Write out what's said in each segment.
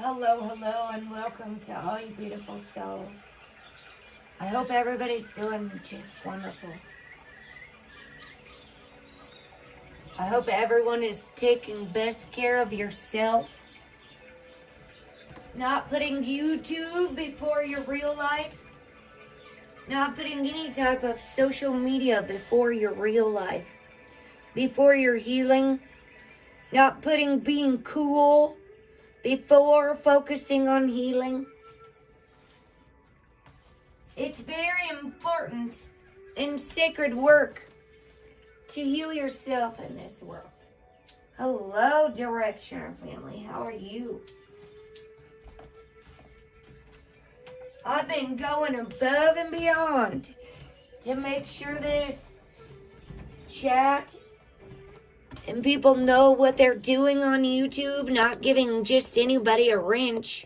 Hello, and welcome to all you beautiful souls. I hope everybody's doing just wonderful. I hope everyone is taking best care of yourself. Not putting YouTube before your real life. Not putting any type of social media before your real life. Before your healing. Not putting being cool before focusing on healing. It's very important in sacred work to heal yourself in this world. Hello, Directioner family. How are you? I've been going above and beyond to make sure this chat and people know what they're doing on YouTube, not giving just anybody a wrench,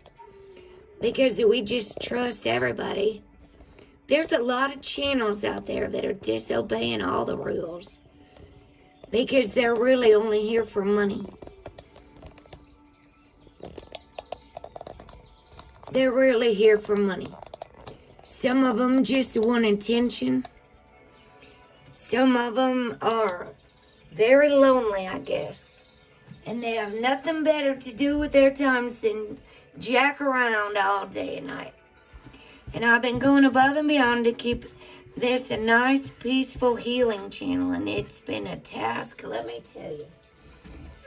because we just trust everybody. There's a lot of channels out there that are disobeying all the rules because they're really only here for money. They're really here for money. Some of them just want attention. Some of them are very lonely, I guess. And they have nothing better to do with their times than jack around all day and night. And I've been going above and beyond to keep this a nice, peaceful healing channel. And it's been a task, let me tell you.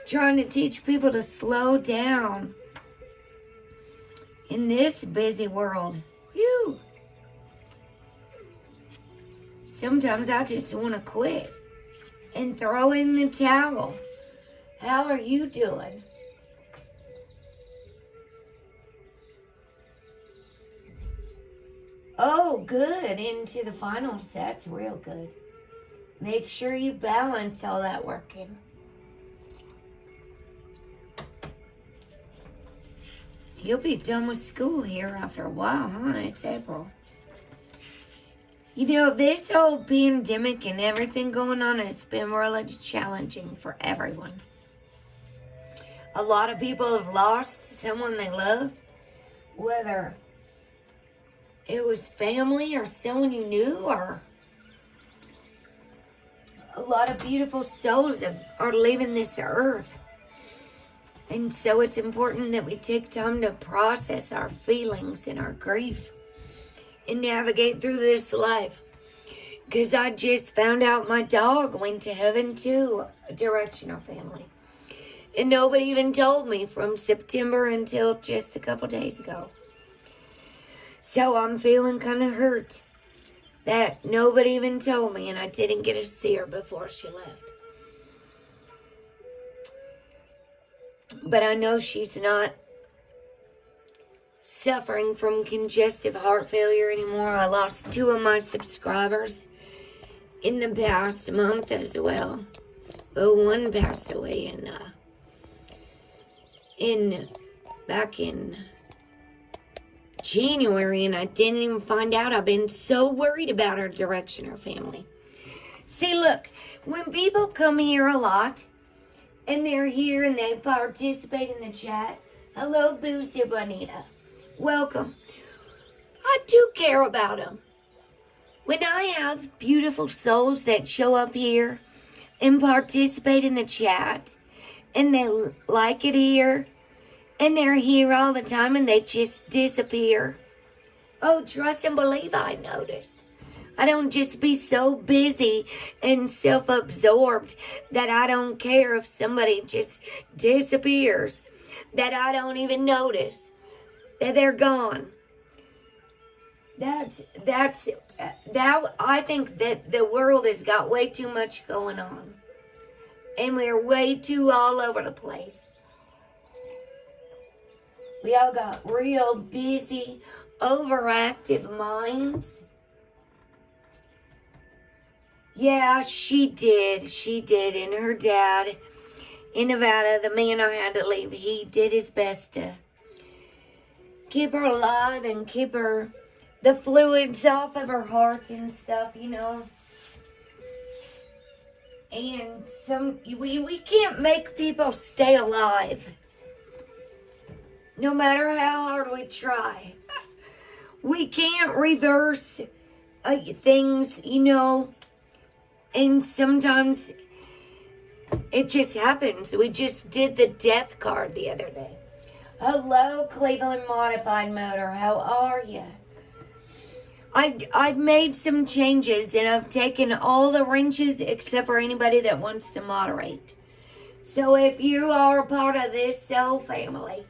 Trying to teach people to slow down in this busy world. Whew. Sometimes I just want to quit and throw in the towel. How are you doing? Oh, good. Into the finals. That's real good. Make sure you balance all that working. You'll be done with school here after a while, huh? It's April. You know, this whole pandemic and everything going on has been really challenging for everyone. A lot of people have lost someone they love, whether it was family or someone you knew, or a lot of beautiful souls are leaving this earth. And so it's important that we take time to process our feelings and our grief and navigate through this life. Because I just found out my dog went to heaven too, a Directional family. And nobody even told me from September until just a couple days ago. So I'm feeling kind of hurt that nobody even told me and I didn't get to see her before she left. But I know she's not suffering from congestive heart failure anymore. I lost 2 of my subscribers in the past month as well. Well, one passed away back in January, and I didn't even find out. I've been so worried about her Directioner family. See, look, when people come here a lot, and they're here and they participate in the chat. Hello, Boosie Bonita. Welcome. I do care about them. When I have beautiful souls that show up here and participate in the chat, and they like it here, and they're here all the time and they just disappear. Oh, trust and believe I notice. I don't just be so busy and self-absorbed that I don't care if somebody just disappears, that I don't even notice that they're gone. I think that the world has got way too much going on. And we're way too all over the place. We all got real busy, overactive minds. Yeah, she did. And her dad in Nevada, the man I had to leave, he did his best to keep her alive and keep the fluids off of her heart and stuff, you know. And we can't make people stay alive. No matter how hard we try. We can't reverse things, and sometimes it just happens. We just did the death card the other day. Hello, Cleveland Modified Motor. How are you? I've made some changes, and I've taken all the wrenches except for anybody that wants to moderate. So if you are a part of this soul family,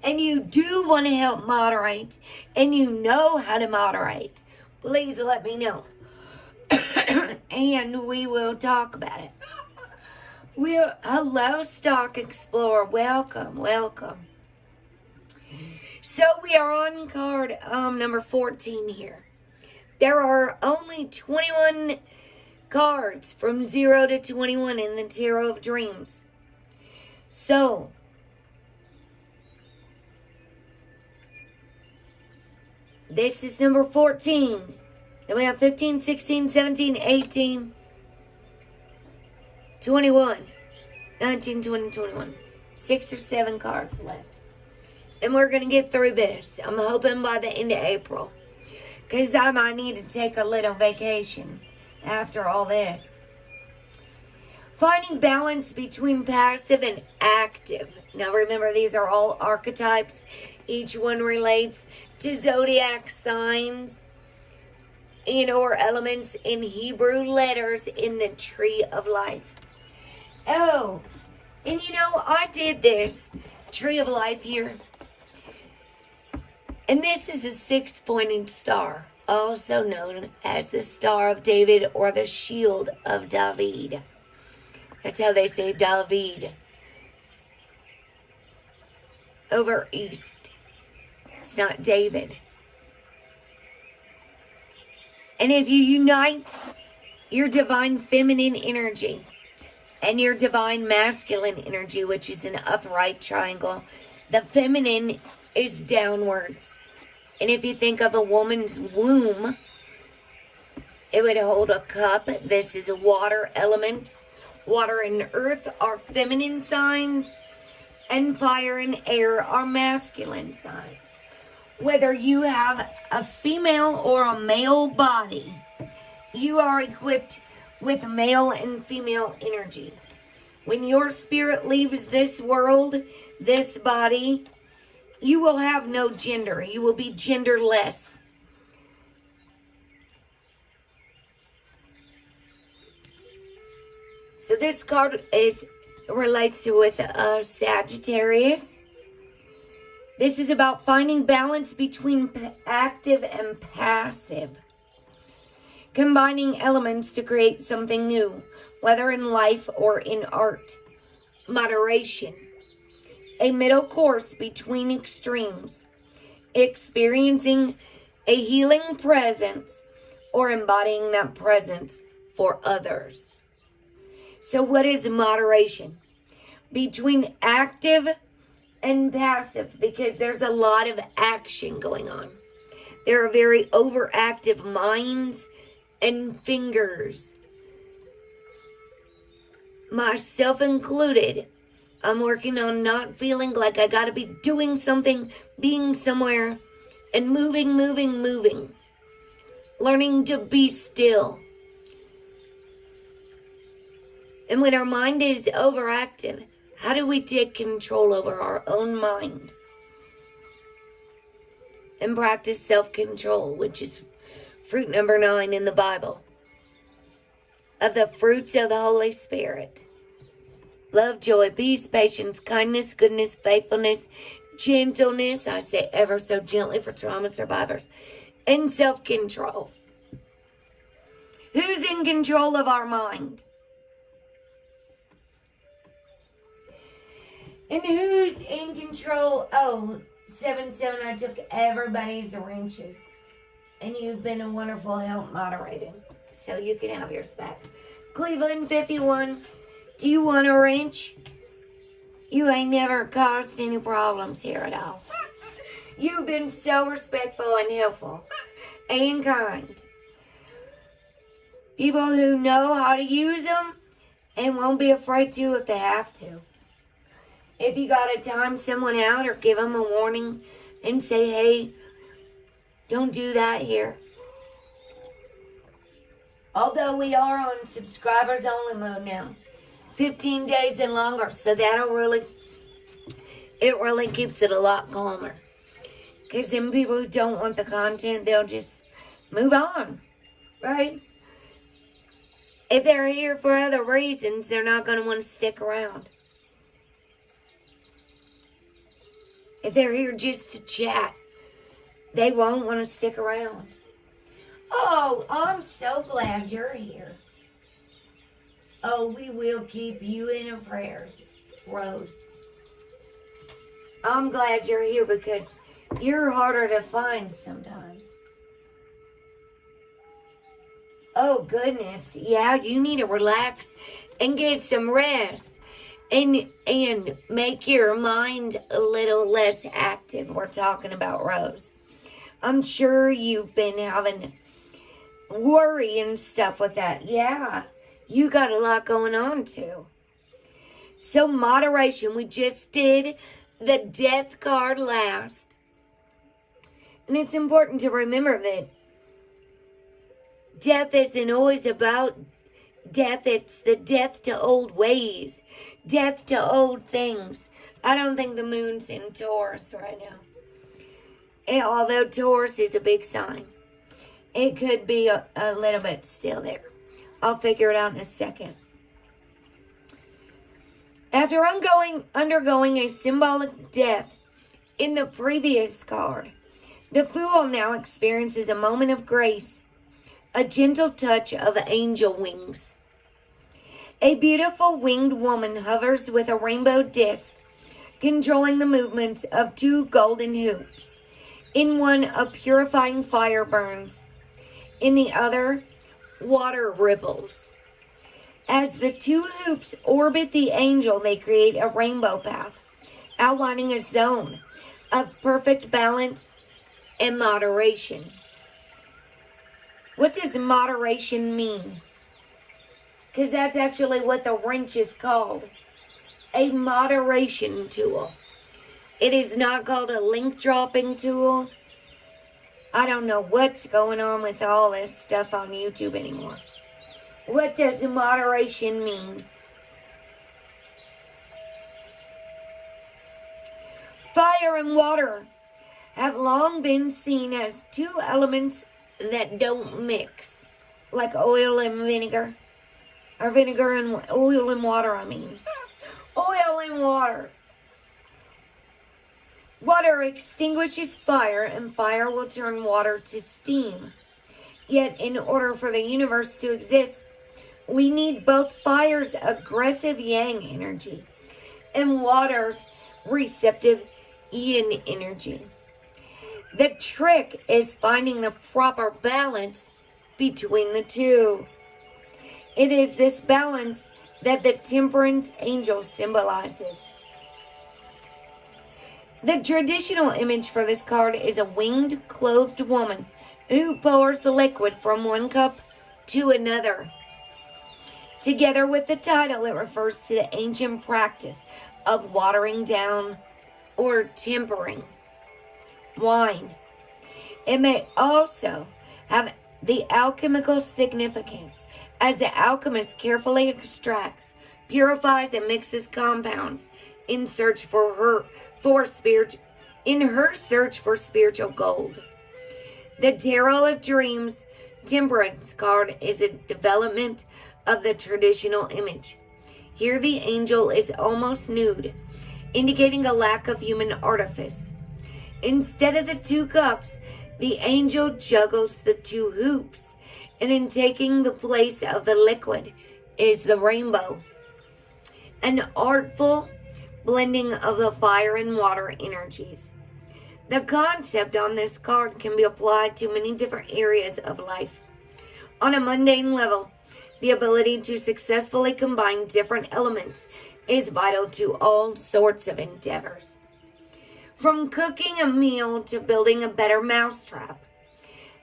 and you do want to help moderate, and you know how to moderate, please let me know. And we will talk about it. Hello, Stock Explorer. Welcome, welcome. So we are on card number 14 here. There are only 21 cards from 0 to 21 in the Tarot of Dreams. So, this is number 14. Then we have 15, 16, 17, 18, 21, 19, 20, 21. 6 or 7 cards left. And we're going to get through this. I'm hoping by the end of April. Because I might need to take a little vacation after all this. Finding balance between passive and active. Now remember, these are all archetypes. Each one relates to zodiac signs or elements in Hebrew letters in the Tree of Life. Oh, and I did this Tree of Life here. And this is a 6-pointed star, also known as the Star of David or the Shield of David. That's how they say David. Over east. It's not David. And if you unite your divine feminine energy and your divine masculine energy, which is an upright triangle, the feminine is downwards. And if you think of a woman's womb, it would hold a cup. This is a water element. Water and earth are feminine signs, and fire and air are masculine signs. Whether you have a female or a male body, you are equipped with male and female energy. When your spirit leaves this world, this body, you will have no gender. You will be genderless. So this card relates with Sagittarius. This is about finding balance between active and passive. Combining elements to create something new, whether in life or in art. Moderation. A middle course between extremes. Experiencing a healing presence or embodying that presence for others. So what is moderation? Between active and passive, because there's a lot of action going on. There are very overactive minds and fingers. Myself included. I'm working on not feeling like I gotta be doing something, being somewhere, and moving. Learning to be still. And when our mind is overactive, how do we take control over our own mind? And practice self-control, which is fruit number 9 in the Bible. Of the fruits of the Holy Spirit. Love, joy, peace, patience, kindness, goodness, faithfulness, gentleness. I say ever so gently for trauma survivors. And self-control. Who's in control of our mind? And who's in control? Oh, 7-7, I took everybody's wrenches. And you've been a wonderful help moderating. So you can have yours back. Cleveland 51, do you want a wrench? You ain't never caused any problems here at all. You've been so respectful and helpful. And kind. People who know how to use them and won't be afraid to if they have to. If you got to time someone out or give them a warning and say, hey, don't do that here. Although we are on subscribers only mode now. 15 days and longer. So it really keeps it a lot calmer. Because then people who don't want the content, they'll just move on. Right? If they're here for other reasons, they're not going to want to stick around. If they're here just to chat, they won't want to stick around. Oh, I'm so glad you're here. Oh, we will keep you in our prayers, Rose. I'm glad you're here because you're harder to find sometimes. Oh, goodness. Yeah, you need to relax and get some rest. And make your mind a little less active. We're talking about Rose. I'm sure you've been having worry and stuff with that. Yeah, you got a lot going on too. So moderation. We just did the death card last. And it's important to remember that death isn't always about death. It's the death to old ways. Death to old things. I don't think the moon's in Taurus right now. And although Taurus is a big sign, it could be a little bit still there. I'll figure it out in a second. After undergoing a symbolic death in the previous card, the Fool now experiences a moment of grace, a gentle touch of angel wings. A beautiful winged woman hovers with a rainbow disc, controlling the movements of two golden hoops. In one, a purifying fire burns. In the other, water ripples. As the two hoops orbit the angel, they create a rainbow path, outlining a zone of perfect balance and moderation. What does moderation mean? Because that's actually what the wrench is called. A moderation tool. It is not called a link dropping tool. I don't know what's going on with all this stuff on YouTube anymore. What does moderation mean? Fire and water have long been seen as two elements that don't mix. Like oil and vinegar. Or vinegar and oil and water, I mean. Oil and water. Water extinguishes fire, and fire will turn water to steam. Yet, in order for the universe to exist, we need both fire's aggressive yang energy and water's receptive yin energy. The trick is finding the proper balance between the two. It is this balance that the Temperance angel symbolizes. The traditional image for this card is a winged, clothed woman who pours the liquid from one cup to another. Together with the title, it refers to the ancient practice of watering down or tempering wine. It may also have the alchemical significance as the alchemist carefully extracts, purifies, and mixes compounds in her search for spiritual gold. The Tarot of Dreams Temperance card is a development of the traditional image. Here the angel is almost nude, indicating a lack of human artifice. Instead of the two cups, the angel juggles the two hoops, and in taking the place of the liquid is the rainbow. An artful blending of the fire and water energies. The concept on this card can be applied to many different areas of life. On a mundane level, the ability to successfully combine different elements is vital to all sorts of endeavors. From cooking a meal to building a better mousetrap.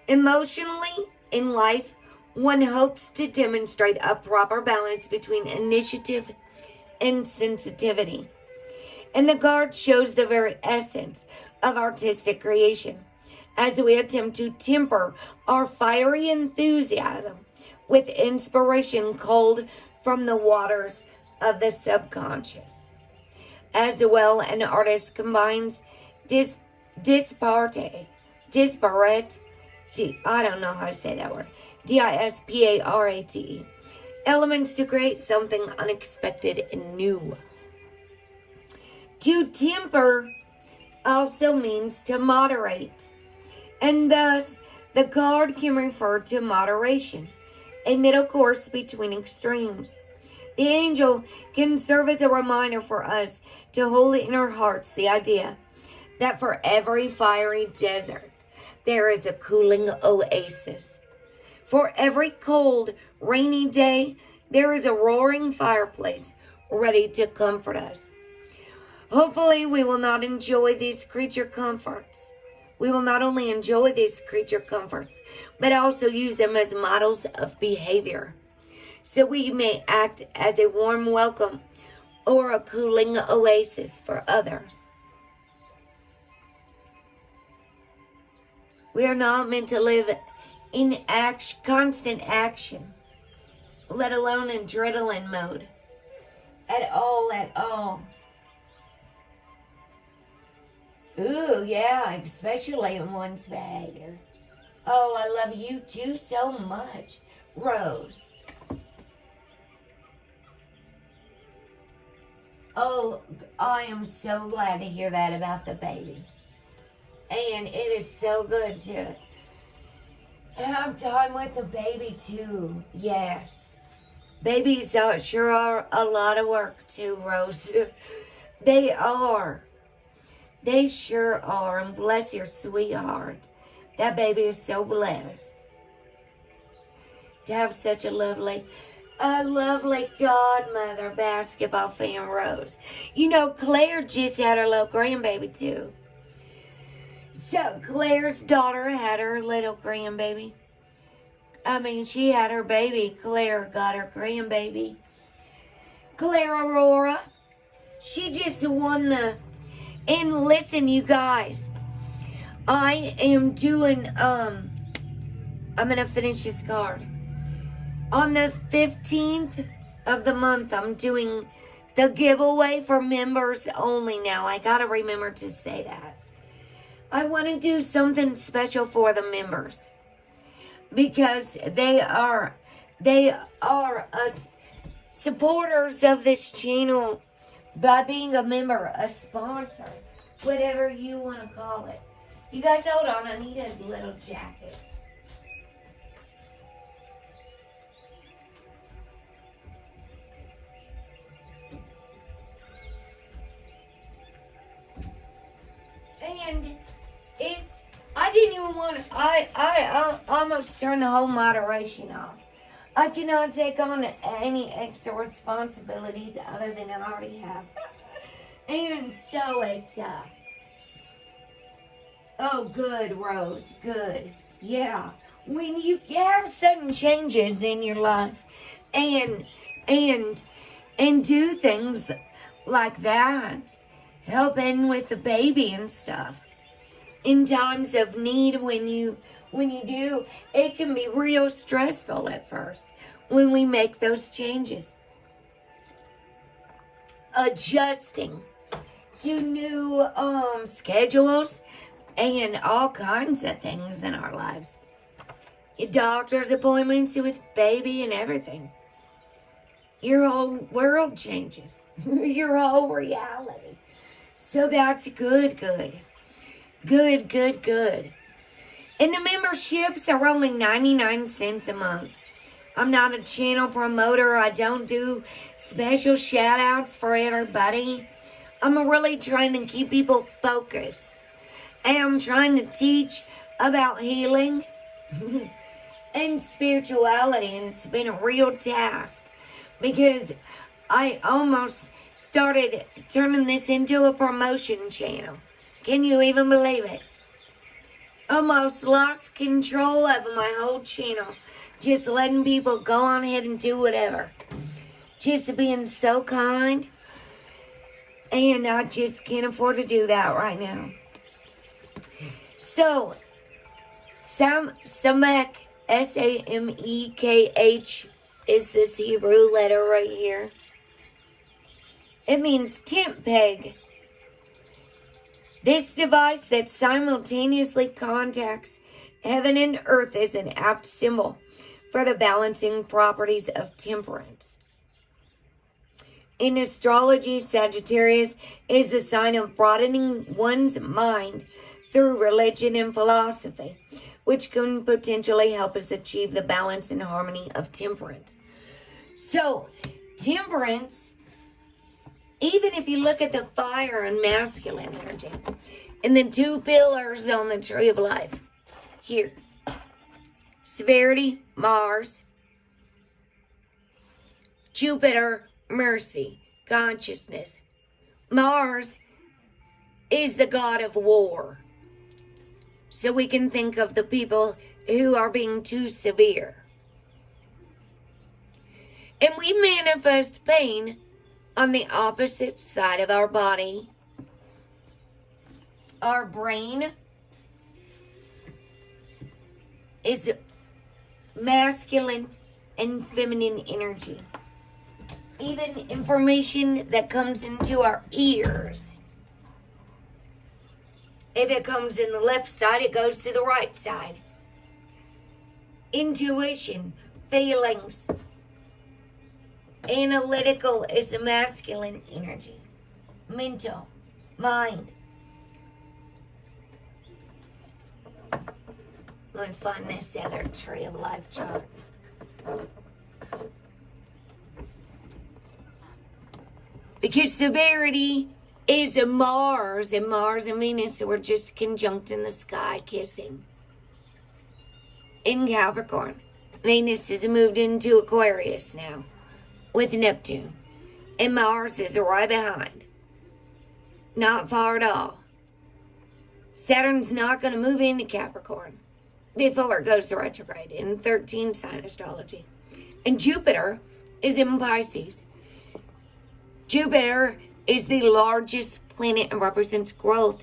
Emotionally, in life, one hopes to demonstrate a proper balance between initiative and sensitivity. And the card shows the very essence of artistic creation as we attempt to temper our fiery enthusiasm with inspiration culled from the waters of the subconscious. As well, an artist combines disparate, I don't know how to say that word, disparate elements to create something unexpected and new. To temper also means to moderate, and thus the card can refer to moderation, a middle course between extremes. The angel can serve as a reminder for us to hold in our hearts the idea that for every fiery desert, there is a cooling oasis. For every cold, rainy day, there is a roaring fireplace ready to comfort us. Hopefully, we will not enjoy these creature comforts. We will not only enjoy these creature comforts, but also use them as models of behavior, so we may act as a warm welcome or a cooling oasis for others. We are not meant to live in constant action, let alone in adrenaline mode. At all. Ooh, yeah, especially in one's behavior. Oh, I love you too so much, Rose. Oh, I am so glad to hear that about the baby. And it is so good to have time with the baby too. Yes. Babies sure are a lot of work too, Rose. They are. They sure are. And bless your sweetheart. That baby is so blessed to have such a lovely godmother basketball fan, Rose. You know, Claire just had her little grandbaby too. So Claire's daughter had her little grandbaby. She had her baby. Claire got her grandbaby. Claire Aurora. She just won the... And listen, you guys. I am doing, I'm going to finish this card. On the 15th of the month, I'm doing the giveaway for members only now. I got to remember to say that. I want to do something special for the members, because they are us supporters of this channel by being a member, a sponsor, whatever you want to call it. You guys hold on, I need a little jacket. And I didn't even want to, I almost turned the whole moderation off. I cannot take on any extra responsibilities other than I already have. And so oh, good, Rose, good. Yeah, when you have sudden changes in your life and do things like that, helping with the baby and stuff, in times of need, when you do, it can be real stressful at first when we make those changes. Adjusting to new schedules and all kinds of things in our lives. Doctor's appointments with baby and everything. Your whole world changes. Your whole reality. So that's good. Good. And the memberships are only 99 cents a month. I'm not a channel promoter. I don't do special shout outs for everybody. I'm really trying to keep people focused. And I'm trying to teach about healing and spirituality. And it's been a real task, because I almost started turning this into a promotion channel. Can you even believe it? Almost lost control of my whole channel. Just letting people go on ahead and do whatever. Just being so kind And I just can't afford to do that right now. So, Samek, S-A-M-E-K-H, is this Hebrew letter right here. It means tent peg. This device that simultaneously contacts heaven and earth is an apt symbol for the balancing properties of temperance. In astrology, Sagittarius is the sign of broadening one's mind through religion and philosophy, which can potentially help us achieve the balance and harmony of temperance. So, temperance, even if you look at the fire and masculine energy, and the two pillars on the tree of life, here, severity, Mars, Jupiter, mercy, consciousness. Mars is the god of war. So we can think of the people who are being too severe. And we manifest pain on the opposite side of our body. Our brain is masculine and feminine energy. Even information that comes into our ears. If it comes in the left side, it goes to the right side. Intuition, feelings. Analytical is the masculine energy. Mental, mind. Let me find this other tree of life chart. Because severity is a Mars, and Mars and Venus were just conjunct in the sky, kissing. In Capricorn, Venus has moved into Aquarius now, with Neptune. And Mars is right behind. Not far at all. Saturn's not going to move into Capricorn before it goes to retrograde in 13 sign astrology. And Jupiter is in Pisces. Jupiter is the largest planet and represents growth.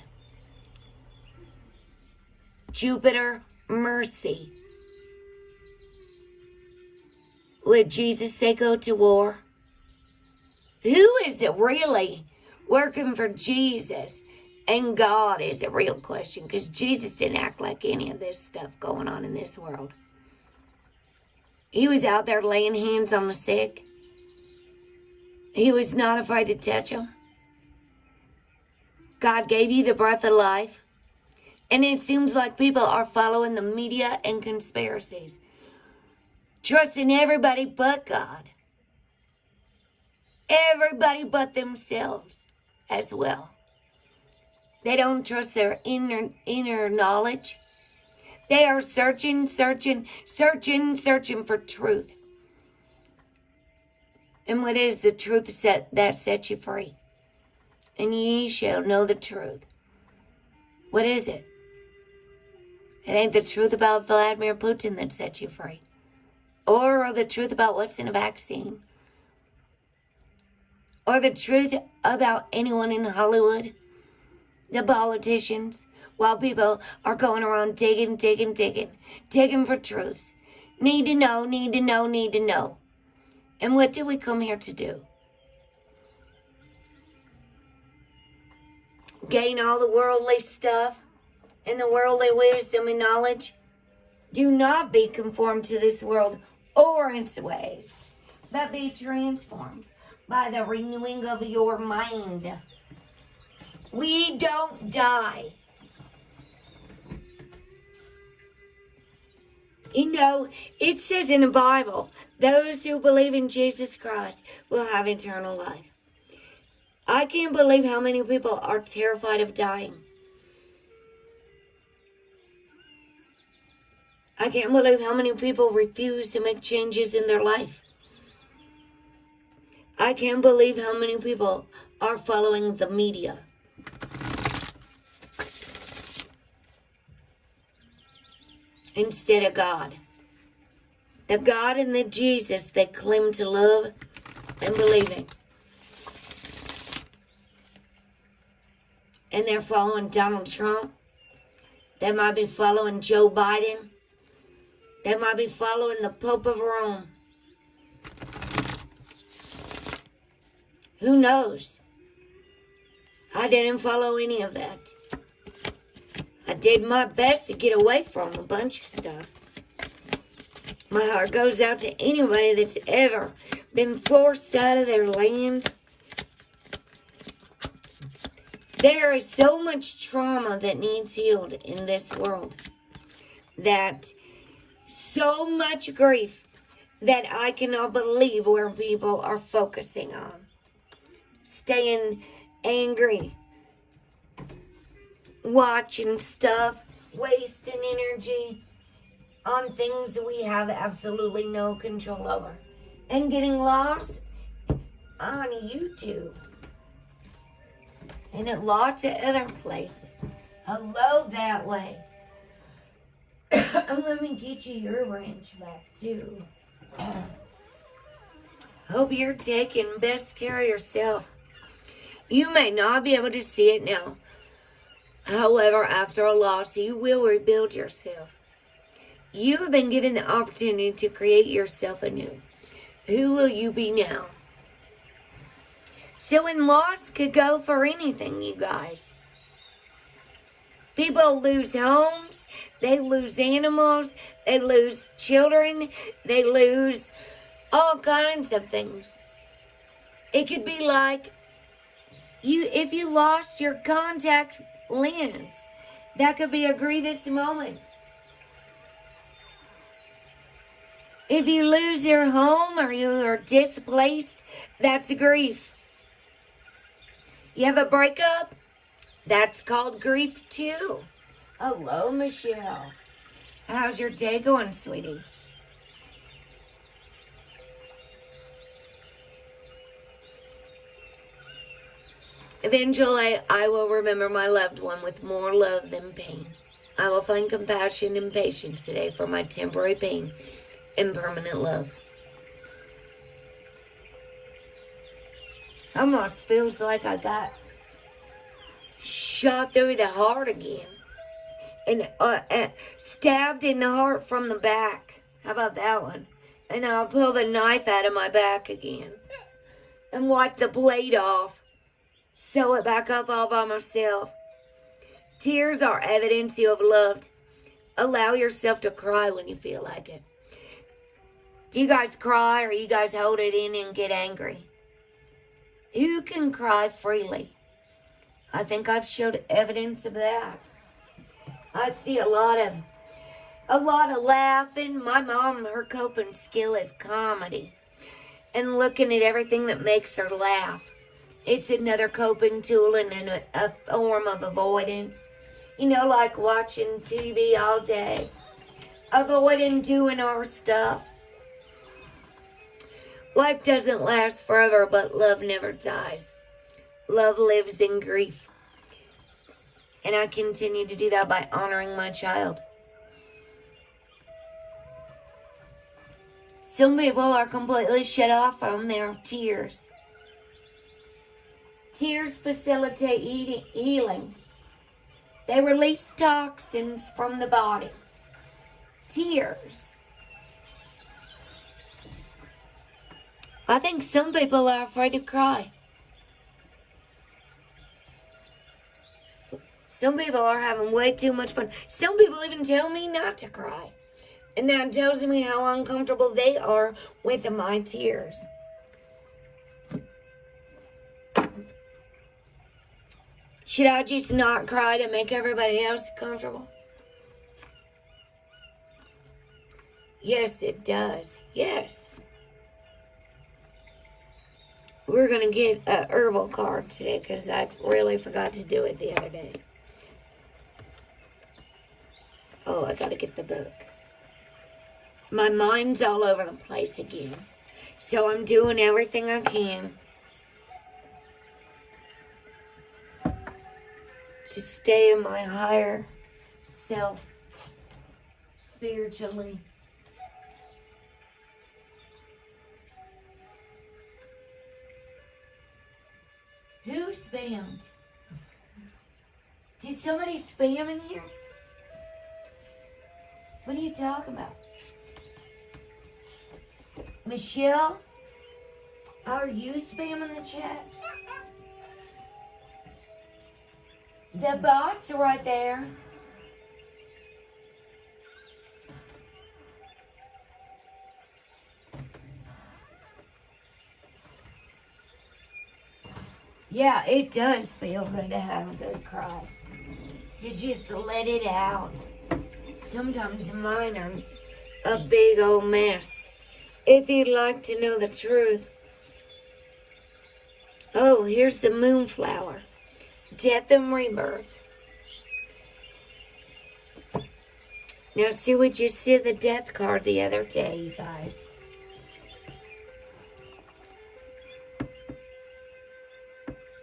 Jupiter, mercy. Would Jesus say go to war? Who is it really working for Jesus and God is a real question, because Jesus didn't act like any of this stuff going on in this world. He was out there laying hands on the sick. He was not afraid to touch them. God gave you the breath of life. And it seems like people are following the media and conspiracies, trusting everybody but God. Everybody but themselves as well. They don't trust their inner knowledge. They are searching for truth. And what is the truth that sets you free? And ye shall know the truth. What is it? It ain't the truth about Vladimir Putin that sets you free. Or the truth about what's in a vaccine. Or the truth about anyone in Hollywood. The politicians. While people are going around digging for truths. Need to know. And what do we come here to do? Gain all the worldly stuff and the worldly wisdom and knowledge. Do not be conformed to this world or its ways, but be transformed by the renewing of your mind. We don't die. You know, it says in the Bible, those who believe in Jesus Christ will have eternal life. I can't believe how many people are terrified of dying. I can't believe how many people refuse to make changes in their life. I can't believe how many people are following the media. Instead of God. The God and the Jesus they claim to love and believe in. and they're following Donald Trump. They might be following Joe Biden. They might be following the Pope of Rome. Who knows? I didn't follow any of that. I did my best to get away from a bunch of stuff. My heart goes out to anybody that's ever been forced out of their land. There is so much trauma that needs healed in this world. That so much grief that I cannot believe where people are focusing on. Staying angry. Watching stuff. Wasting energy on things that we have absolutely no control over. And getting lost on YouTube. And at lots of other places. Hello that way. And let me get you your wrench back too. Hope you're taking best care of yourself. You may not be able to see it now. However, after a loss, you will rebuild yourself. You have been given the opportunity to create yourself anew. Who will you be now? So in loss could go for anything, you guys. People lose homes, they lose animals, they lose children, they lose all kinds of things. It could be like if you lost your contact lens. That could be a grievous moment. If you lose your home or you are displaced, that's grief. You have a breakup? That's called grief too. Hello, Michelle. How's your day going, sweetie? Eventually, I will remember my loved one with more love than pain. I will find compassion and patience today for my temporary pain and permanent love. Almost feels like I got shot through the heart again. And stabbed in the heart from the back. How about that one? And I'll pull the knife out of my back again. And wipe the blade off. Sew it back up all by myself. Tears are evidence you have loved. Allow yourself to cry when you feel like it. Do you guys cry or you guys hold it in and get angry? Who can cry freely? I think I've showed evidence of that. I see a lot of laughing. My mom, her coping skill is comedy. And looking at everything that makes her laugh. It's another coping tool and a form of avoidance. You know, like watching TV all day. Avoiding doing our stuff. Life doesn't last forever, but love never dies. Love lives in grief. And I continue to do that by honoring my child. Some people are completely shut off from their tears. Tears facilitate healing. They release toxins from the body. Tears. I think some people are afraid to cry. Some people are having way too much fun. Some people even tell me not to cry. And that tells me how uncomfortable they are with my tears. Should I just not cry to make everybody else comfortable? Yes, it does. Yes. We're going to get a Herbal card today because I really forgot to do it the other day. Oh, I got to get the book. My mind's all over the place again. So I'm doing everything I can to stay in my higher self spiritually. Who spammed? Did somebody spam in here? What are you talking about? Michelle, are you spamming the chat? The bots are right there. Yeah, it does feel good to have a good cry. To just let it out. Sometimes mine are a big old mess. If you'd like to know the truth. Oh, here's the Moonflower. Death and rebirth. Now, see, we just did the death card the other day, you guys.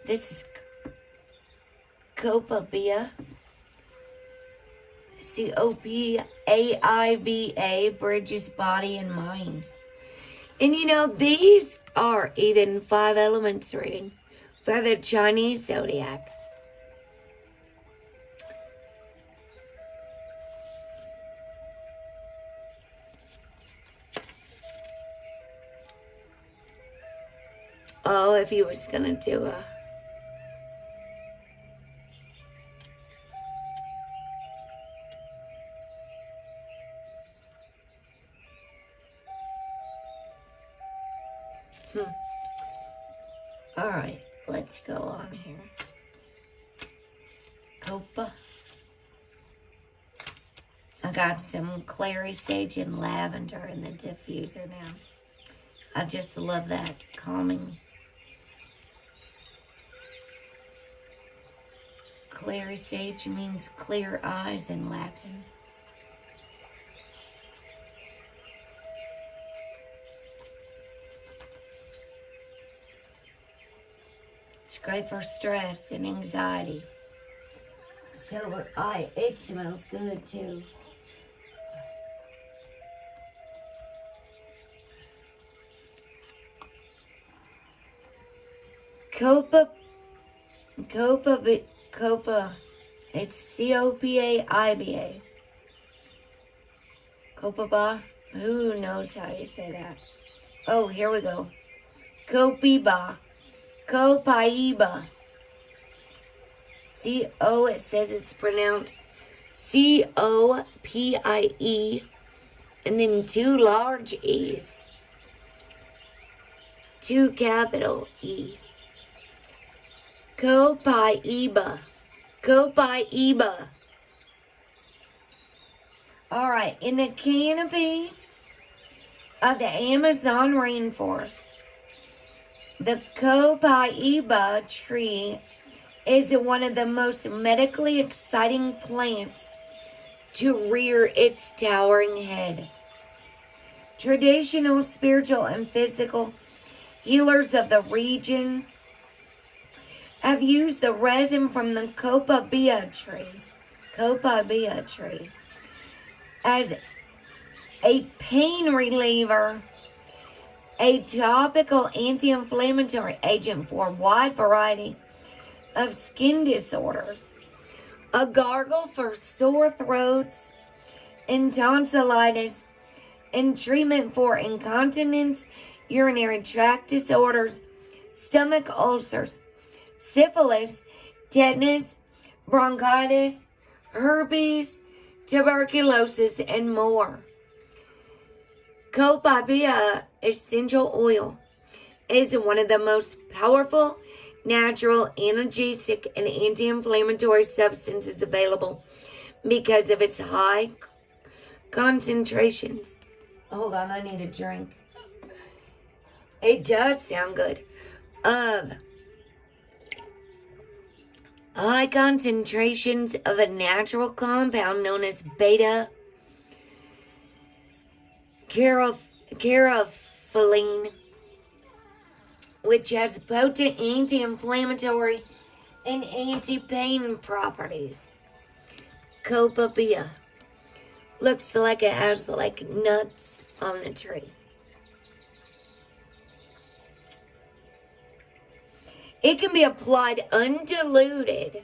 This is Copaiba. Copaiba, bridges body and mind. And you know, these are even 5 elements reading for the Chinese zodiac. Oh, if he was gonna do a... Alright, let's go on here. Copa. I got some clary sage and lavender in the diffuser now. I just love that calming. Clary sage means clear eyes in Latin. It's great for stress and anxiety. So it smells good too. Copa, it's C-O-P-A-I-B-A. Copaiba, who knows how you say that? Oh, here we go. Copaiba. C-O, it says it's pronounced C-O-P-I-E, and then 2 large E's. 2 capital E. Copaiba. Alright, in the canopy of the Amazon rainforest, the Copaiba tree is one of the most medically exciting plants to rear its towering head. Traditional, spiritual, and physical healers of the region have used the resin from the Copaiba tree as a pain reliever, a topical anti-inflammatory agent for a wide variety of skin disorders, a gargle for sore throats and tonsillitis, and treatment for incontinence, urinary tract disorders, stomach ulcers, syphilis, tetanus, bronchitis, herpes, tuberculosis, and more. Copaiba essential oil is one of the most powerful, natural, analgesic, and anti-inflammatory substances available because of its high concentrations. Hold on, I need a drink. It does sound good. Of high concentrations of a natural compound known as beta-caryophyllene, which has potent anti-inflammatory and anti-pain properties. Copaiba looks like it has like nuts on the tree. It can be applied undiluted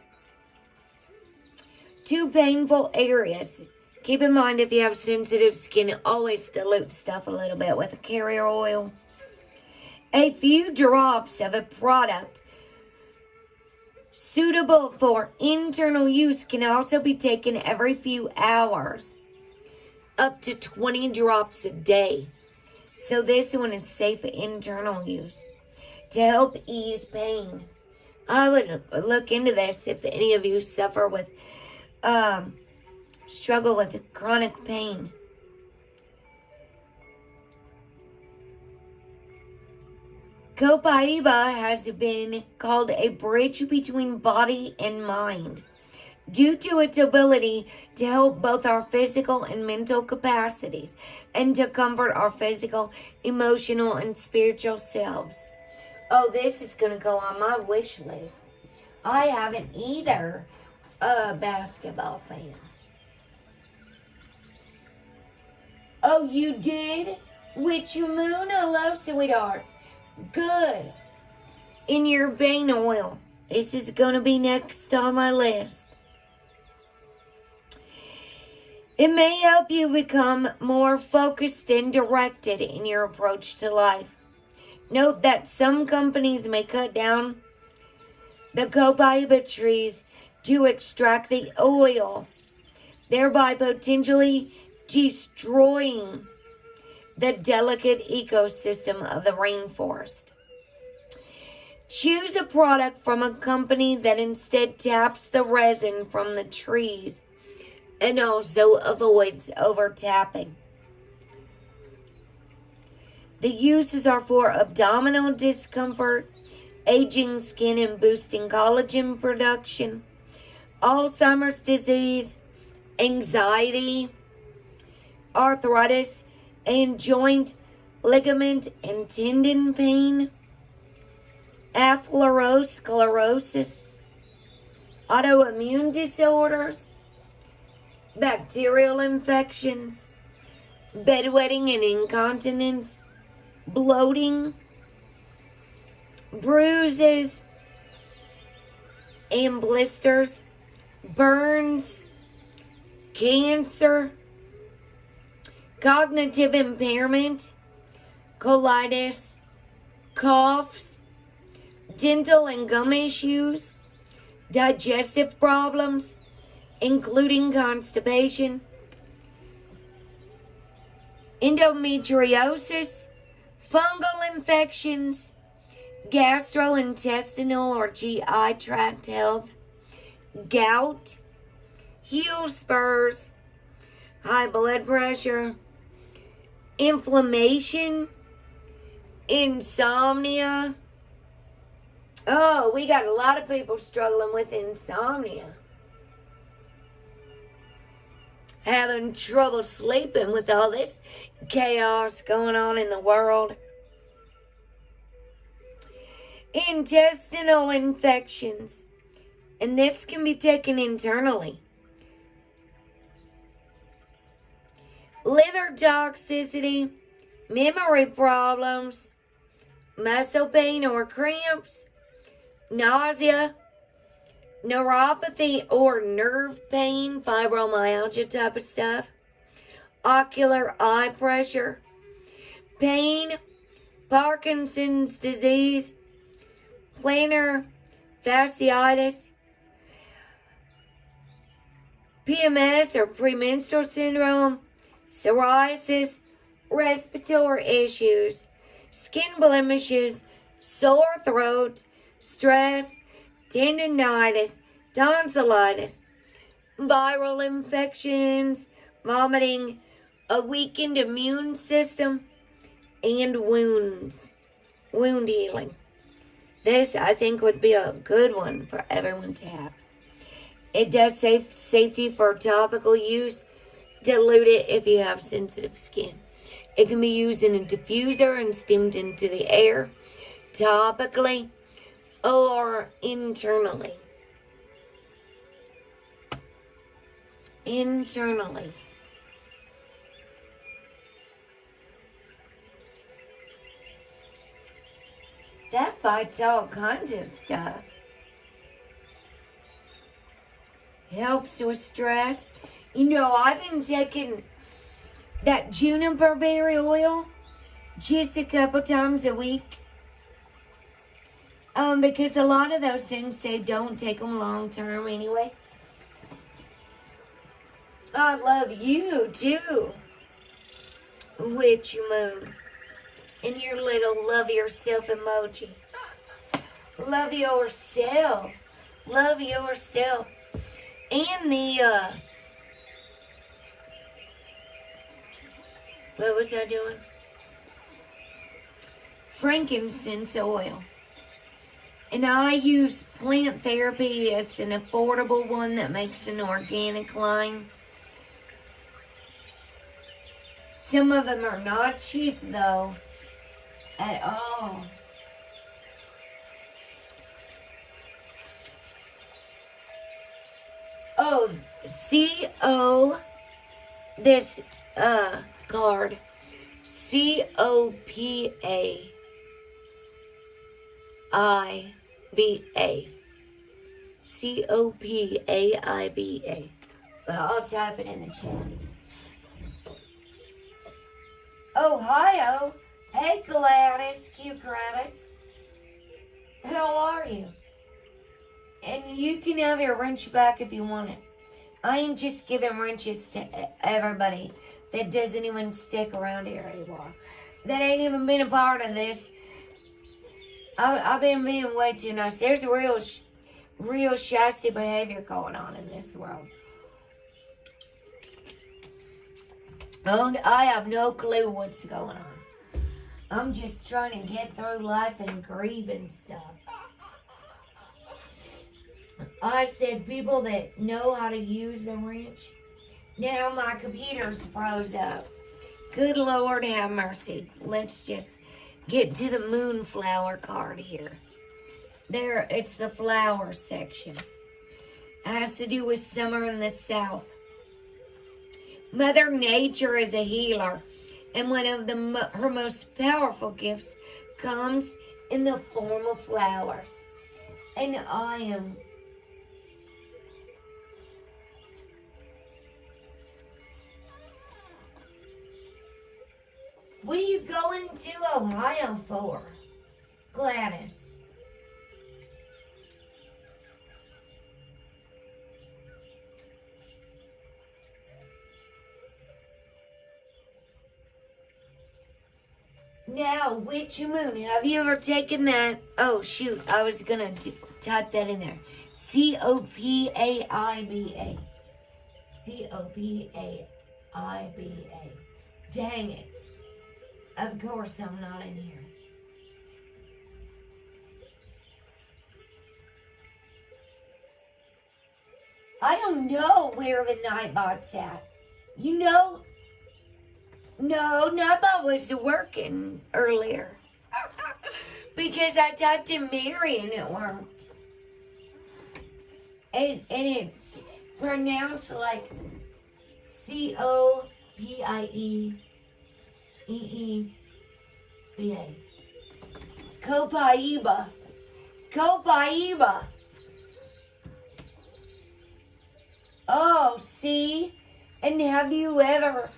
2 painful areas. Keep in mind, if you have sensitive skin, always dilute stuff a little bit with a carrier oil. A few drops of a product suitable for internal use can also be taken every few hours, up to 20 drops a day. So this one is safe for internal use to help ease pain. I would look into this if any of you suffer with, struggle with chronic pain. Copaiba has been called a bridge between body and mind due to its ability to help both our physical and mental capacities and to comfort our physical, emotional, and spiritual selves. Oh, this is going to go on my wish list. I haven't either a basketball fan. Oh, you did? With your moon? Hello, sweetheart. Good. In your vein oil. This is going to be next on my list. It may help you become more focused and directed in your approach to life. Note that some companies may cut down the Copaiba trees to extract the oil, thereby potentially destroying the delicate ecosystem of the rainforest. Choose a product from a company that instead taps the resin from the trees and also avoids over-tapping. The uses are for abdominal discomfort, aging skin and boosting collagen production, Alzheimer's disease, anxiety, arthritis, and joint, ligament, and tendon pain, atherosclerosis, autoimmune disorders, bacterial infections, bedwetting and incontinence, bloating, bruises and blisters, burns, cancer, cognitive impairment, colitis, coughs, dental and gum issues, digestive problems, including constipation, endometriosis, fungal infections, gastrointestinal or GI tract health, gout, heel spurs, high blood pressure, inflammation, insomnia. Oh, we got a lot of people struggling with insomnia. Having trouble sleeping with all this chaos going on in the world. Intestinal infections. And this can be taken internally. Liver toxicity, memory problems, muscle pain or cramps, nausea, neuropathy or nerve pain, fibromyalgia type of stuff, ocular eye pressure, pain, Parkinson's disease, plantar fasciitis, PMS or premenstrual syndrome, psoriasis, respiratory issues, skin blemishes, sore throat, stress, tendinitis, tonsillitis, viral infections, vomiting, a weakened immune system, and wounds. Wound healing. This, I think, would be a good one for everyone to have. It does say safety for topical use. Dilute it if you have sensitive skin. It can be used in a diffuser and steamed into the air, topically, or internally. Internally. That fights all kinds of stuff. helps with stress. You know, I've been taking that juniper berry oil just a couple times a week. Because a lot of those things, they don't take them long term anyway. I love you too, Witch Moon, and your little love yourself emoji. Love yourself. Love yourself. And the, what was I doing? Frankincense oil. And I use plant therapy. It's an affordable one that makes an organic line. Some of them are not cheap though, at all. Oh, this card, Copaiba. Copaiba. Well, I'll type it in the chat. Ohio. Hey, Gladys, cute Gladys. How are you? And you can have your wrench back if you want it. I ain't just giving wrenches to everybody that doesn't even stick around here anymore. That ain't even been a part of this. I've been being way too nice. There's real shasty behavior going on in this world. I have no clue what's going on. I'm just trying to get through life and grieve and stuff. I said people that know how to use the wrench. Now my computer's froze up. Good Lord have mercy. Let's just get to the Moonflower card here. There, it's the flower section. It has to do with summer in the south. Mother Nature is a healer, and one of her most powerful gifts comes in the form of flowers. And I am what are you going to Ohio for, Gladys? Now, Witch Moon, have you ever taken that? Oh, shoot, I was going to type that in there. Copaiba. Copaiba. Dang it. Of course I'm not in here. I don't know where the Nightbot's at. You know? No, Nightbot was working earlier. Because I typed in Mary and it worked. And it's pronounced like Copieeba. Copaiba. Copaiba. Oh, see? And have you ever...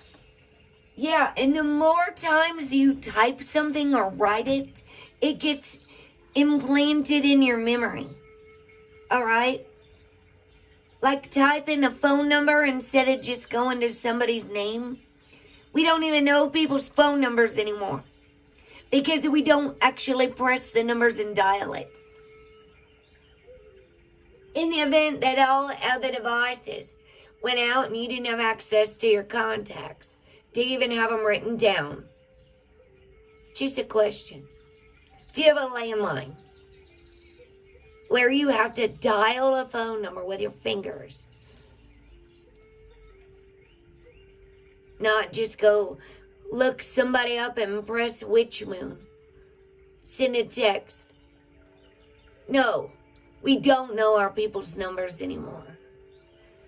Yeah, and the more times you type something or write it, it gets implanted in your memory. Alright? Like typing a phone number instead of just going to somebody's name. We don't even know people's phone numbers anymore. Because we don't actually press the numbers and dial it. In the event that all other devices went out and you didn't have access to your contacts, to even have them written down. Just a question. Do you have a landline where you have to dial a phone number with your fingers? Not just go look somebody up and press Witch Moon. Send a text. No, we don't know our people's numbers anymore.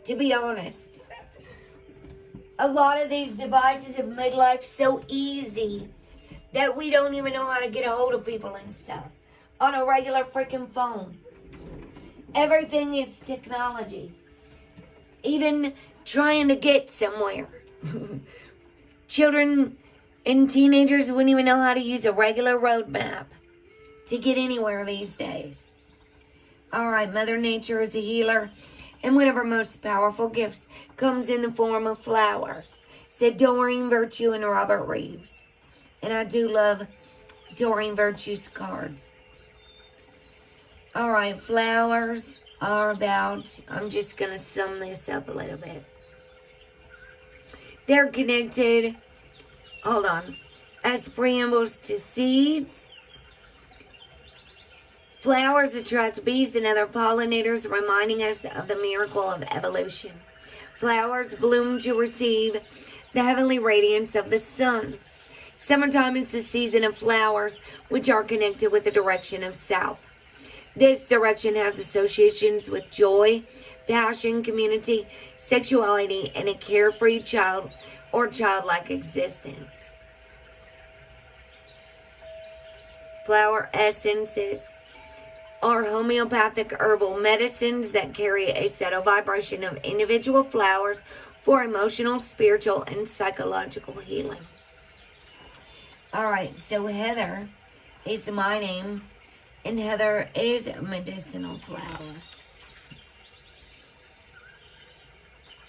To be honest. A lot of these devices have made life so easy that we don't even know how to get a hold of people and stuff on a regular freaking phone. Everything is technology. even trying to get somewhere. Children and teenagers wouldn't even know how to use a regular road map to get anywhere these days. Alright, Mother Nature is a healer, and one of her most powerful gifts comes in the form of flowers, said Doreen Virtue and Robert Reeves. And I do love Doreen Virtue's cards. Alright, flowers are about, I'm just going to sum this up a little bit. They're connected, hold on, as preambles to seeds. Flowers attract bees and other pollinators, reminding us of the miracle of evolution. Flowers bloom to receive the heavenly radiance of the sun. Summertime is the season of flowers, which are connected with the direction of south. This direction has associations with joy, passion, community, sexuality, and a carefree child or childlike existence. Flower essences are homeopathic herbal medicines that carry a subtle vibration of individual flowers for emotional, spiritual, and psychological healing. Alright, so Heather is my name, and Heather is a medicinal flower.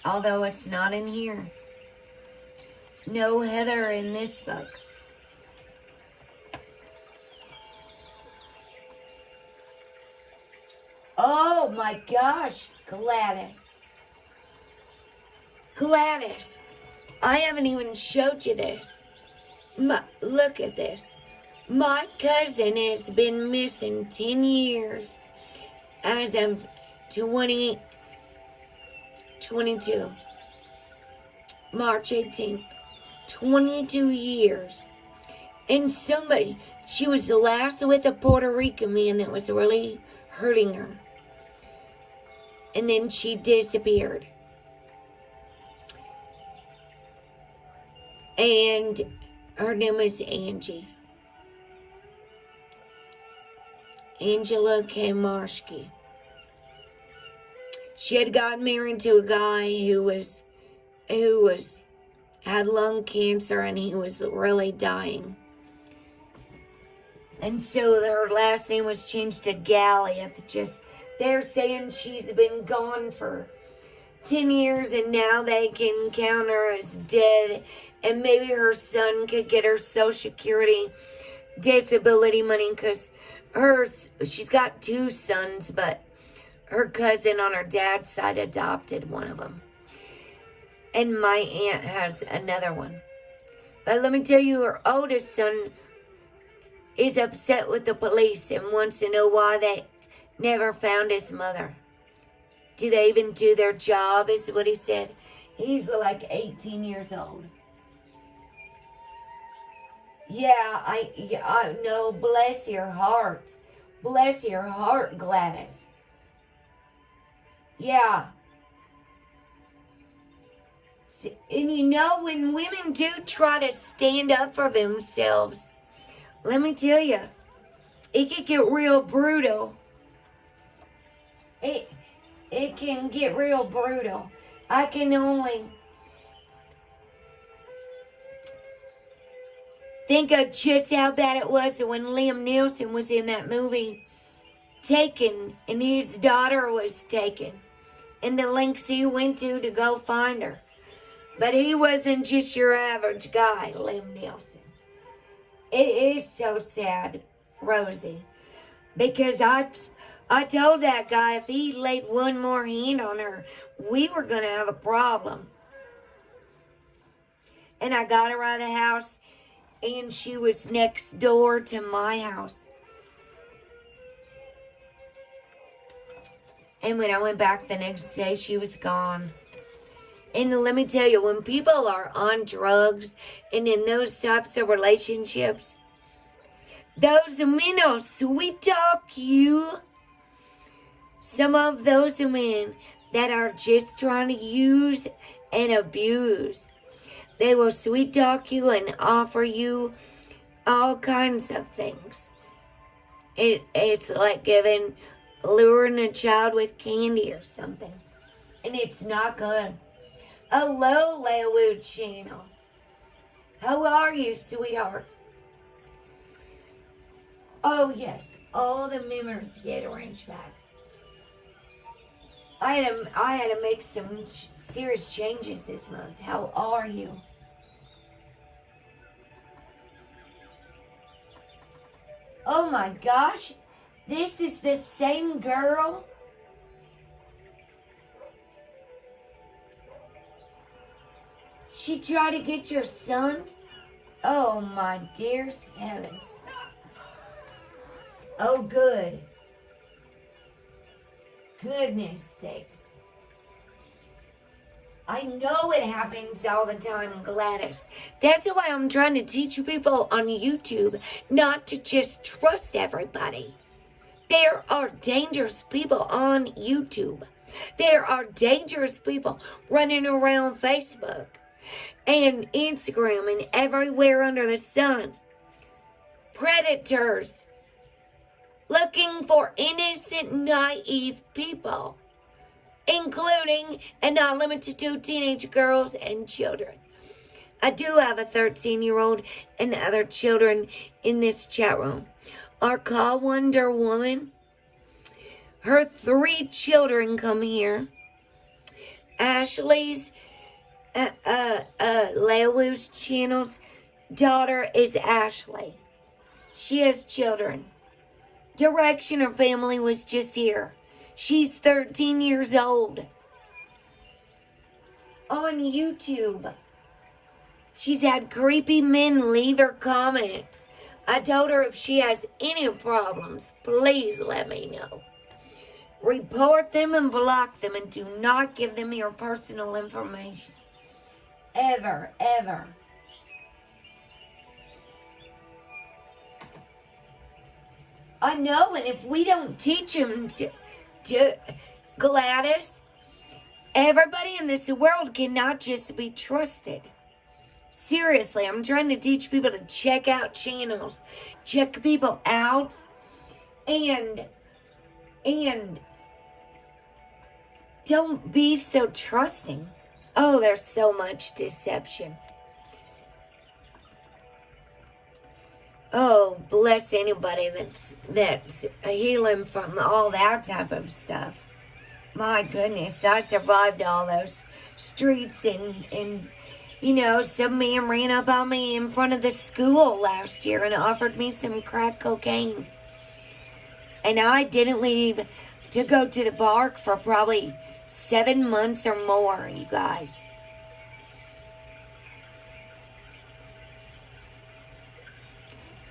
Although it's not in here. No Heather in this book. Oh my gosh, Gladys. Gladys, I haven't even showed you this. Look at this. My cousin has been missing 10 years as of 2022. March 18th. 22 years. And she was the last with a Puerto Rican man that was really hurting her. And then she disappeared. And her name is Angie. Angela Kamarski. She had gotten married to a guy who had lung cancer, and he was really dying. And so her last name was changed to Gallioth. They're saying she's been gone for 10 years, and now they can count her as dead. And maybe her son could get her Social Security disability money, because she's got 2 sons, but her cousin on her dad's side adopted one of them. And my aunt has another one. But let me tell you, her oldest son is upset with the police and wants to know why they never found his mother. Do they even do their job, is what he said. He's like 18 years old. Yeah, no, bless your heart. Bless your heart, Gladys. Yeah. And when women do try to stand up for themselves, let me tell you, it can get real brutal. It can get real brutal. I can only think of just how bad it was when Liam Neeson was in that movie, Taken, and his daughter was taken, and the lengths he went to go find her. But he wasn't just your average guy, Liam Neeson. It is so sad, Rosie, because I told that guy if he laid one more hand on her, we were going to have a problem. And I got her out of the house, and she was next door to my house. And when I went back the next day, she was gone. And let me tell you, when people are on drugs and in those types of relationships, those men will sweet talk you. Some of those men that are just trying to use and abuse, they will sweet talk you and offer you all kinds of things. It's like luring a child with candy or something. And it's not good. Hello, Lewu channel. How are you, sweetheart? Oh, yes. All the members get arranged back. I had to make some serious changes this month. How are you? Oh my gosh. This is the same girl. She tried to get your son? Oh my dear heavens. Oh good. Goodness sakes. I know it happens all the time, Gladys. That's why I'm trying to teach people on YouTube not to just trust everybody. There are dangerous people on YouTube. There are dangerous people running around Facebook and Instagram and everywhere under the sun. Predators looking for innocent, naive people, including and not limited to teenage girls and children. I do have a 13-year-old and other children in this chat room. Our call Wonder Woman, her 3 children come here. Ashley's, Lewu's channel's daughter is Ashley. She has children. Direction, her family was just here. She's 13 years old. On YouTube, she's had creepy men leave her comments. I told her if she has any problems, please let me know. Report them and block them and do not give them your personal information. Ever, ever. I know, and if we don't teach them to Gladys, everybody in this world cannot just be trusted. Seriously, I'm trying to teach people to check out channels, check people out, and don't be so trusting. Oh, there's so much deception. Oh, bless anybody that's healing from all that type of stuff. My goodness, I survived all those streets and you know, some man ran up on me in front of the school last year and offered me some crack cocaine. And I didn't leave to go to the park for probably 7 months or more, you guys.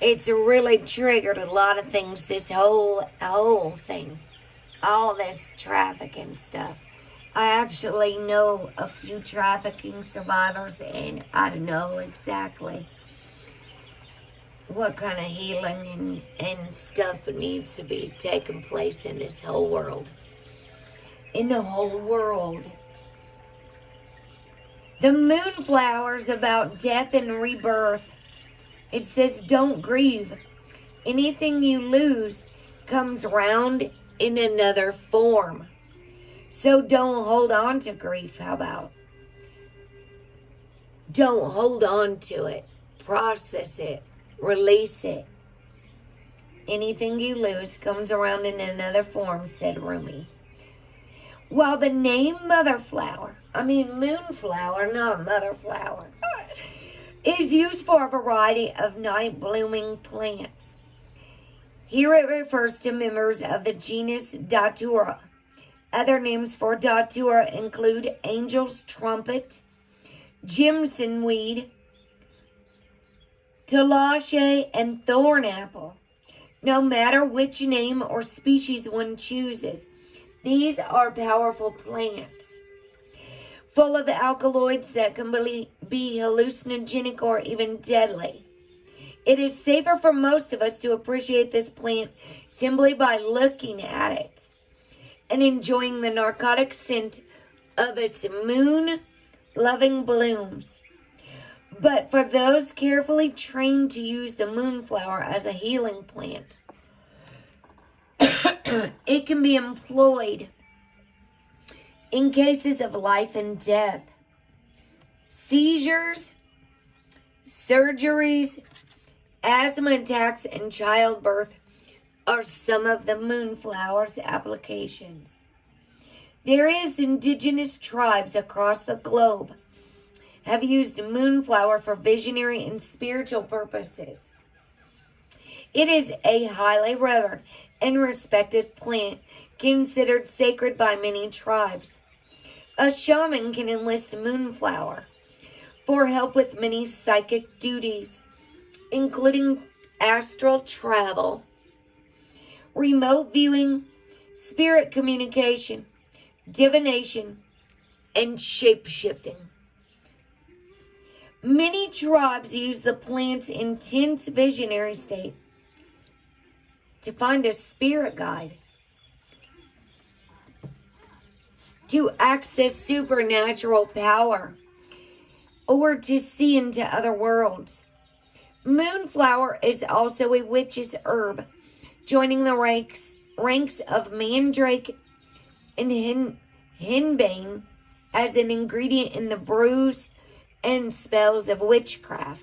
It's really triggered a lot of things, this whole thing. All this trafficking stuff. I actually know a few trafficking survivors, and I know exactly what kind of healing and stuff needs to be taking place in this whole world. In the whole world. The Moonflower is about death and rebirth. It says, don't grieve. Anything you lose comes around in another form. So don't hold on to grief. How about? Don't hold on to it. Process it. Release it. Anything you lose comes around in another form, said Rumi. While the name Moonflower, not Motherflower, is used for a variety of night-blooming plants. Here it refers to members of the genus Datura. Other names for Datura include angel's trumpet, Jimson weed, Talache, and thornapple. No matter which name or species one chooses, these are powerful plants, full of alkaloids that can be hallucinogenic or even deadly. It is safer for most of us to appreciate this plant simply by looking at it and enjoying the narcotic scent of its moon-loving blooms. But for those carefully trained to use the Moonflower as a healing plant, it can be employed in cases of life and death. Seizures, surgeries, asthma attacks, and childbirth are some of the Moonflower's applications. Various indigenous tribes across the globe have used Moonflower for visionary and spiritual purposes. It is a highly revered and respected plant, considered sacred by many tribes. A shaman can enlist Moonflower for help with many psychic duties, including astral travel, remote viewing, spirit communication, divination, and shape-shifting. Many tribes use the plant's intense visionary state to find a spirit guide, to access supernatural power, or to see into other worlds. Moonflower is also a witch's herb, joining the ranks of mandrake and henbane as an ingredient in the brews and spells of witchcraft.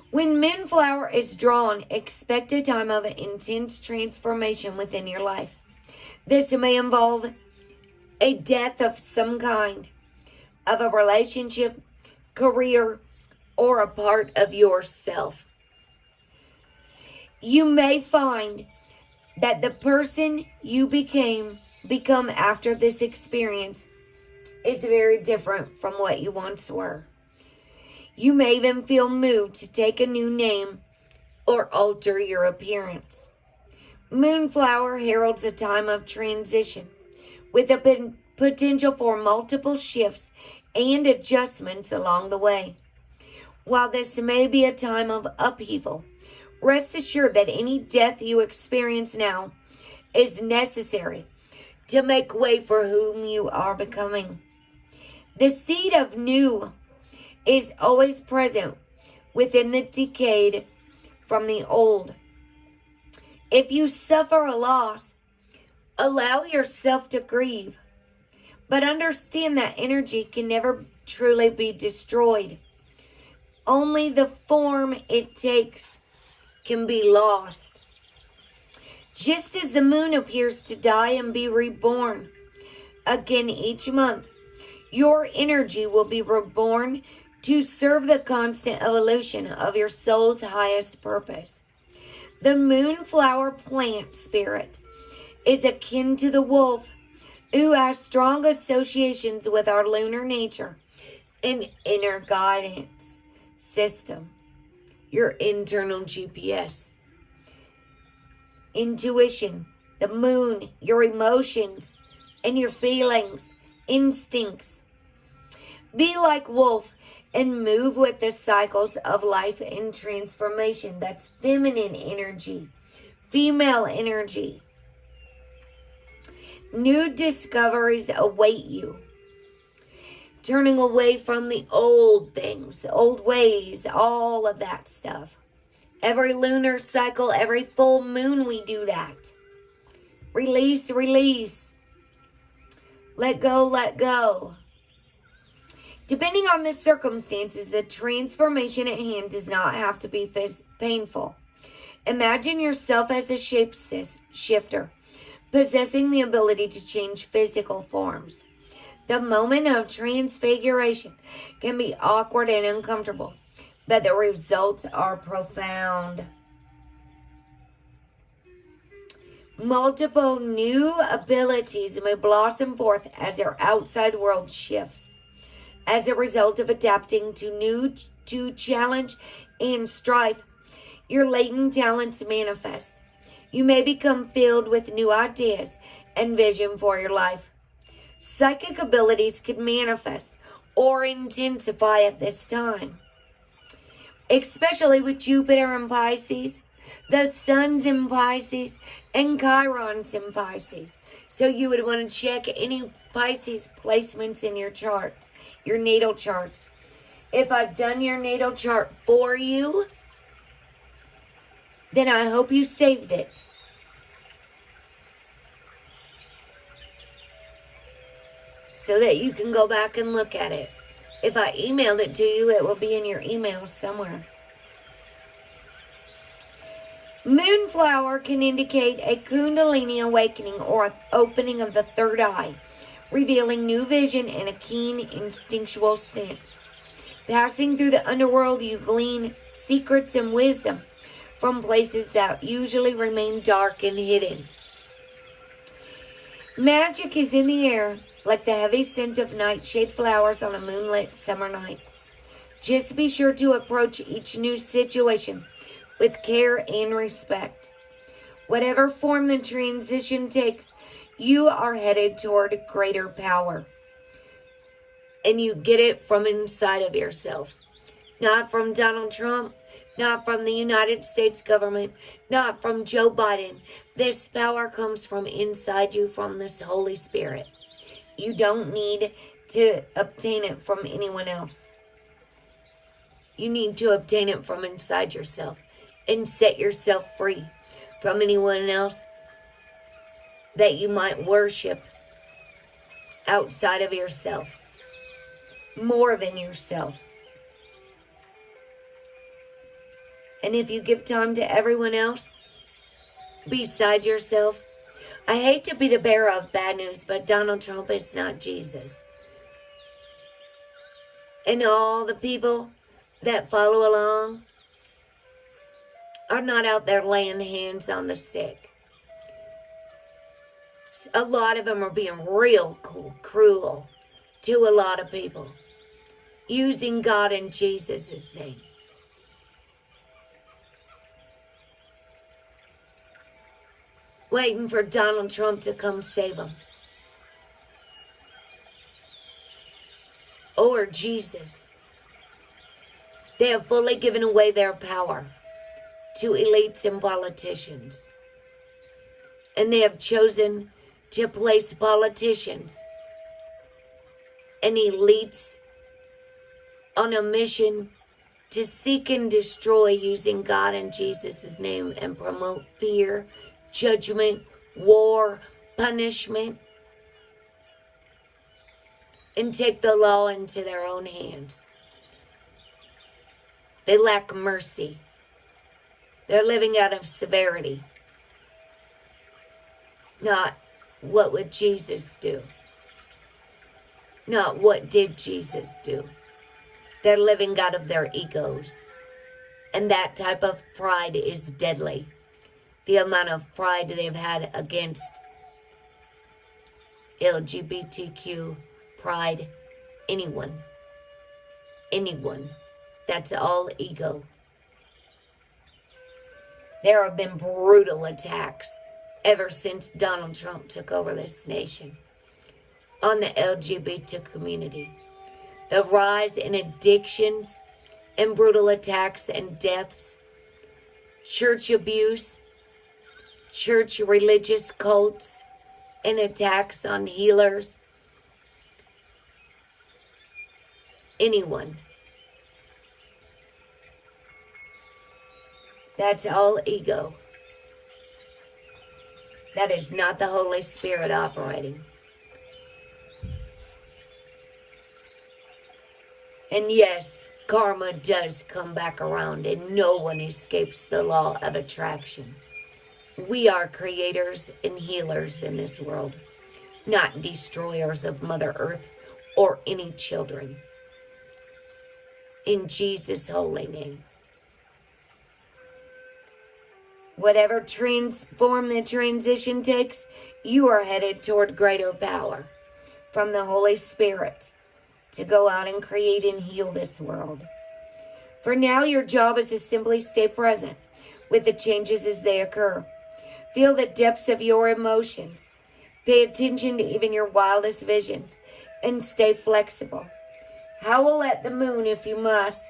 When Moonflower is drawn, expect a time of intense transformation within your life. This may involve a death of some kind, of a relationship, career, or a part of yourself. You may find that the person you become after this experience is very different from what you once were. You may even feel moved to take a new name or alter your appearance. Moonflower heralds a time of transition with a potential for multiple shifts and adjustments along the way. While this may be a time of upheaval, rest assured that any death you experience now is necessary to make way for whom you are becoming. The seed of new is always present within the decayed from the old. If you suffer a loss, allow yourself to grieve, but understand that energy can never truly be destroyed. Only the form it takes can be lost. Just as the moon appears to die and be reborn again each month, your energy will be reborn to serve the constant evolution of your soul's highest purpose. The Moonflower plant spirit is akin to the wolf, who has strong associations with our lunar nature and inner guidance system, your internal GPS. Intuition, the moon, your emotions, and your feelings, instincts. Be like wolf and move with the cycles of life and transformation. That's feminine energy, female energy. New discoveries await you. Turning away from the old things, old ways, all of that stuff. Every lunar cycle, every full moon, we do that. Release, release. Let go, let go. Depending on the circumstances, the transformation at hand does not have to be painful. Imagine yourself as a shapeshifter, possessing the ability to change physical forms. The moment of transfiguration can be awkward and uncomfortable, but the results are profound. Multiple new abilities may blossom forth as your outside world shifts. As a result of adapting to challenge and strife, your latent talents manifest. You may become filled with new ideas and vision for your life. Psychic abilities could manifest or intensify at this time, especially with Jupiter in Pisces, the Sun's in Pisces, and Chiron's in Pisces. So you would want to check any Pisces placements in your chart, your natal chart. If I've done your natal chart for you, then I hope you saved it. so that you can go back and look at it. If I emailed it to you, it will be in your email somewhere. Moonflower can indicate a Kundalini awakening or opening of the third eye, revealing new vision and a keen instinctual sense. Passing through the underworld, you glean secrets and wisdom from places that usually remain dark and hidden. Magic is in the air, like the heavy scent of nightshade flowers on a moonlit summer night. Just be sure to approach each new situation with care and respect. Whatever form the transition takes, you are headed toward greater power. And you get it from inside of yourself. Not from Donald Trump, not from the United States government, not from Joe Biden. This power comes from inside you, from this Holy Spirit. You don't need to obtain it from anyone else. You need to obtain it from inside yourself and set yourself free from anyone else that you might worship outside of yourself, more than yourself. And if you give time to everyone else beside yourself, I hate to be the bearer of bad news, but Donald Trump is not Jesus. And all the people that follow along are not out there laying hands on the sick. A lot of them are being real cruel to a lot of people, using God and Jesus' name. Waiting for Donald Trump to come save them. Or Jesus. They have fully given away their power to elites and politicians. And they have chosen to place politicians and elites on a mission to seek and destroy, using God and Jesus' name, and promote fear, judgment, war, punishment, and take the law into their own hands. They lack mercy. They're living out of severity. Not what would Jesus do. Not what did Jesus do. They're living out of their egos. And that type of pride is deadly. The amount of pride they've had against LGBTQ pride, anyone. That's all ego. There have been brutal attacks ever since Donald Trump took over this nation on the LGBT community. The rise in addictions and brutal attacks and deaths, church abuse, church religious cults, and attacks on healers. Anyone. That's all ego. That is not the Holy Spirit operating. And yes, karma does come back around, and no one escapes the law of attraction. We are creators and healers in this world, not destroyers of Mother Earth or any children. In Jesus' holy name. Whatever form the transition takes, you are headed toward greater power from the Holy Spirit to go out and create and heal this world. For now, your job is to simply stay present with the changes as they occur. Feel the depths of your emotions. Pay attention to even your wildest visions and stay flexible. Howl at the moon if you must.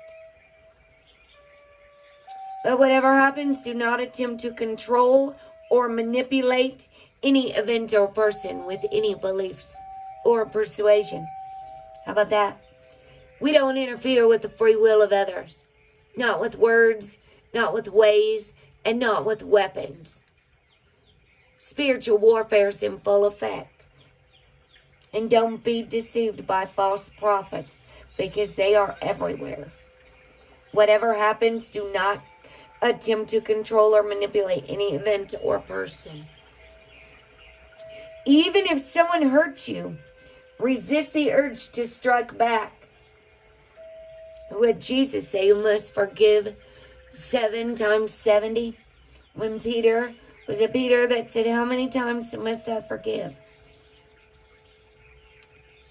But whatever happens, do not attempt to control or manipulate any event or person with any beliefs or persuasion. How about that? We don't interfere with the free will of others. Not with words, not with ways, and not with weapons. Spiritual warfare is in full effect. And don't be deceived by false prophets, because they are everywhere. Whatever happens, do not attempt to control or manipulate any event or person. Even if someone hurts you, resist the urge to strike back. What Jesus say? You must forgive 7 times 70. When was it Peter that said, how many times must I forgive?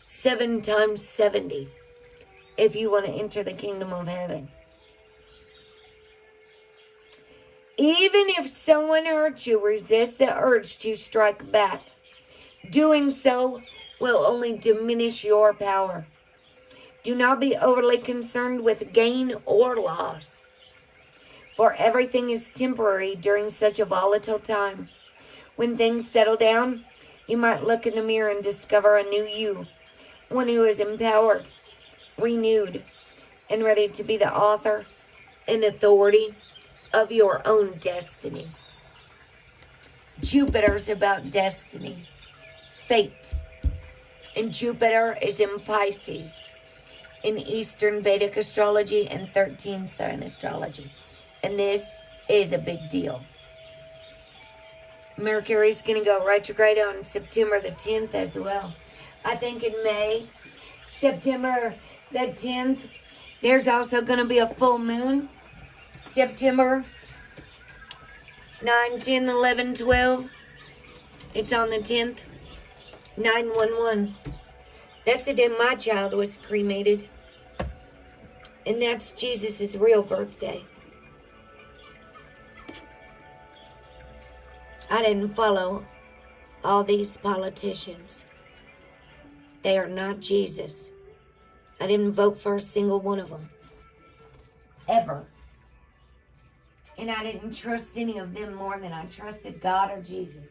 7 times 70. If you want to enter the kingdom of heaven. Even if someone hurts you, resist the urge to strike back. Doing so will only diminish your power. Do not be overly concerned with gain or loss, for everything is temporary during such a volatile time. When things settle down, you might look in the mirror and discover a new you, one who is empowered, renewed, and ready to be the author and authority of your own destiny. Jupiter is about destiny, fate, and Jupiter is in Pisces, in Eastern Vedic astrology and 13th sign astrology. And this is a big deal. Mercury's going to go retrograde on September the 10th as well. I think in May, September the 10th, there's also going to be a full moon. September 9, 10, 11, 12. It's on the 10th. 911. That's the day my child was cremated. And that's Jesus' real birthday. I didn't follow all these politicians. They are not Jesus. I didn't vote for a single one of them. Ever. And I didn't trust any of them more than I trusted God or Jesus.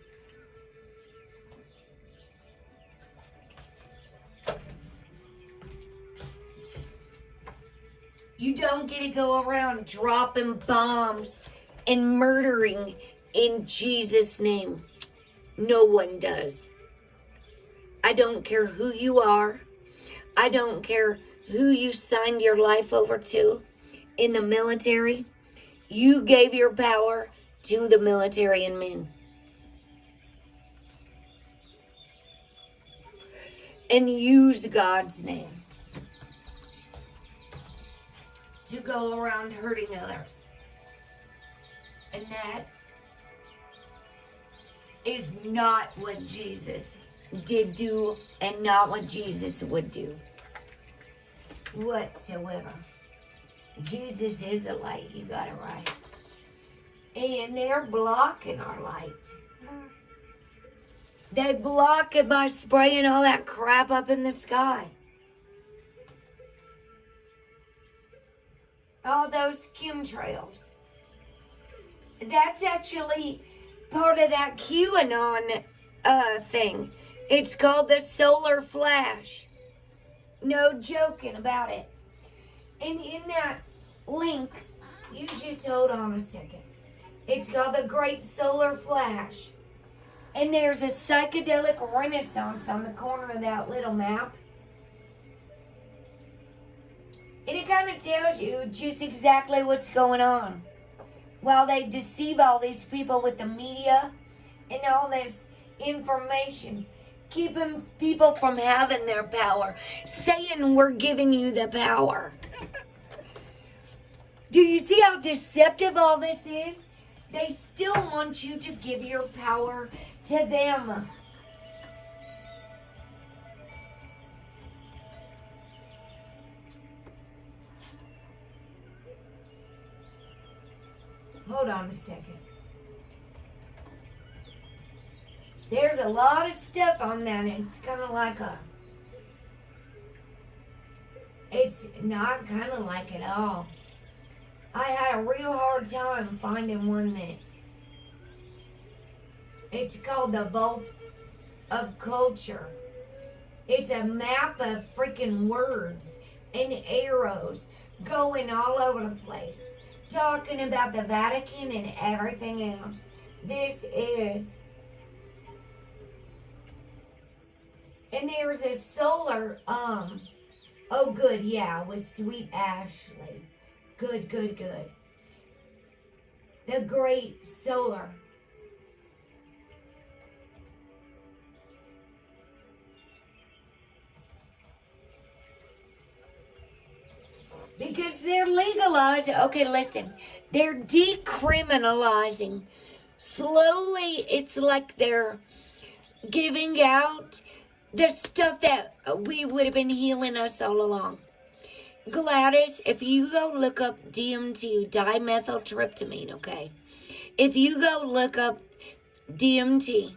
You don't get to go around dropping bombs and murdering in Jesus' name. No one does. I don't care who you are. I don't care who you signed your life over to in the military. You gave your power to the military and men. And use God's name to go around hurting others. And that is not what Jesus did do and not what Jesus would do whatsoever. Jesus is the light. You got it right. And they're blocking our light. They block it by spraying all that crap up in the sky. All those chemtrails. That's actually part of that QAnon thing. It's called the solar flash. No joking about it. And in that link, you just hold on a second. It's called the Great Solar Flash. And there's a psychedelic renaissance on the corner of that little map. And it kind of tells you just exactly what's going on. While they deceive all these people with the media and all this information, keeping people from having their power, saying we're giving you the power. Do you see how deceptive all this is? They still want you to give your power to them. Hold on a second. There's a lot of stuff on that. It's kind of like it's not kind of like at all. I had a real hard time finding one that it's called the Vault of Culture. It's a map of freaking words and arrows going all over the place, talking about the Vatican and everything else. This is And there's a solar, oh good, yeah, with Sweet Ashley. Good, good, good. The great solar. Because they're legalizing, okay, listen, they're decriminalizing. Slowly, it's like they're giving out the stuff that we would have been healing us all along. Gladys, if you go look up DMT, dimethyltryptamine, okay? If you go look up DMT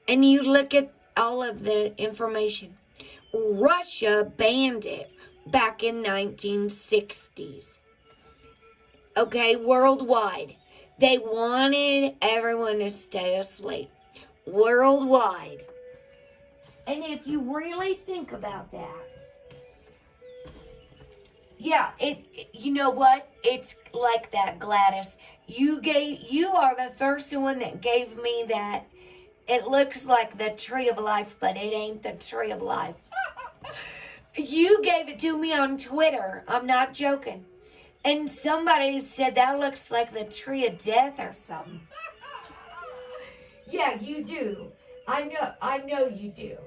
and you look at all of the information, Russia banned it back in 1960s. Okay, worldwide. They wanted everyone to stay asleep. Worldwide. And if you really think about that, yeah, you know what? It's like that, Gladys. You are the first one that gave me that. It looks like the tree of life, but it ain't the tree of life. You gave it to me on Twitter. I'm not joking. And somebody said that looks like the tree of death or something. Yeah, you do. I know you do.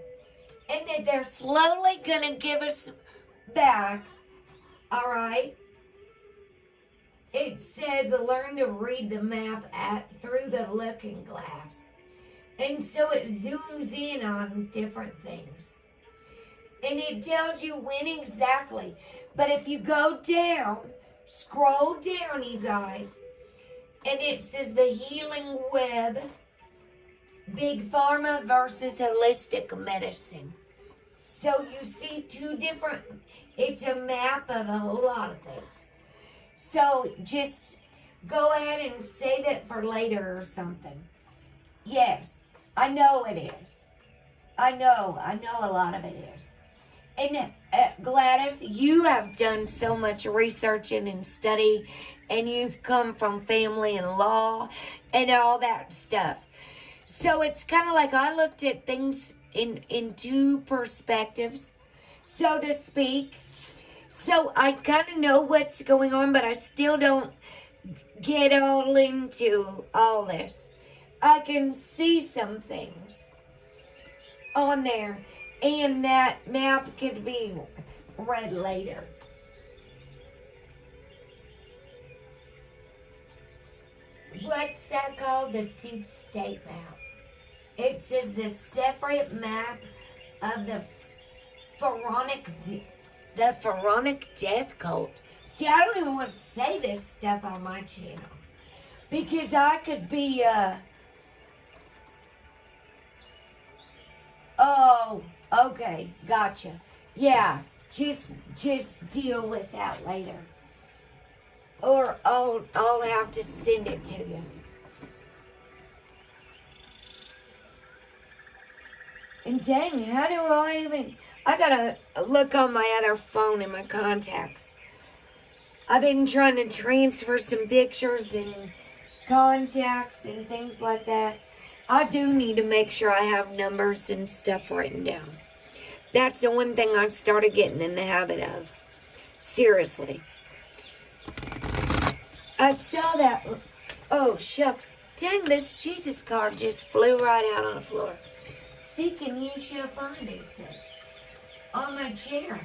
And that they're slowly going to give us back, all right? It says learn to read the map through the looking glass. And so it zooms in on different things. And it tells you when exactly. But if you go down, scroll down, you guys, and it says the healing web, big pharma versus holistic medicine. So you see two different, it's a map of a whole lot of things. So just go ahead and save it for later or something. Yes, I know it is. I know a lot of it is. And Gladys, you have done so much researching and study, and you've come from family and law and all that stuff. So it's kind of like I looked at things in two perspectives, so to speak. So I kind of know what's going on, but I still don't get all into all this. I can see some things on there. And that map could be read later. What's that called? The deep state map. It says the separate map of the pharaonic death cult. See, I don't even want to say this stuff on my channel. Because I could be, oh, okay, gotcha. Yeah, just deal with that later. Or I'll have to send it to you. And dang, how do I even... I gotta look on my other phone in my contacts. I've been trying to transfer some pictures and contacts and things like that. I do need to make sure I have numbers and stuff written down. That's the one thing I started getting in the habit of. Seriously. I saw that. Oh, shucks. Dang, this Jesus card just flew right out on the floor. Seek and ye shall find, it says. On my chair.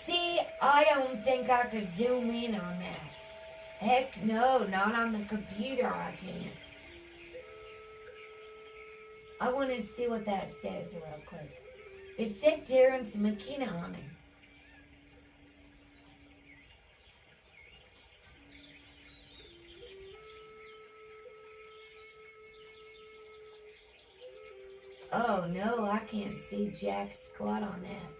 See, I don't think I could zoom in on that. Heck no, not on the computer I can't. I want to see what that says real quick. It said Terrence McKenna on it. Oh no, I can't see jack squat on that.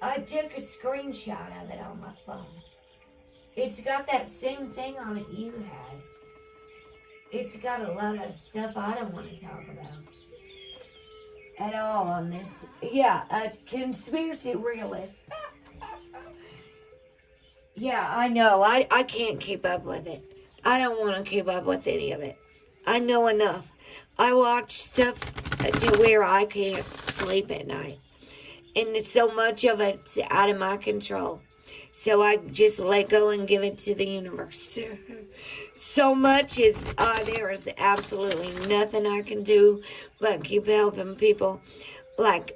I took a screenshot of it on my phone. It's got that same thing on it you had. It's got a lot of stuff I don't want to talk about at all on this. Yeah, a conspiracy realist. Yeah, I know. I can't keep up with it. I don't want to keep up with any of it. I know enough. I watch stuff to where I can't sleep at night. And so much of it's out of my control. So I just let go and give it to the universe. So much is, there is absolutely nothing I can do but keep helping people. Like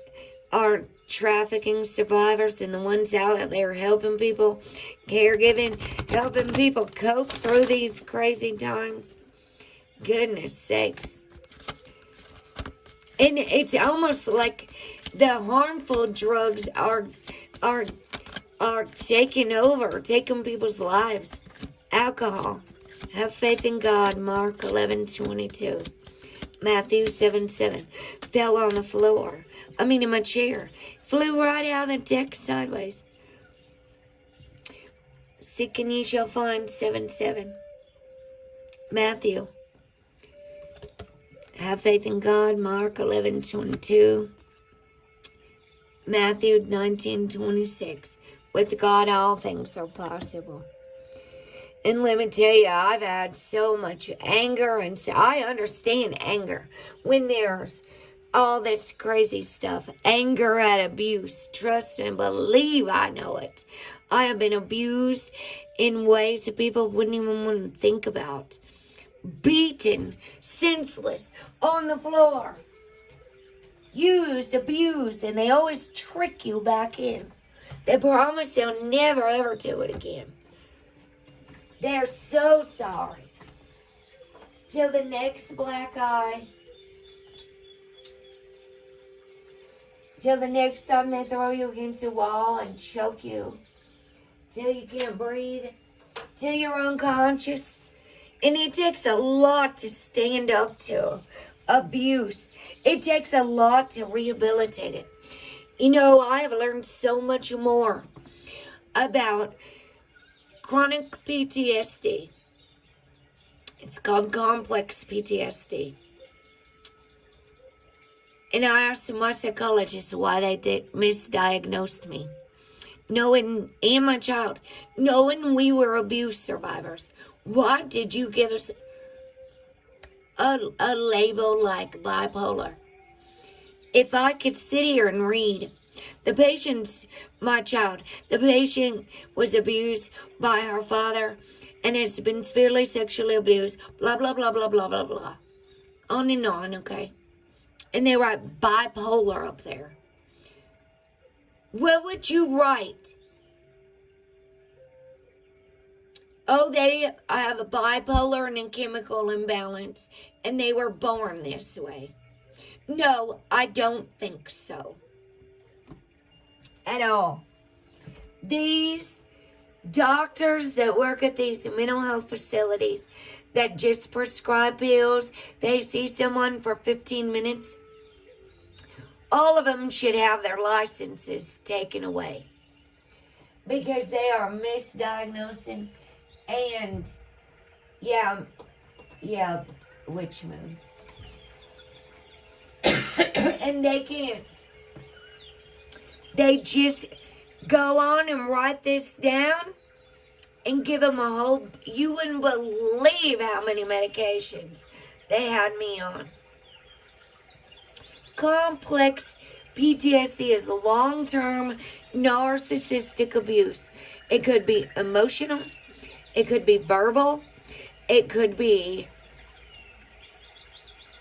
our trafficking survivors and the ones out there helping people, caregiving, helping people cope through these crazy times. Goodness sakes. And it's almost like the harmful drugs are taking over, taking people's lives. Alcohol. Have faith in God. Mark 11:22. Matthew 7:7. Fell on the floor. In my chair. Flew right out of the deck sideways. Seek and ye shall find. 7:7. Matthew. Have faith in God. Mark 11:22. Matthew 19:26. With God, all things are possible. And let me tell you, I've had so much anger, and so I understand anger when there's all this crazy stuff. Anger at abuse. Trust and believe I know it. I have been abused in ways that people wouldn't even want to think about. Beaten, senseless, on the floor. Used, abused, and they always trick you back in. They promise they'll never ever do it again. They're so sorry. Till the next black eye. Till the next time they throw you against the wall and choke you. Till you can't breathe. Till you're unconscious. And it takes a lot to stand up to abuse. It takes a lot to rehabilitate it. I have learned so much more about chronic PTSD. It's called complex PTSD. And I asked my psychologist why they misdiagnosed me. And my child, knowing we were abuse survivors, why did you give us a label like bipolar? If I could sit here and read, the patient was abused by her father and has been severely sexually abused, blah, blah, blah, blah, blah, blah, blah. On and on, okay? And they write bipolar up there. What would you write? Oh, they have a bipolar and a chemical imbalance, and they were born this way. No, I don't think so. At all. These doctors that work at these mental health facilities that just prescribe pills, they see someone for 15 minutes, all of them should have their licenses taken away. Because they are misdiagnosing and, witch moon. And they can't. They just go on and write this down and give them a whole... You wouldn't believe how many medications they had me on. Complex PTSD is long-term narcissistic abuse. It could be emotional. It could be verbal. It could be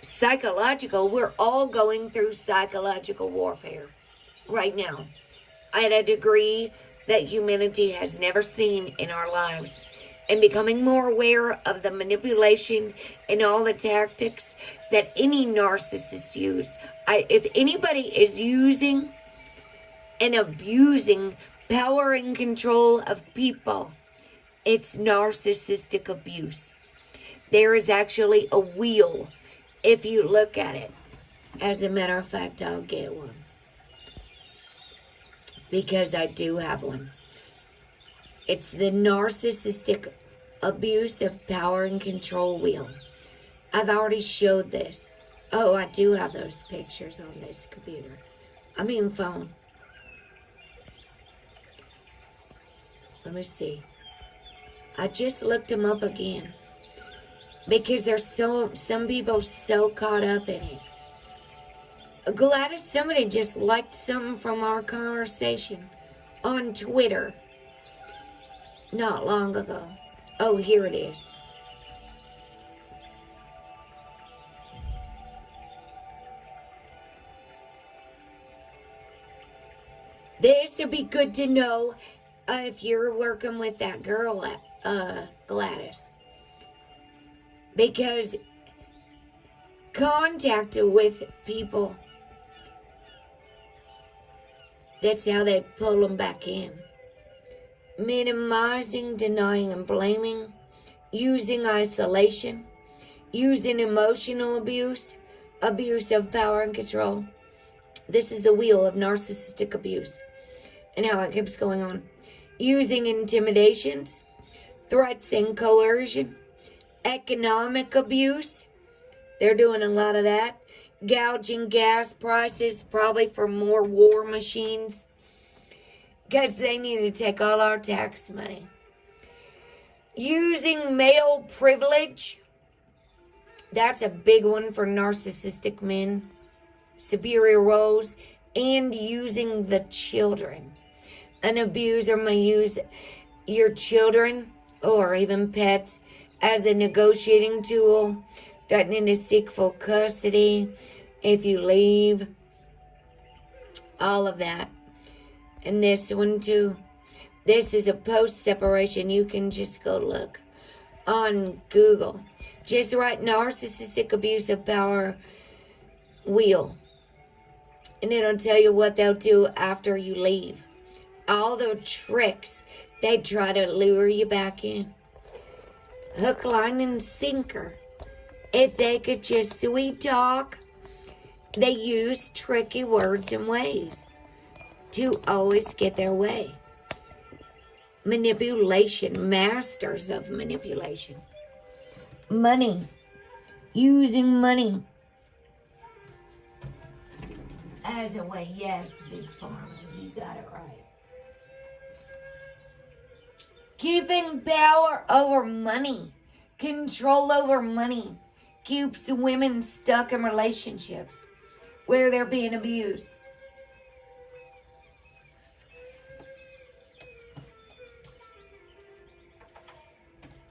psychological. We're all going through psychological warfare right now at a degree that humanity has never seen in our lives. And becoming more aware of the manipulation and all the tactics that any narcissist use. If anybody is using and abusing power and control of people, it's narcissistic abuse. There is actually a wheel if you look at it. As a matter of fact, I'll get one. Because I do have one. It's the narcissistic abuse of power and control wheel. I've already showed this. Oh, I do have those pictures on this computer. Phone. Let me see. I just looked them up again. because there's some people so caught up in it. Gladys, somebody just liked something from our conversation on Twitter not long ago. Oh, here it is. This would be good to know if you're working with that girl, Gladys. Because contact with people, that's how they pull them back in. Minimizing, denying, and blaming. Using isolation. Using emotional abuse. Abuse of power and control. This is the wheel of narcissistic abuse and how it keeps going on. Using intimidations, threats and coercion, economic abuse. They're doing a lot of that. Gouging gas prices, probably for more war machines, because they need to take all our tax money. Using male privilege. That's a big one for narcissistic men. Superior roles. And using the children. An abuser may use your children or even pets as a negotiating tool, threatening to seek full custody if you leave. All of that. And this one too. This is a post-separation. You can just go look on Google. Just write narcissistic abuse of power wheel. And it'll tell you what they'll do after you leave. All the tricks they try to lure you back in. Hook, line, and sinker. If they could just sweet talk, they use tricky words and ways to always get their way. Manipulation. Masters of manipulation. Money. Using money as a way. Yes, Big Pharma, you got it right. Keeping power over money. Control over money. Keeps women stuck in relationships where they're being abused.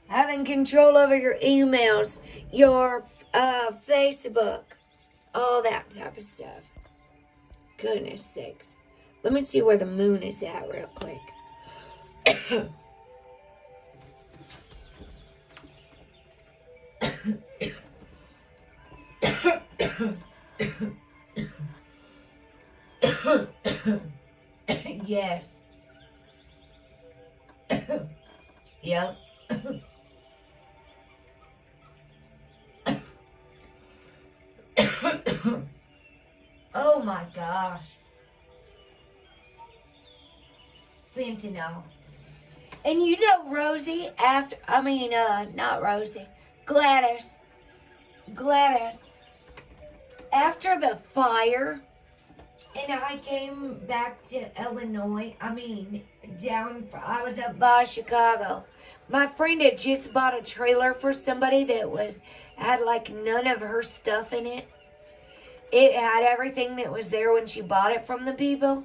Having control over your emails, your Facebook, all that type of stuff. Goodness sakes. Let me see where the moon is at real quick. Yes. Yep. Oh my gosh. Fentanyl. And you know Rosie, not Rosie, Gladys, after the fire, and I came back to Illinois, I was up by Chicago. My friend had just bought a trailer for somebody that had like none of her stuff in it. It had everything that was there when she bought it from the people.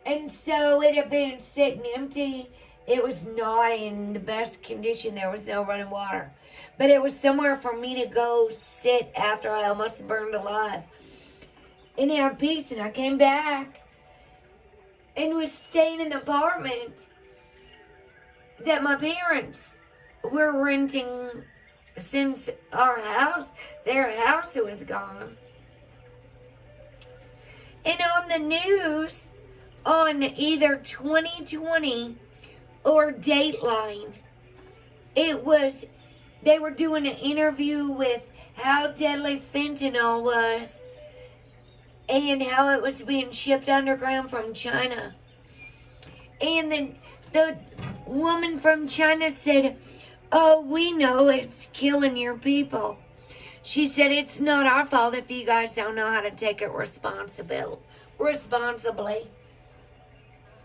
And so it had been sitting empty. It was not in the best condition. There was no running water. But it was somewhere for me to go sit after I almost burned alive. And have peace. And I came back and was staying in the apartment that my parents were renting since their house was gone. And on the news, on either 2020 or Dateline, they were doing an interview with how deadly fentanyl was and how it was being shipped underground from China. And then the woman from China said, "Oh, we know it's killing your people." She said, "It's not our fault if you guys don't know how to take it responsibly.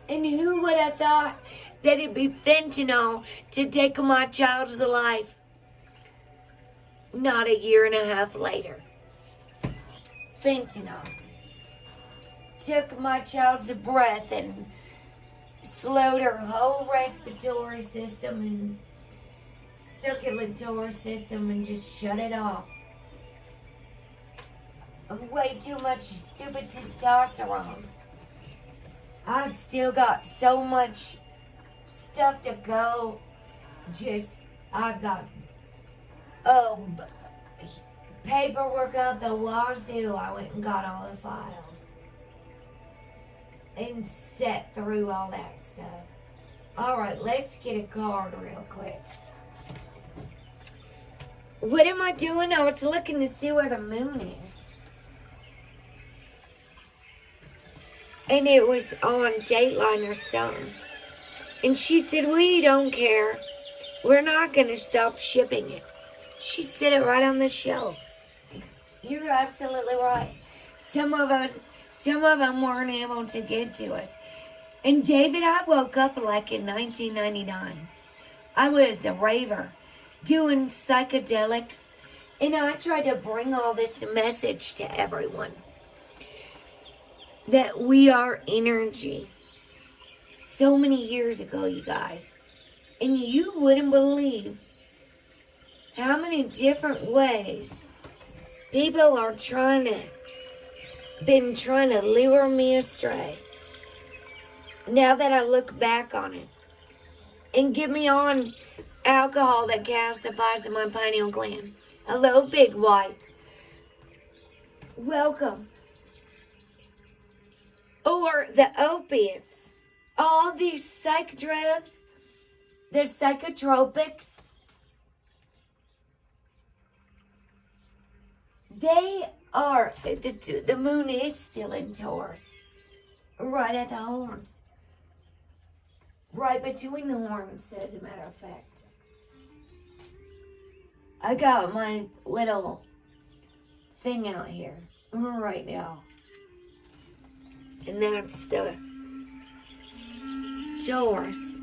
And who would have thought that it'd be fentanyl to take my child's life? not a year and a half later. Fentanyl took my child's breath and slowed her whole respiratory system and circulatory system and just shut it off. Way too much stupid testosterone. I've still got so much stuff to go. I've got paperwork out the wazoo. I went and got all the files and set through all that stuff. Alright, let's get a card real quick. What am I doing? I was looking to see where the moon is. And it was on Dateline or something. And she said, we don't care. We're not going to stop shipping it. She said it right on the shelf. You're absolutely right. Some of them weren't able to get to us. And David, I woke up like in 1999. I was a raver, doing psychedelics. And I tried to bring all this message to everyone. That we are energy. So many years ago, you guys. And you wouldn't believe how many different ways people are been trying to lure me astray. Now that I look back on it. And get me on alcohol that calcifies in my pineal gland. Hello, Big White. Welcome. Or the opiates. All these psych drugs. The psychotropics. They are, the moon is still in Taurus. Right at the horns. Right between the horns, as a matter of fact. I got my little thing out here right now. And that's the Taurus.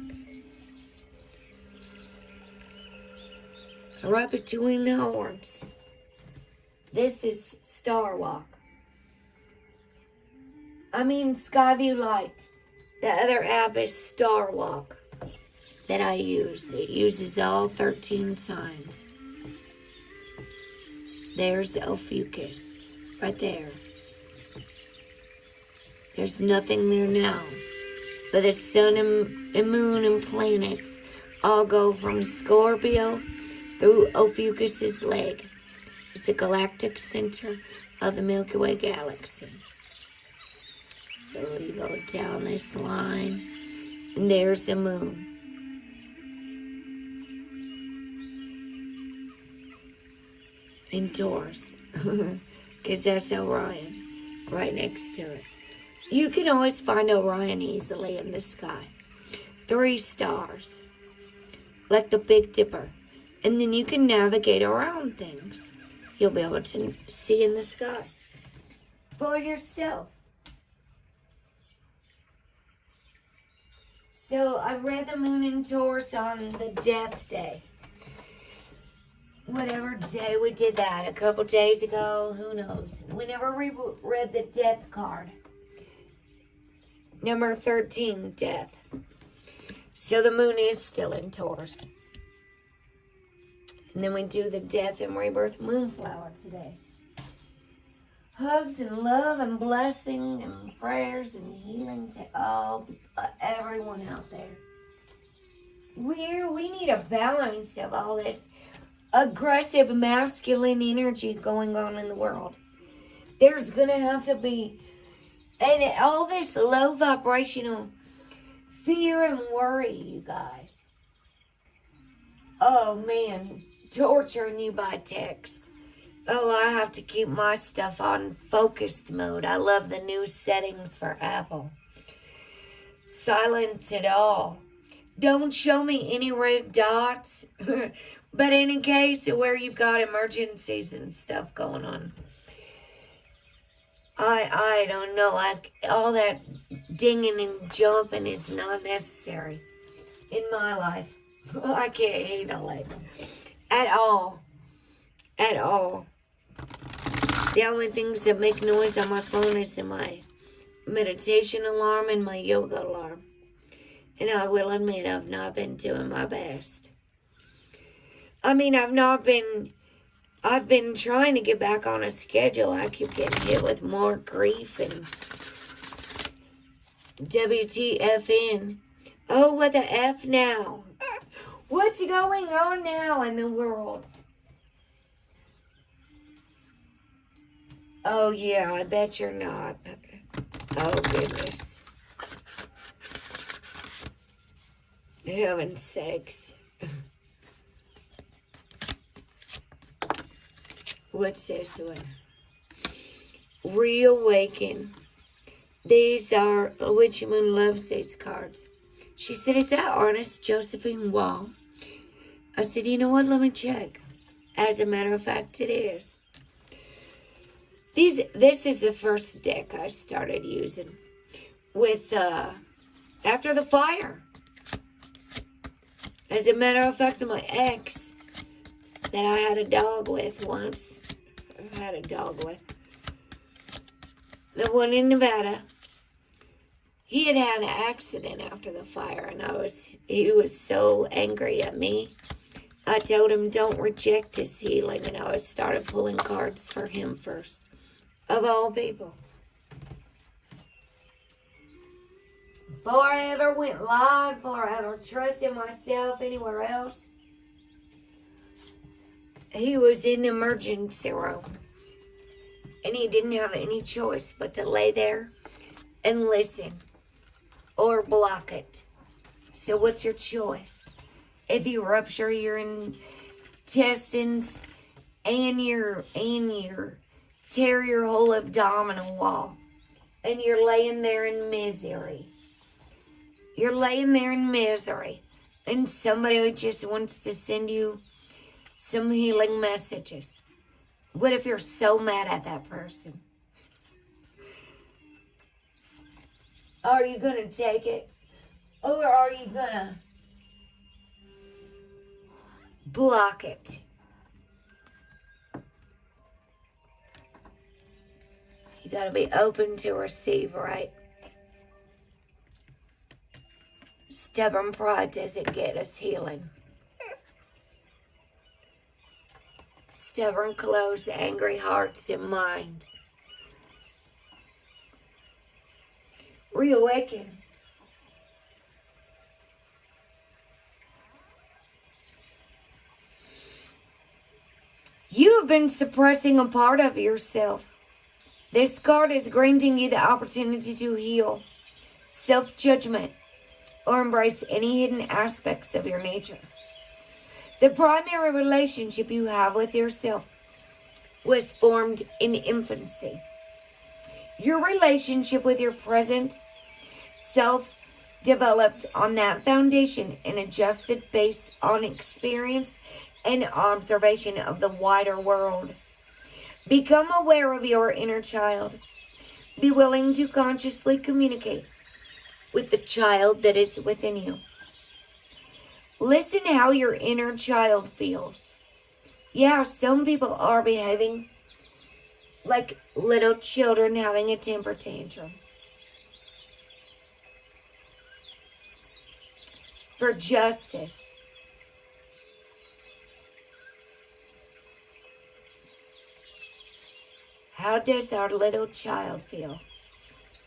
Right between the horns. This is Star Walk. I mean Skyview Light. The other app is Star Walk that I use. It uses all 13 signs. There's Ophiuchus. Right there. There's nothing there now. But the sun and moon and planets all go from Scorpio through Ophiuchus's leg. It's the galactic center of the Milky Way galaxy. So you go down this line, and there's the moon. In Taurus, because that's Orion, right next to it. You can always find Orion easily in the sky. 3 stars, like the Big Dipper. And then you can navigate around things. You'll be able to see in the sky for yourself. So I read the moon in Taurus on the death day. Whatever day we did that, a couple days ago, who knows. Whenever we read the death card. Number 13, death. So the moon is still in Taurus. And then we do the death and rebirth Moonflower today. Hugs and love and blessing and prayers and healing to everyone out there. We need a balance of all this aggressive masculine energy going on in the world. There's going to have to be, and all this low vibrational fear and worry, you guys. Oh man, torturing you by text. Oh, I have to keep my stuff on focused mode. I love the new settings for Apple. Silence it all. Don't show me any red dots. But in case where you've got emergencies and stuff going on. I don't know. All that dinging and jumping is not necessary in my life. I can't handle it at all. at all. The only things that make noise on my phone is my meditation alarm and my yoga alarm. And I will admit I've not been doing my best. I mean, I've been trying to get back on a schedule. I keep getting hit with more grief and WTFN. Oh, what the F now? What's going on now in the world? Oh, yeah, I bet you're not. Oh, goodness. Heaven's sakes. What's this one? Reawaken. These are, HUE-MAN loves these cards. She said, is that artist Josephine Wall? I said, you know what? Let me check. As a matter of fact, it is. This is the first deck I started using with After the Fire. As a matter of fact, my ex that I had a dog with once, the one in Nevada, he had had an accident after the fire, and he was so angry at me. I told him don't reject his healing, and I started pulling cards for him first. Of all people. Before I ever went live, before I ever trusted myself anywhere else, he was in the emergency room. And he didn't have any choice but to lay there and listen. Or block it. So what's your choice? If you rupture your intestines and your tear your whole abdominal wall, and you're laying there in misery. You're laying there in misery, and somebody just wants to send you some healing messages. What if you're so mad at that person? Are you going to take it? Or are you going to block it? You got to be open to receive, right? Stubborn pride doesn't get us healing. Stubborn, closed, angry hearts and minds. Reawaken. You have been suppressing a part of yourself. This card is granting you the opportunity to heal self-judgment or embrace any hidden aspects of your nature. The primary relationship you have with yourself was formed in infancy. Your relationship with your present self developed on that foundation and adjusted based on experience and observation of the wider world. Become aware of your inner child. Be willing to consciously communicate with the child that is within you. Listen how your inner child feels. Yeah, some people are behaving like little children having a temper tantrum. For justice. How does our little child feel?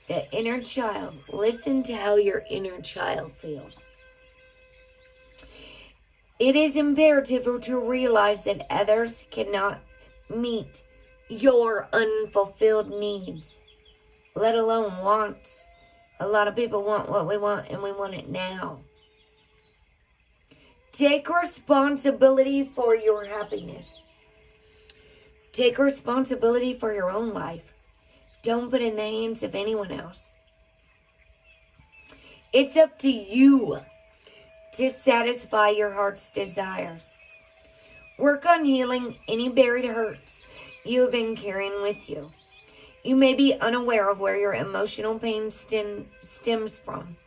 The inner child. Listen to how your inner child feels. It is imperative to realize that others cannot meet your unfulfilled needs, let alone wants. A lot of people want what we want, and we want it now. Take responsibility for your happiness. Take responsibility for your own life. Don't put it in the hands of anyone else. It's up to you to satisfy your heart's desires. Work on healing any buried hurts you have been carrying with you. You may be unaware of where your emotional pain stems from.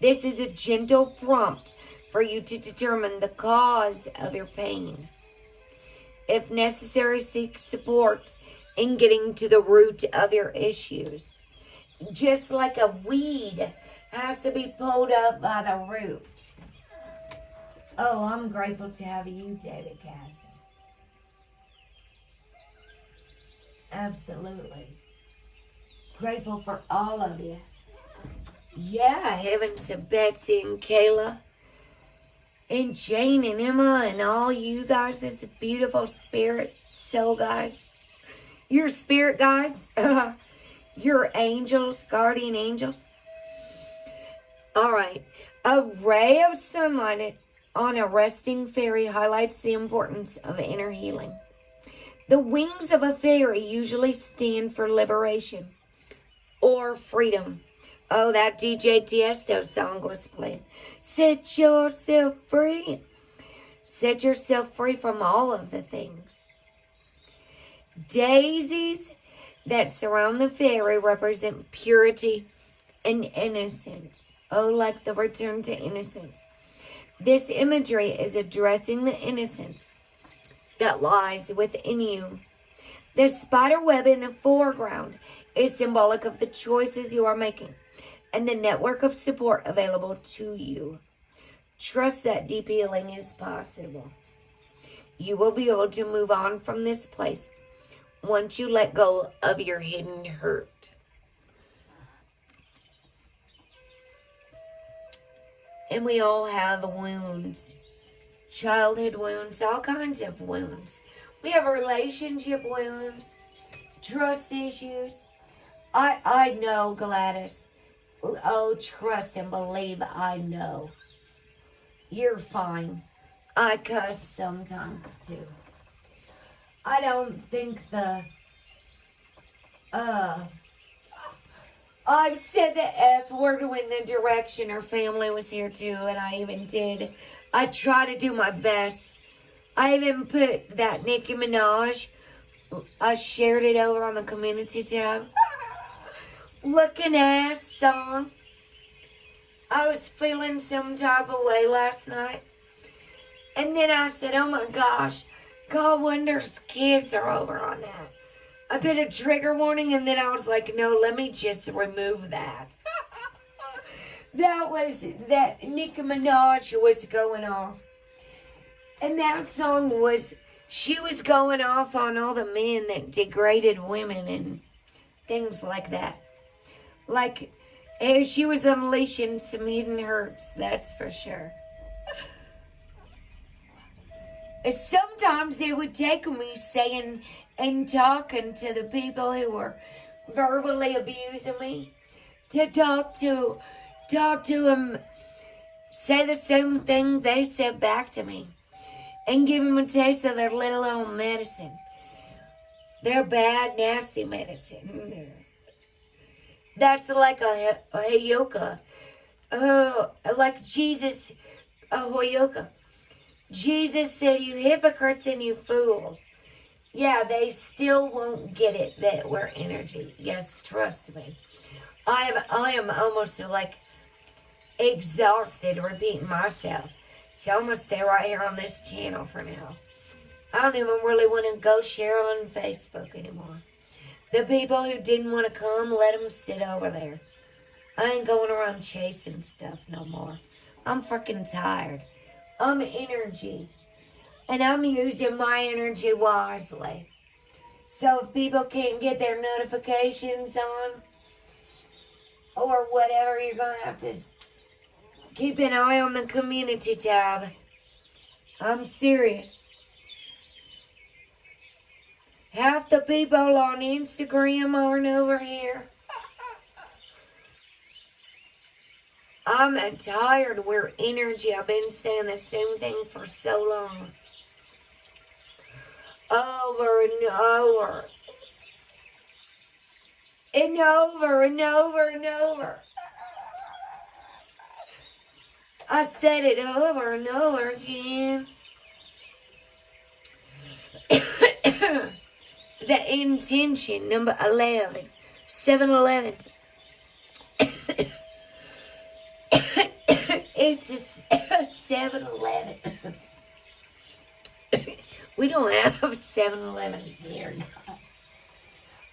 This is a gentle prompt for you to determine the cause of your pain. If necessary, seek support in getting to the root of your issues. Just like a weed has to be pulled up by the root. Oh, I'm grateful to have you, David Cassie. Absolutely. Grateful for all of you. Yeah, heavens to Betsy and Kayla and Jane and Emma and all you guys, this beautiful spirit soul guides. Your spirit guides. Your angels, guardian angels. All right. A ray of sunlight on a resting fairy highlights the importance of inner healing. The wings of a fairy usually stand for liberation or freedom. Oh, that DJ Tiesto song was playing. Set yourself free. Set yourself free from all of the things. Daisies that surround the fairy represent purity and innocence. Oh, like the return to innocence. This imagery is addressing the innocence that lies within you. The spider web in the foreground is symbolic of the choices you are making and the network of support available to you. Trust that deep healing is possible. You will be able to move on from this place once you let go of your hidden hurt. And we all have wounds. Childhood wounds, all kinds of wounds. We have relationship wounds, trust issues. I know, Gladys. Oh, trust and believe I know. You're fine. I cuss sometimes too. I don't think I've said the F word when the Directioner family was here too, and I even did. I try to do my best. I even put that Nicki Minaj, I shared it over on the community tab. Looking ass song. I was feeling some type of way last night. And then I said, oh my gosh, God wonders kids are over on that. I put a trigger warning and then I was like, no, let me just remove that. That Nicki Minaj was going off. And that song was, she was going off on all the men that degraded women and things like that. Like, she was unleashing some hidden hurts, that's for sure. Sometimes it would take me saying and talking to the people who were verbally abusing me to talk to them, say the same thing they said back to me, and give them a taste of their little old medicine. Their bad, nasty medicine. That's like a Hoyoka. Like Jesus, a Hoyoka. Jesus said, you hypocrites and you fools. Yeah, they still won't get it that we're energy. Yes, trust me. I am almost like exhausted repeating myself. So I'm going to stay right here on this channel for now. I don't even really want to go share on Facebook anymore. The people who didn't want to come, let them sit over there. I ain't going around chasing stuff no more. I'm freaking tired. I'm energy. And I'm using my energy wisely. So if people can't get their notifications on, or whatever, you're going to have to keep an eye on the community tab. I'm serious. Half the people on Instagram aren't over here. I'm tired. We're energy. I've been saying the same thing for so long. Over and over. And over and over and over. I said it over and over again. The intention, number 11. 7-Eleven. It's a 7-Eleven. We don't have 7-Elevens here, guys.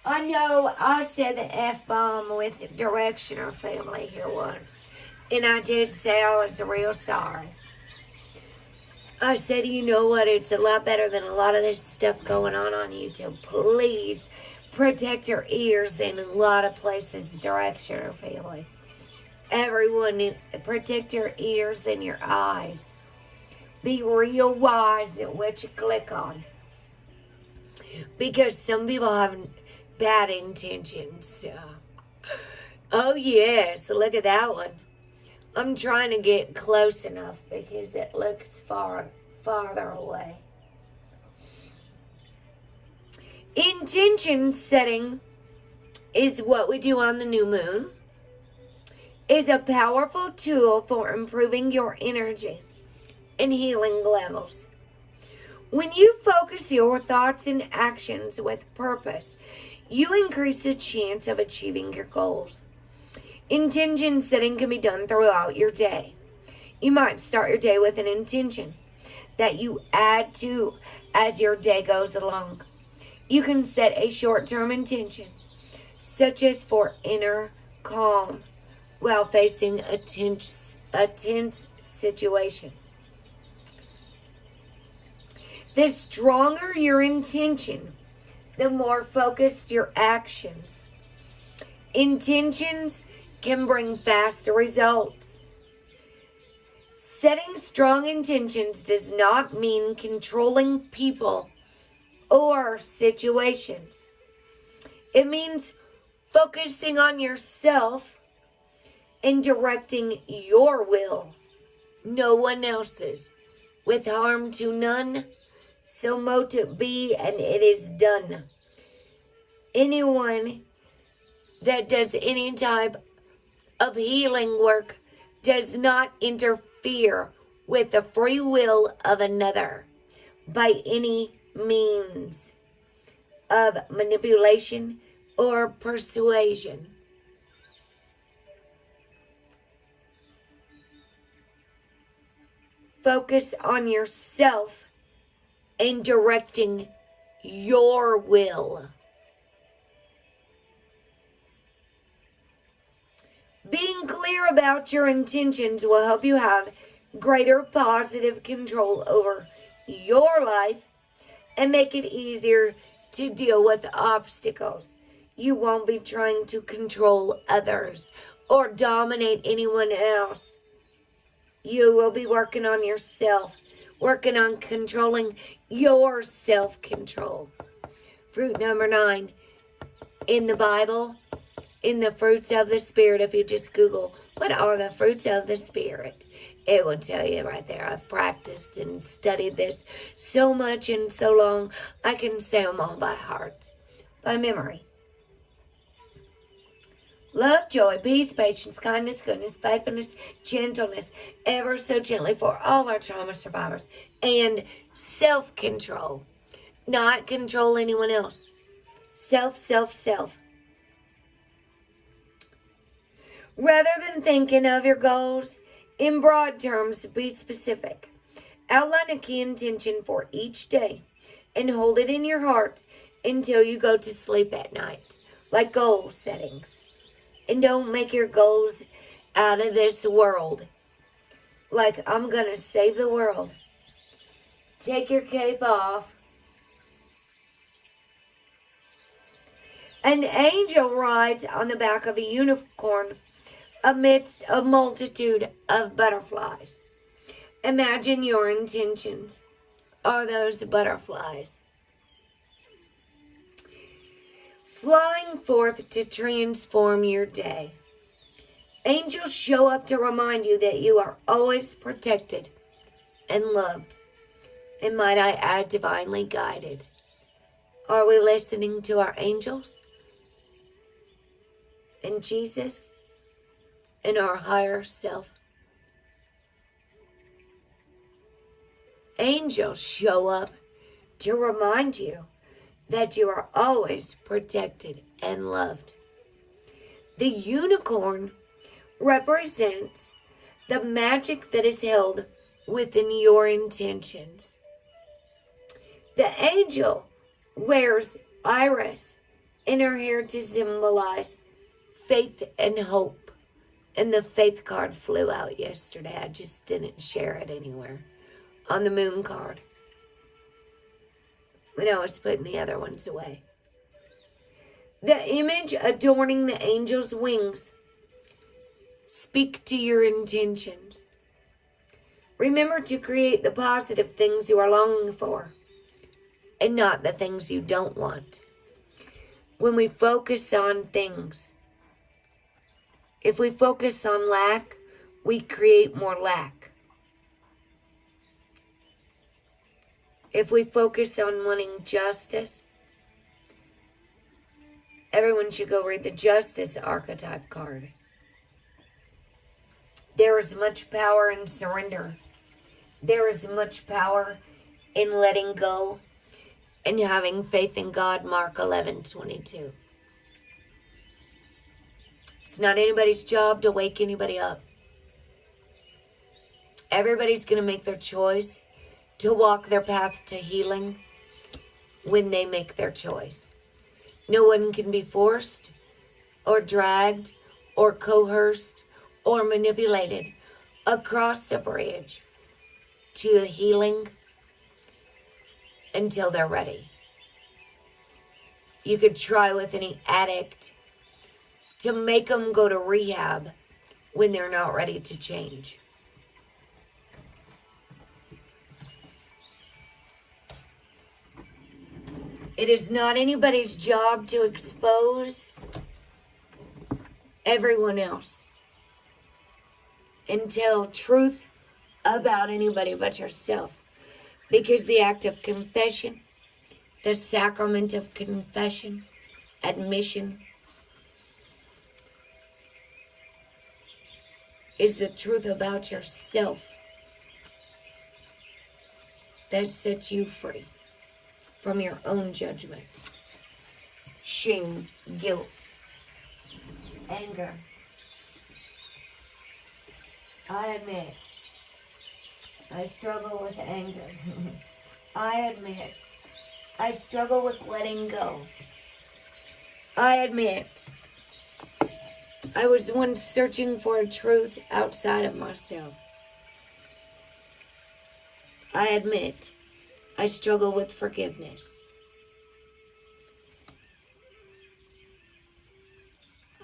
I know I said the F-bomb with Directioner family here once. And I did say I was real sorry. I said, you know what? It's a lot better than a lot of this stuff going on YouTube. Please protect your ears in a lot of places, Directioner family. Everyone, protect your ears and your eyes. Be real wise at what you click on. Because some people have bad intentions. Oh, yes. Look at that one. I'm trying to get close enough because it looks farther away. Intention setting is what we do on the new moon. Is a powerful tool for improving your energy and healing levels. When you focus your thoughts and actions with purpose, you increase the chance of achieving your goals. Intention setting can be done throughout your day. You might start your day with an intention that you add to as your day goes along. You can set a short-term intention, such as for inner calm while facing a tense situation. The stronger your intention, the more focused your actions. Intentions can bring faster results. Setting strong intentions does not mean controlling people or situations. It means focusing on yourself and directing your will, no one else's, with harm to none. So mote it be, and it is done. Anyone that does any type of healing work does not interfere with the free will of another by any means of manipulation or persuasion. Focus on yourself and directing your will. Being clear about your intentions will help you have greater positive control over your life and make it easier to deal with obstacles. You won't be trying to control others or dominate anyone else. You will be working on yourself, working on controlling your self-control. Fruit number 9 in the Bible, in the fruits of the Spirit. If you just Google, what are the fruits of the Spirit? It will tell you right there. I've practiced and studied this so much and so long, I can say them all by heart, by memory. Love, joy, peace, patience, kindness, goodness, faithfulness, gentleness, ever so gently for all our trauma survivors. And self-control. Not control anyone else. Self. Rather than thinking of your goals in broad terms, be specific. Outline a key intention for each day and hold it in your heart until you go to sleep at night, like goal settings. And don't make your goals out of this world. Like, I'm going to save the world. Take your cape off. An angel rides on the back of a unicorn amidst a multitude of butterflies. Imagine your intentions are those butterflies, flying forth to transform your day. Angels show up to remind you that you are always protected and loved. And might I add, divinely guided. Are we listening to our angels? And Jesus? And our higher self? Angels show up to remind you that you are always protected and loved. The unicorn represents the magic that is held within your intentions. The angel wears iris in her hair to symbolize faith and hope. And the faith card flew out yesterday. I just didn't share it anywhere. On the moon card. When I was putting the other ones away. The image adorning the angel's wings. Speak to your intentions. Remember to create the positive things you are longing for. And not the things you don't want. When we focus on things. If we focus on lack, we create more lack. If we focus on wanting justice, everyone should go read the Justice archetype card. There is much power in surrender. There is much power in letting go and having faith in God, Mark 11:22. It's not anybody's job to wake anybody up. Everybody's going to make their choice to walk their path to healing when they make their choice. No one can be forced or dragged or coerced or manipulated across the bridge to the healing until they're ready. You could try with any addict to make them go to rehab when they're not ready to change. It is not anybody's job to expose everyone else and tell truth about anybody but yourself. Because the act of confession, the sacrament of confession, admission, is the truth about yourself that sets you free from your own judgments, shame, guilt, anger. I admit, I struggle with anger. I admit, I struggle with letting go. I admit, I was once searching for a truth outside of myself. I admit, I struggle with forgiveness.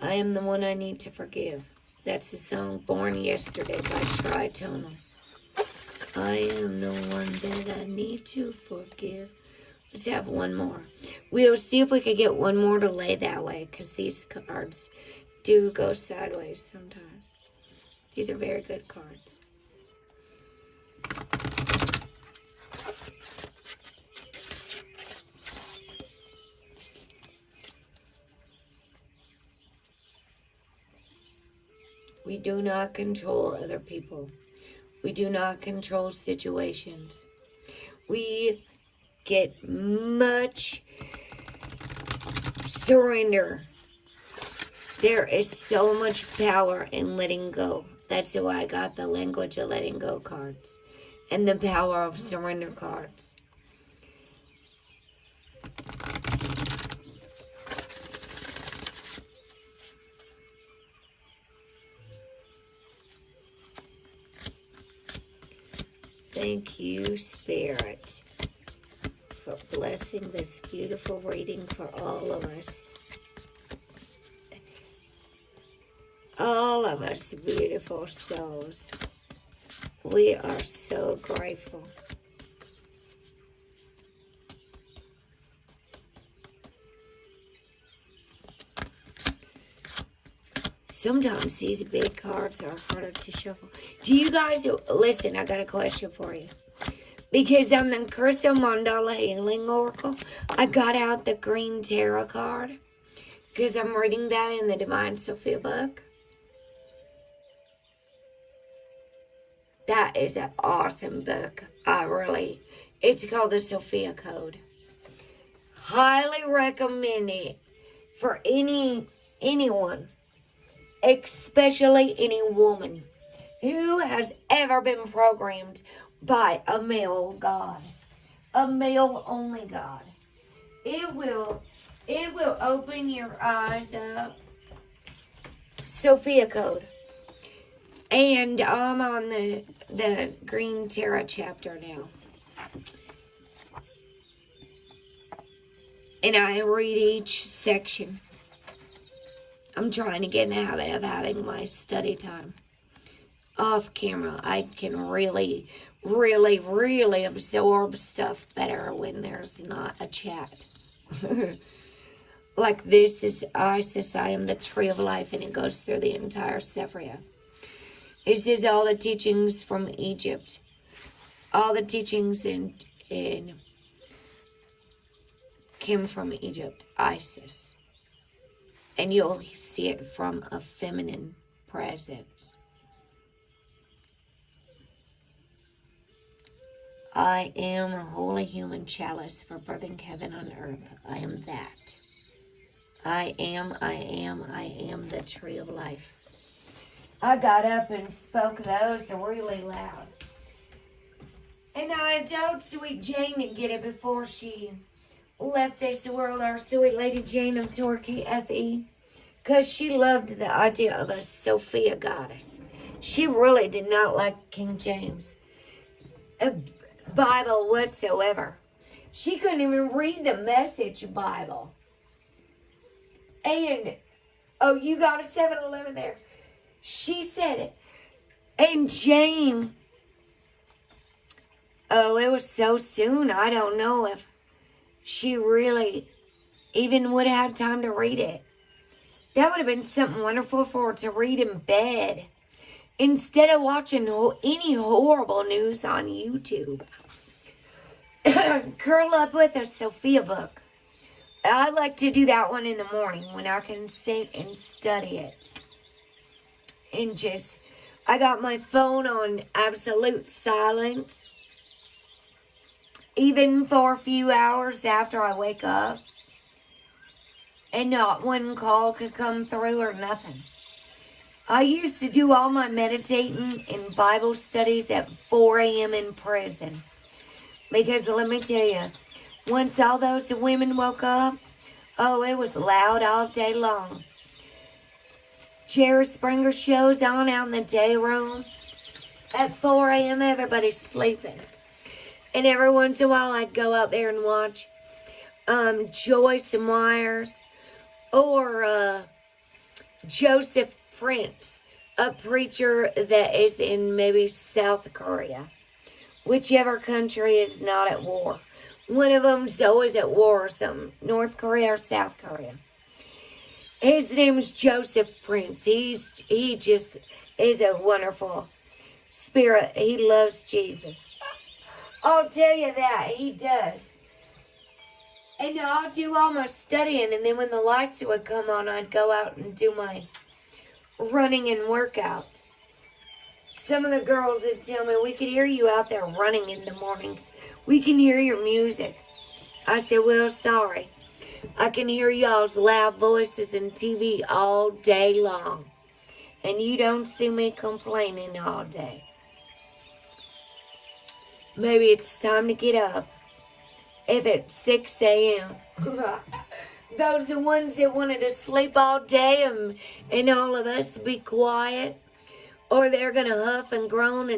I am the one I need to forgive. That's the song Born Yesterday by Tritonal. I am the one that I need to forgive. Let's have one more. We'll see if we can get one more to lay that way, because these cards do go sideways sometimes. These are very good cards. We do not control other people. We do not control situations. We get much surrender. There is so much power in letting go. That's why I got the language of letting go cards and the power of surrender cards. Thank you, Spirit, for blessing this beautiful reading for all of us. All of us beautiful souls. We are so grateful. Sometimes these big cards are harder to shuffle. Do you guys, listen, I got a question for you. Because on the Crystal Mandala Healing Oracle, I got out the green tarot card. Because I'm reading that in the Divine Sophia book. That is an awesome book. It's called the Sophia Code. Highly recommend it for anyone. Especially any woman who has ever been programmed by a male god. a male-only God. It will open your eyes up. Sophia code. And I'm on the green tarot chapter now. And I read each section. I'm trying to get in the habit of having my study time off camera. I can really, really, really absorb stuff better when there's not a chat. Like this is Isis, I am the tree of life, and it goes through the entire Sephria. It says all the teachings from Egypt. All the teachings in came from Egypt, Isis. And you'll see it from a feminine presence. I am a holy human chalice for birthing heaven on earth. I am that. I am the tree of life. I got up and spoke those really loud. And I told Sweet Jane to get it before she left this world, our sweet Lady Jane of Torquay, F.E., because she loved the idea of a Sophia goddess. She really did not like King James Bible whatsoever. She couldn't even read the Message Bible. And, oh, you got a 7-Eleven there. She said it. And Jane, oh, it was so soon. I don't know if she really even would have had time to read it. That would have been something wonderful for her to read in bed, instead of watching any horrible news on YouTube. Curl up with a Sophia book. I like to do that one in the morning when I can sit and study it. And just, I got my phone on absolute silence, even for a few hours after I wake up. And not one call could come through or nothing. I used to do all my meditating and Bible studies at 4 a.m. in prison. Because let me tell you, once all those women woke up, oh, it was loud all day long. Jerry Springer shows on out in the day room. At 4 a.m., everybody's sleeping. And every once in a while, I'd go out there and watch Joyce Myers or Joseph Prince, a preacher that is in maybe South Korea. Whichever country is not at war. One of them's always at war or something. North Korea or South Korea. His name is Joseph Prince. He just is a wonderful spirit. He loves Jesus. I'll tell you that. He does. And I'll do all my studying. And then when the lights would come on, I'd go out and do my running and workouts. Some of the girls would tell me, we could hear you out there running in the morning. We can hear your music. I said, well, sorry. I can hear y'all's loud voices and TV all day long. And you don't see me complaining all day. Maybe it's time to get up. If it's 6 a.m. Those are the ones that wanted to sleep all day and all of us to be quiet. Or they're going to huff and groan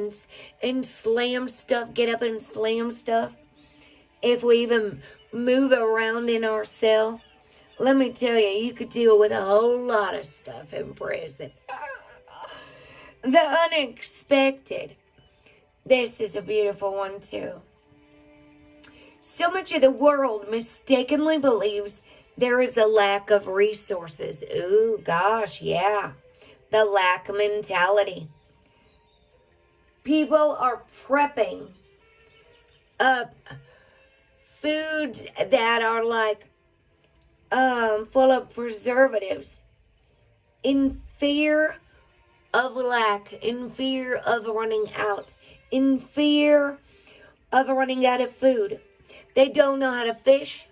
and slam stuff, get up and slam stuff. If we even move around in our cell. Let me tell you, you could deal with a whole lot of stuff in prison. The unexpected. This is a beautiful one too. So much of the world mistakenly believes there is a lack of resources. Ooh, gosh, yeah. The lack mentality. People are prepping up foods that are like full of preservatives in fear of lack, in fear of running out, in fear of running out of food. They don't know how to fish.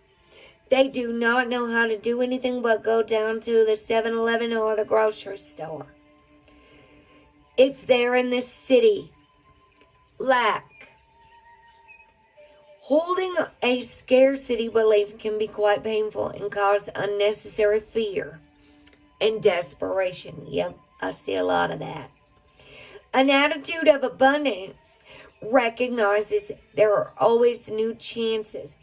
They do not know how to do anything but go down to the 7-Eleven or the grocery store. If they're in this city, lack, Holding a scarcity belief can be quite painful and cause unnecessary fear and desperation. Yep, I see a lot of that. An attitude of abundance recognizes there are always new chances,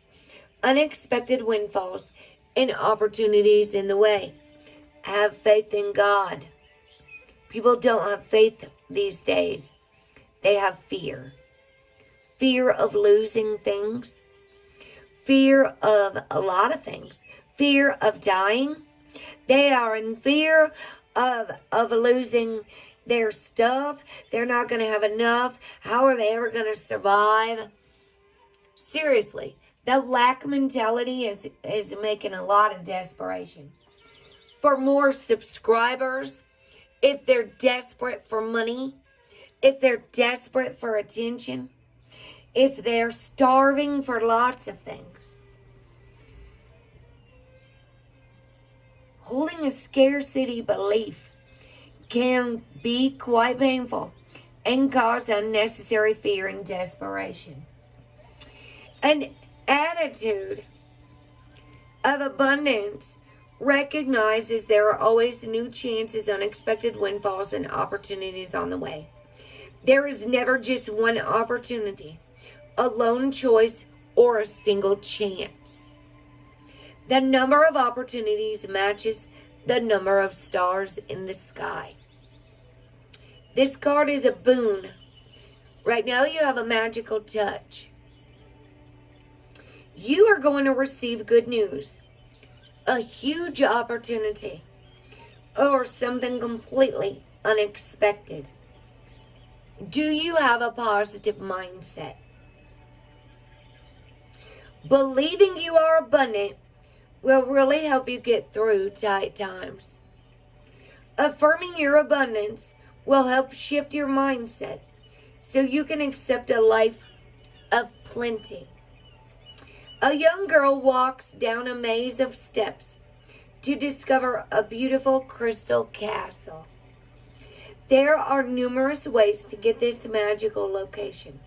unexpected windfalls, and opportunities in the way. Have faith in God. People don't have faith these days. They have fear. Fear of losing things. Fear of a lot of things. Fear of dying. They are in fear of losing their stuff. They're not going to have enough. How are they ever going to survive? Seriously, the lack mentality is making a lot of desperation. For more subscribers, if they're desperate for money, if they're desperate for attention, if they're starving for lots of things. Holding a scarcity belief can be quite painful and cause unnecessary fear and desperation. An attitude of abundance recognizes there are always new chances, unexpected windfalls, and opportunities on the way. There is never just one opportunity, a lone choice, or a single chance. The number of opportunities matches the number of stars in the sky. This card is a boon. Right now you have a magical touch. You are going to receive good news, a huge opportunity, or something completely unexpected. Do you have a positive mindset? Believing you are abundant will really help you get through tight times. Affirming your abundance will help shift your mindset so you can accept a life of plenty. A young girl walks down a maze of steps to discover a beautiful crystal castle. There are numerous ways to get this magical location.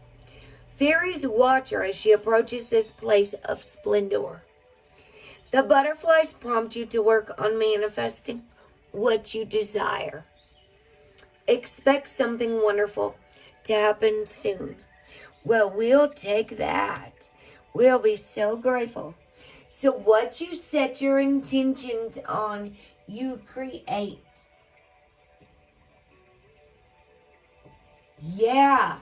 Fairies watch her as she approaches this place of splendor. The butterflies prompt you to work on manifesting what you desire. Expect something wonderful to happen soon. Well, we'll take that. We'll be so grateful. So what you set your intentions on, you create. Yeah.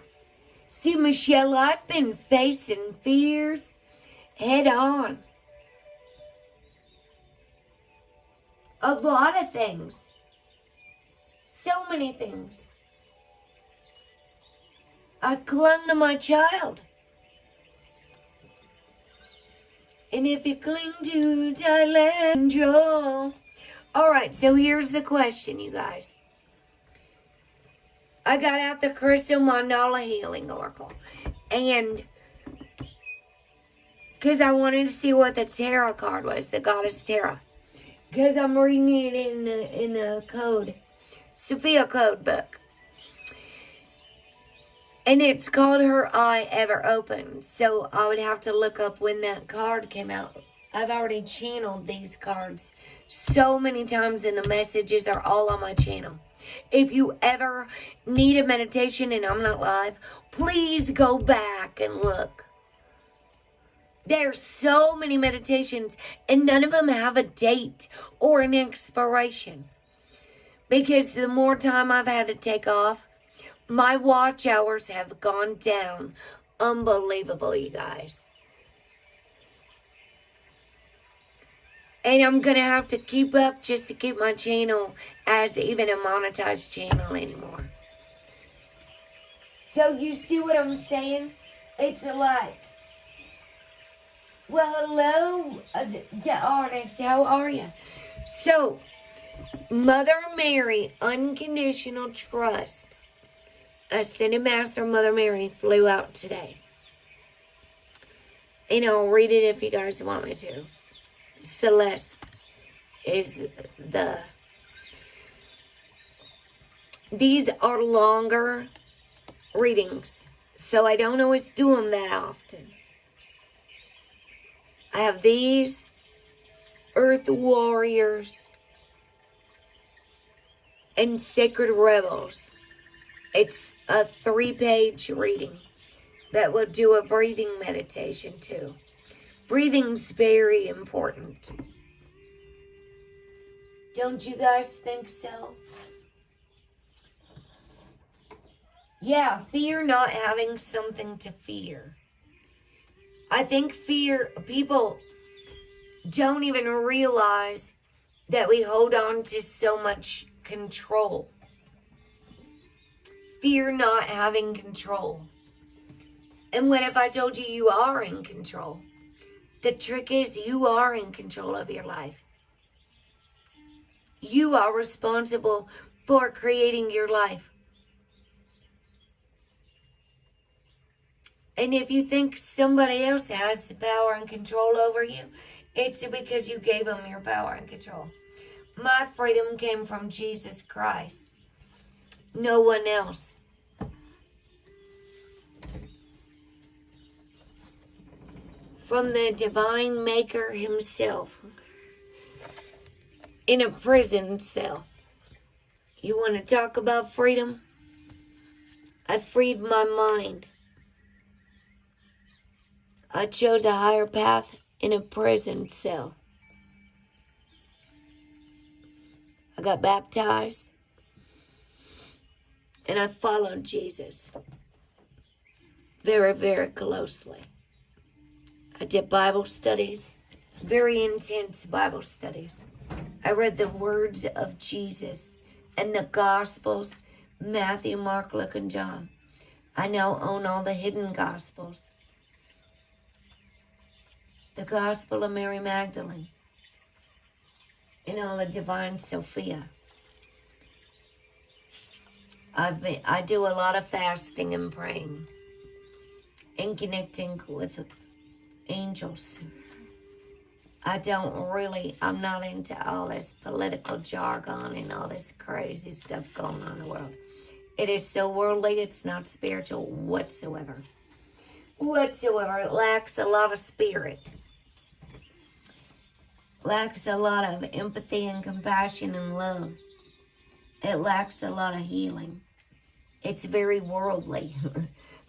See, Michelle, I've been facing fears head on. A lot of things. So many things. I clung to my child. And if you cling to Thailand, Joe. Alright, so here's the question, you guys. I got out the Crystal Mandala Healing Oracle. And because I wanted to see what the Tarot card was, the Goddess Tarot. Because I'm reading it in the code, Sophia code book. And it's called Her Eye Ever Open. So I would have to look up when that card came out. I've already channeled these cards so many times, and the messages are all on my channel. If you ever need a meditation and I'm not live, please go back and look. There's so many meditations, and none of them have a date or an expiration. Because the more time I've had to take off, my watch hours have gone down. Unbelievable, you guys. And I'm going to have to keep up just to keep my channel as even a monetized channel anymore. So you see what I'm saying? It's like, well, hello, the artist, how are you? So, Mother Mary, Unconditional Trust. Ascended Master Mother Mary flew out today. And I'll read it if you guys want me to. Celeste is the... These are longer readings, so I don't always do them that often. I have these Earth Warriors and Sacred Rebels. It's a 3-page reading that will do a breathing meditation too. Breathing's very important. Don't you guys think so? Yeah, fear not having something to fear. I think people don't even realize that we hold on to so much control. Fear not having control. And what if I told you you are in control? The trick is you are in control of your life. You are responsible for creating your life. And if you think somebody else has the power and control over you, it's because you gave them your power and control. My freedom came from Jesus Christ. No one else. From the divine maker himself. In a prison cell. You want to talk about freedom? I freed my mind. I chose a higher path in a prison cell. I got baptized. And I followed Jesus. Very, very closely. I did Bible studies. Very intense Bible studies. I read the words of Jesus and the Gospels, Matthew, Mark, Luke, and John. I now own all the hidden Gospels. The Gospel of Mary Magdalene. And all the Divine Sophia. I do a lot of fasting and praying. And connecting with angels. I'm not into all this political jargon and all this crazy stuff going on in the world. It is so worldly, it's not spiritual whatsoever. It lacks a lot of spirit. Lacks a lot of empathy and compassion and love. It lacks a lot of healing. It's very worldly.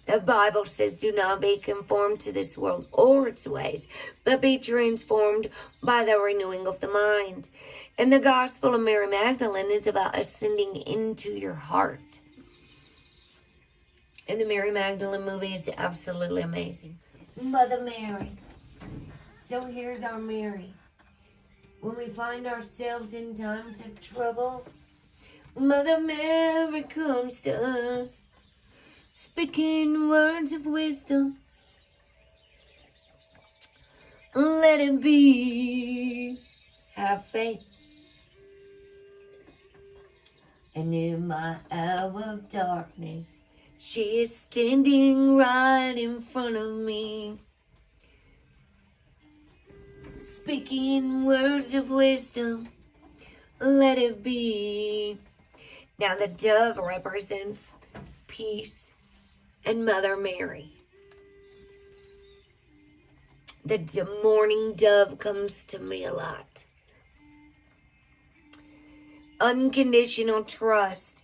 The Bible says, do not be conformed to this world or its ways, but be transformed by the renewing of the mind. And the Gospel of Mary Magdalene is about ascending into your heart. And the Mary Magdalene movie is absolutely amazing. Mother Mary. So here's our Mary. When we find ourselves in times of trouble, Mother Mary comes to us. Speaking words of wisdom, let it be. Have faith. And in my hour of darkness, she is standing right in front of me. Speaking words of wisdom, let it be. Now the dove represents peace. And Mother Mary. The morning dove comes to me a lot. Unconditional trust.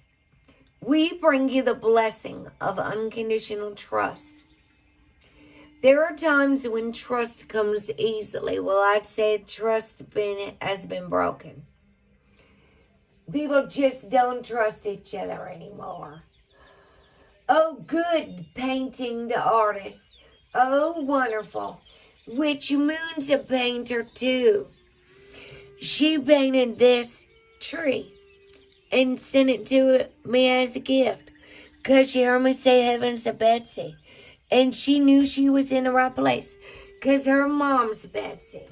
We bring you the blessing of unconditional trust. There are times when trust comes easily. Well, I'd say trust has been broken. People just don't trust each other anymore. Oh, good, painting the artist. Oh, wonderful. Witch Moon's a painter, too. She painted this tree and sent it to me as a gift because she heard me say heaven's a Betsy. And she knew she was in the right place because her mom's Betsy.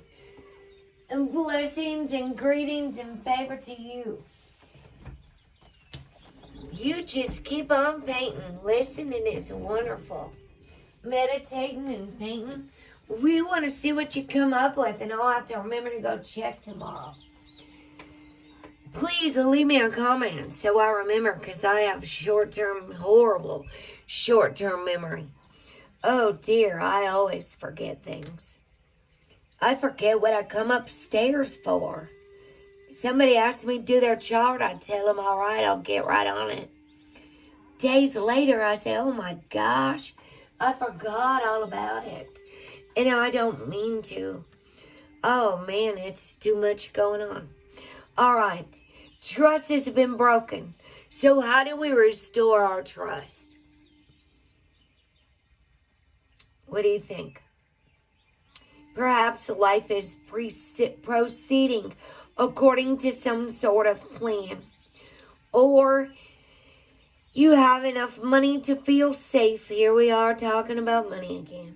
And blessings and greetings and favor to you. You just keep on painting. Listening is wonderful. Meditating and painting. We want to see what you come up with, and I'll have to remember to go check tomorrow. Please leave me a comment so I remember, because I have horrible short-term memory. Oh dear, I always forget things. I forget what I come upstairs for. Somebody asks me to do their chart, I tell them, all right, I'll get right on it. Days later, I say, oh my gosh, I forgot all about it. And I don't mean to. Oh man, it's too much going on. All right, trust has been broken. So how do we restore our trust? What do you think? Perhaps life is proceeding according to some sort of plan. Or you have enough money to feel safe. Here we are talking about money again.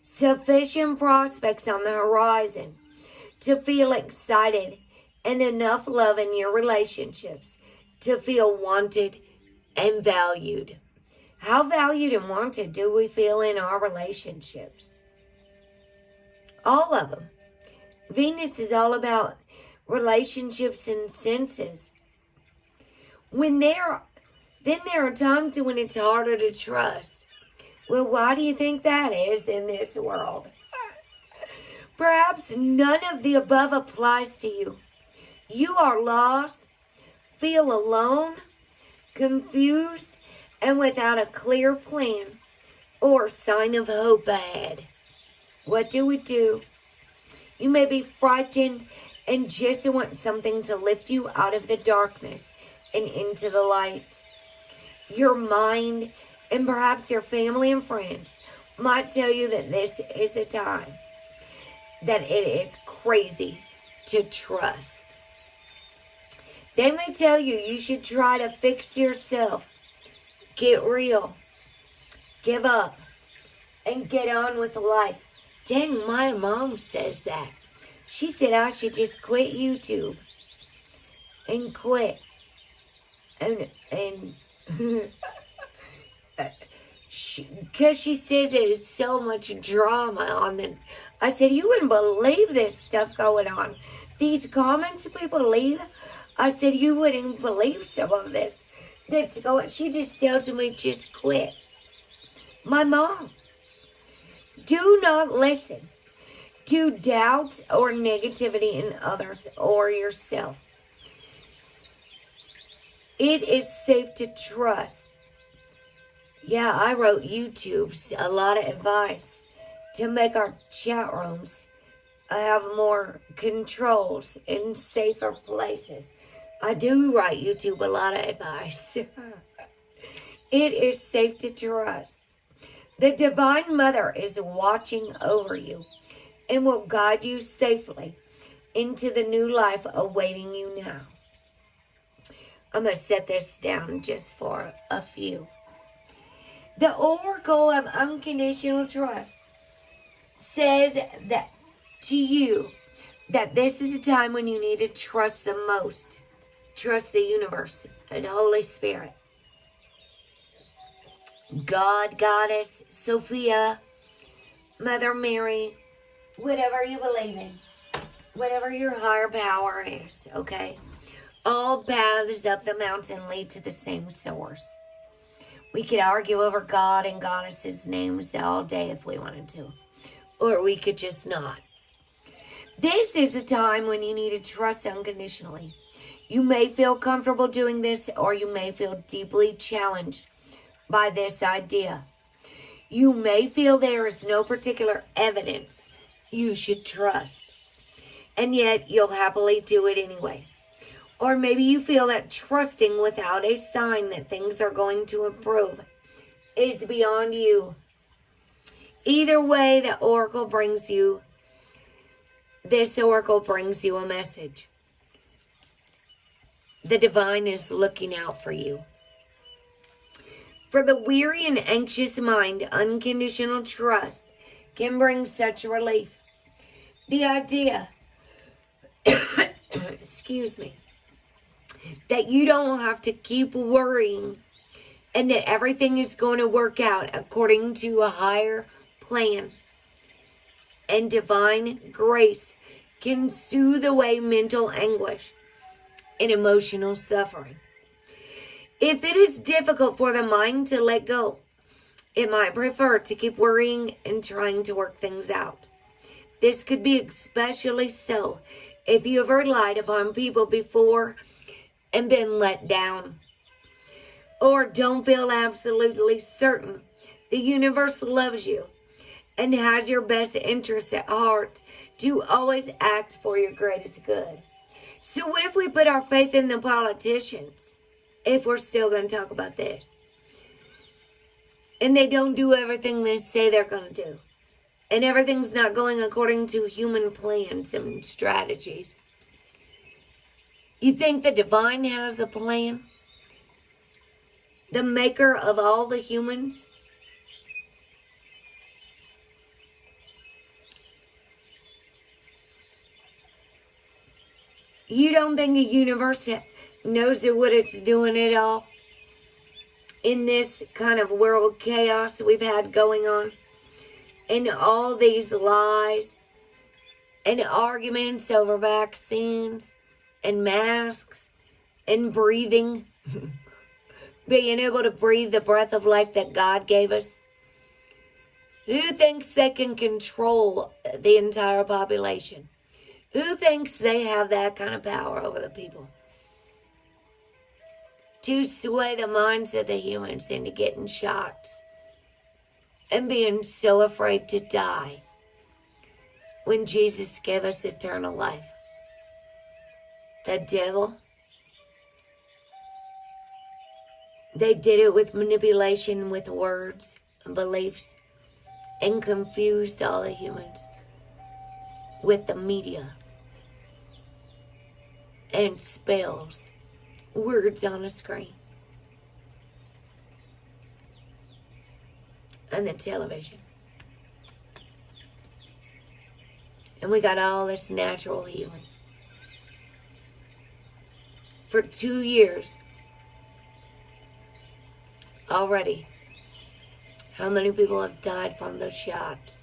Sufficient prospects on the horizon to feel excited, and enough love in your relationships to feel wanted and valued. How valued and wanted do we feel in our relationships? All of them. Venus is all about relationships and senses. Then there are times when it's harder to trust. Well, why do you think that is in this world? Perhaps none of the above applies to you. You are lost, feel alone, confused, and without a clear plan or sign of hope ahead. What do? You may be frightened and just want something to lift you out of the darkness and into the light. Your mind and perhaps your family and friends might tell you that this is a time that it is crazy to trust. They may tell you you should try to fix yourself, get real, give up, and get on with life. Dang, my mom says that. She said I should just quit YouTube and quit. And because she says there's so much drama on the... I said, you wouldn't believe this stuff going on. These comments people leave. I said, you wouldn't believe some of this that's going... She just tells me, just quit. My mom. Do not listen to doubt or negativity in others or yourself. It is safe to trust. Yeah, I wrote YouTube's a lot of advice to make our chat rooms have more controls in safer places. I do write YouTube a lot of advice. It is safe to trust. The Divine Mother is watching over you and will guide you safely into the new life awaiting you now. I'm going to set this down just for a few. The Oracle of Unconditional Trust says that to you that this is a time when you need to trust the most. Trust the universe and Holy Spirit. God, Goddess, Sophia, Mother Mary, whatever you believe in, whatever your higher power is, okay? All paths up the mountain lead to the same source. We could argue over God and Goddesses' names all day if we wanted to. Or we could just not. This is a time when you need to trust unconditionally. You may feel comfortable doing this, or you may feel deeply challenged by this idea. You may feel there is no particular evidence you should trust, and yet you'll happily do it anyway. Or maybe you feel that trusting without a sign that things are going to improve is beyond you. Either way, this oracle brings you a message. The divine is looking out for you. For the weary and anxious mind, unconditional trust can bring such relief. The idea, excuse me, that you don't have to keep worrying and that everything is going to work out according to a higher plan and divine grace can soothe away mental anguish and emotional suffering. If it is difficult for the mind to let go, it might prefer to keep worrying and trying to work things out. This could be especially so if you have relied upon people before and been let down, or don't feel absolutely certain the universe loves you and has your best interests at heart to always act for your greatest good. So what if we put our faith in the politicians, if we're still going to talk about this, and they don't do everything they say they're going to do, and everything's not going according to human plans and strategies? You think the divine has a plan? The maker of all the humans? You don't think the universe knows what it's doing at all in this kind of world chaos that we've had going on? And all these lies and arguments over vaccines and masks and breathing, being able to breathe the breath of life that God gave us. Who thinks they can control the entire population? Who thinks they have that kind of power over the people? To sway the minds of the humans into getting shots and being so afraid to die when Jesus gave us eternal life. The devil, they did it with manipulation, with words and beliefs, and confused all the humans with the media and spells, words on a screen, and the television. And we got all this natural healing. For 2 years already, how many people have died from those shots?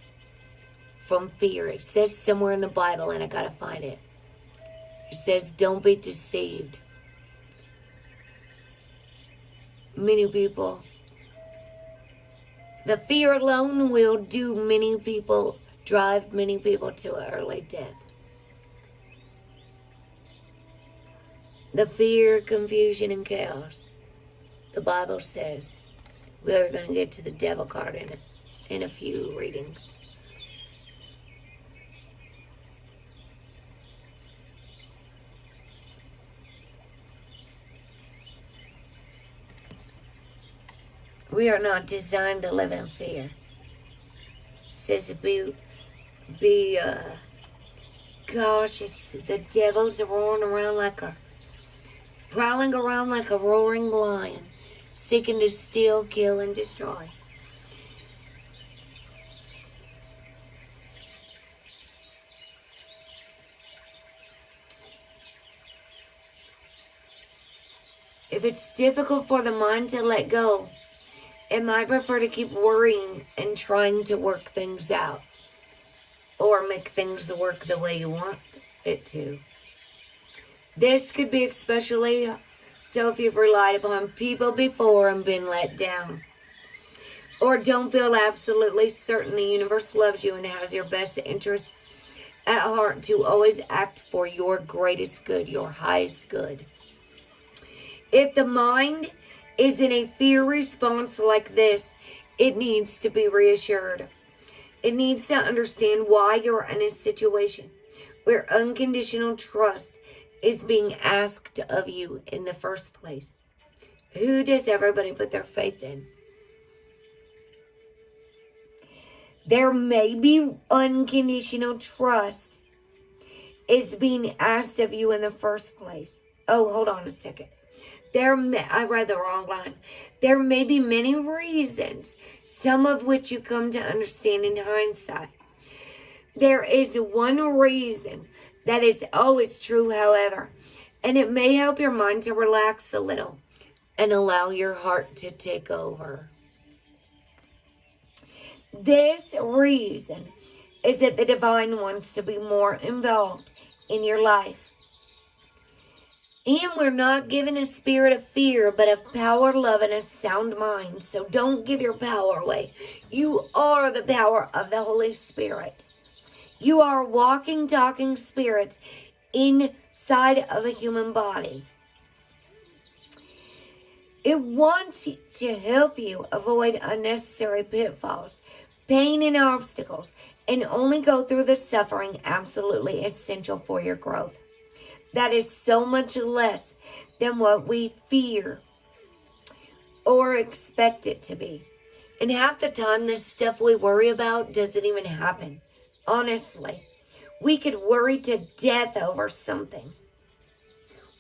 From fear. It says somewhere in the Bible, and I gotta find it. It says, don't be deceived. Many people, the fear alone will drive many people to early death. The fear, confusion, and chaos. The Bible says we're going to get to the devil card in a few readings. We are not designed to live in fear. It says to be cautious. The devil's prowling around like a roaring lion, seeking to steal, kill, and destroy. If it's difficult for the mind to let go, it might prefer to keep worrying and trying to work things out, or make things work the way you want it to. This could be especially so if you've relied upon people before and been let down, or don't feel absolutely certain the universe loves you and has your best interest at heart to always act for your greatest good, your highest good. If the mind is in a fear response like this, it needs to be reassured. It needs to understand why you're in a situation where unconditional trust is being asked of you in the first place. Who does everybody put their faith in? There may be unconditional trust is being asked of you in the first place. Oh, hold on a second. I read the wrong line. There may be many reasons, some of which you come to understand in hindsight. There is one reason that is always true, however, and it may help your mind to relax a little and allow your heart to take over. This reason is that the divine wants to be more involved in your life. And we're not given a spirit of fear, but of power, love, and a sound mind. So don't give your power away. You are the power of the Holy Spirit. You are a walking, talking spirit inside of a human body. It wants to help you avoid unnecessary pitfalls, pain, and obstacles, and only go through the suffering absolutely essential for your growth. That is so much less than what we fear or expect it to be. And half the time, the stuff we worry about doesn't even happen. Honestly, we could worry to death over something.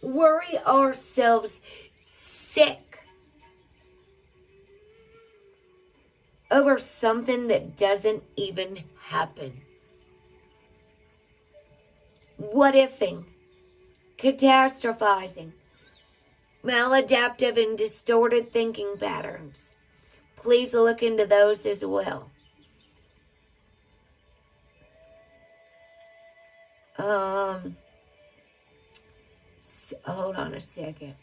Worry ourselves sick over something that doesn't even happen. What ifing, catastrophizing, maladaptive and distorted thinking patterns. Please look into those as well. Hold on a second.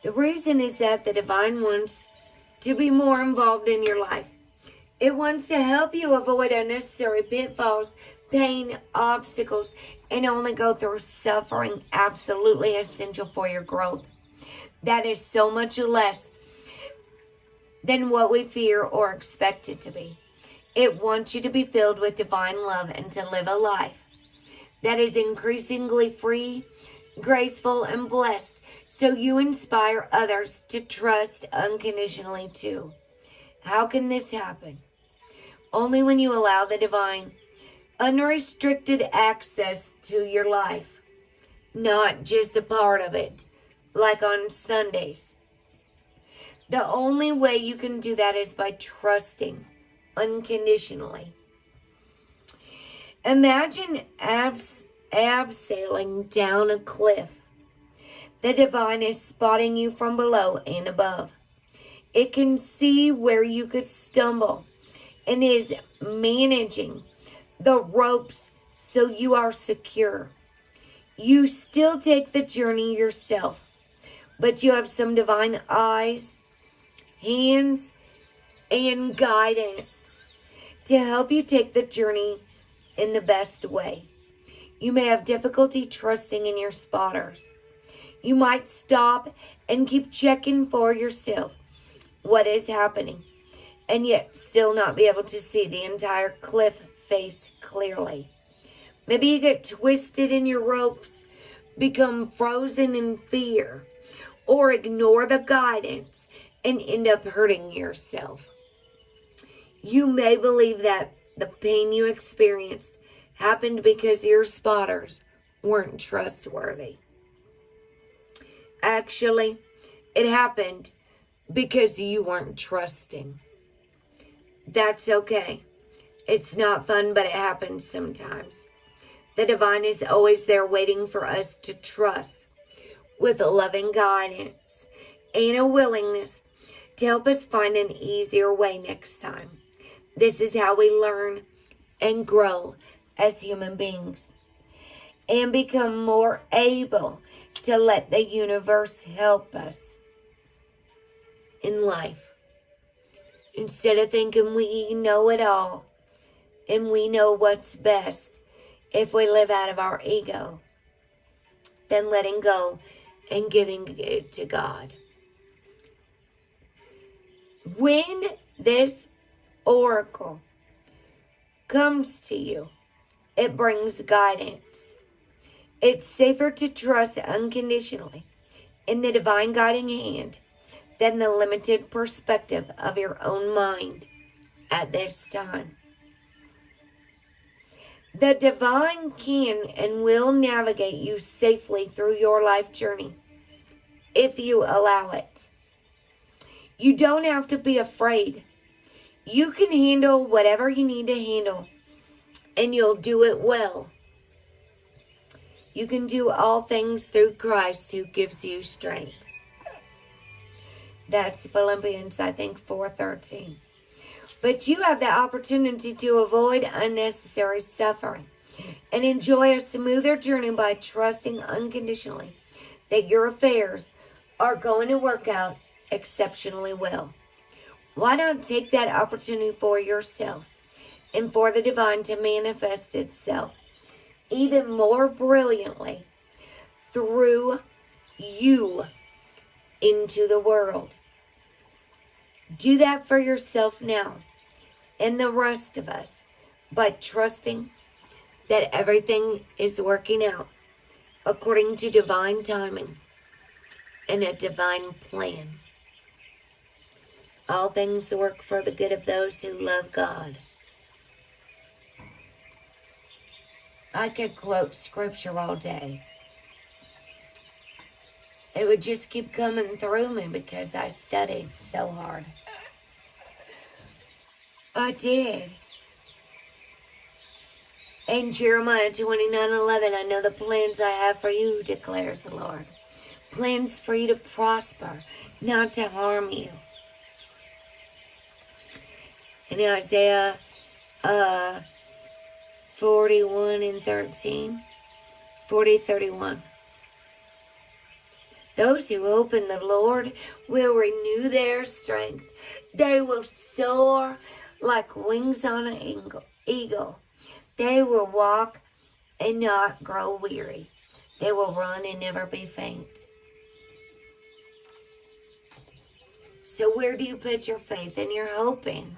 The reason is that the divine wants to be more involved in your life. It wants to help you avoid unnecessary pitfalls, pain, obstacles, and only go through suffering absolutely essential for your growth. That is so much less than what we fear or expect it to be. It wants you to be filled with divine love and to live a life that is increasingly free, graceful, and blessed, so you inspire others to trust unconditionally too. How can this happen? Only when you allow the divine unrestricted access to your life, not just a part of it, like on Sundays. The only way you can do that is by trusting unconditionally. Imagine abseiling down a cliff. The divine is spotting you from below and above. It can see where you could stumble and is managing the ropes so you are secure. You still take the journey yourself, but you have some divine eyes, hands, and guidance to help you take the journey in the best way. You may have difficulty trusting in your spotters. You might stop and keep checking for yourself what is happening, and yet still not be able to see the entire cliff face clearly. Maybe you get twisted in your ropes, become frozen in fear, or ignore the guidance and end up hurting yourself. You may believe that the pain you experienced happened because your spotters weren't trustworthy. Actually, it happened because you weren't trusting. That's okay. It's not fun, but it happens sometimes. The divine is always there waiting for us to trust, with a loving guidance and a willingness to help us find an easier way next time. This is how we learn and grow as human beings and become more able to let the universe help us in life. Instead of thinking we know it all and we know what's best, if we live out of our ego, then letting go and giving it to God. When this oracle comes to you, it brings guidance. It's safer to trust unconditionally in the divine guiding hand than the limited perspective of your own mind at this time. The divine can and will navigate you safely through your life journey if you allow it. You don't have to be afraid. You can handle whatever you need to handle, and you'll do it well. You can do all things through Christ who gives you strength. That's Philippians, 4:13. But you have the opportunity to avoid unnecessary suffering and enjoy a smoother journey by trusting unconditionally that your affairs are going to work out exceptionally well. Why not take that opportunity for yourself and for the divine to manifest itself even more brilliantly through you into the world? Do that for yourself now and the rest of us by trusting that everything is working out according to divine timing and a divine plan. All things work for the good of those who love God. I could quote scripture all day. It would just keep coming through me because I studied so hard. I did. In Jeremiah 29:11, I know the plans I have for you, declares the Lord. Plans for you to prosper, not to harm you. In Isaiah 40:31. Those who hope in the Lord will renew their strength. They will soar like wings on an eagle. They will walk and not grow weary. They will run and never be faint. So where do you put your faith and your hope in?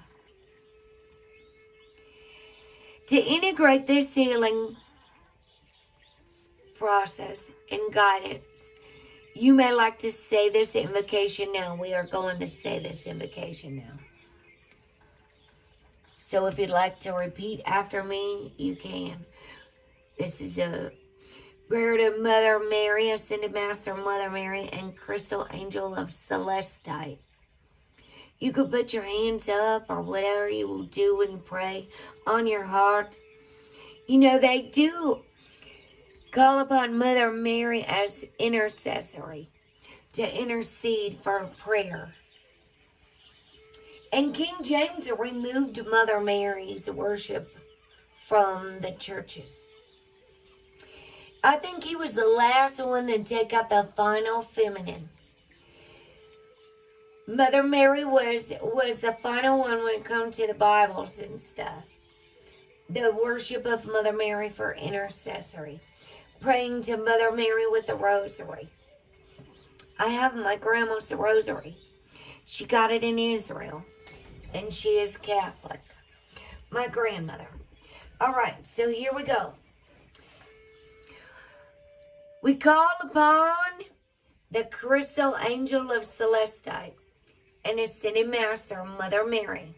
To integrate this healing process and guidance, you may like to say this invocation now. We are going to say this invocation now. So if you'd like to repeat after me, you can. This is a prayer to Mother Mary, Ascended Master Mother Mary, and Crystal Angel of Celeste. You could put your hands up or whatever you will do when you pray on your heart. You know, they do call upon Mother Mary as intercessory to intercede for prayer. And King James removed Mother Mary's worship from the churches. I think he was the last one to take out the final feminine. Mother Mary was the final one when it comes to the Bibles and stuff. The worship of Mother Mary for intercessory. Praying to Mother Mary with the rosary. I have my grandma's rosary. She got it in Israel. And she is Catholic. My grandmother. Alright, so here we go. We call upon the Crystal Angel of Celeste and Ascended Master, Mother Mary,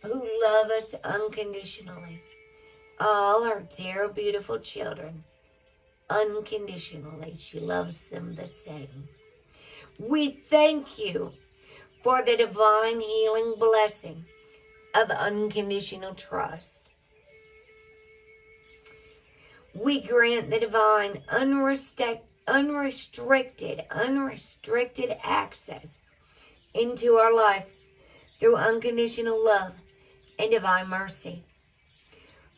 who love us unconditionally. All our dear, beautiful children. Unconditionally. She loves them the same. We thank you for the divine healing blessing of unconditional trust. We grant the divine unrestricted access into our life through unconditional love and divine mercy.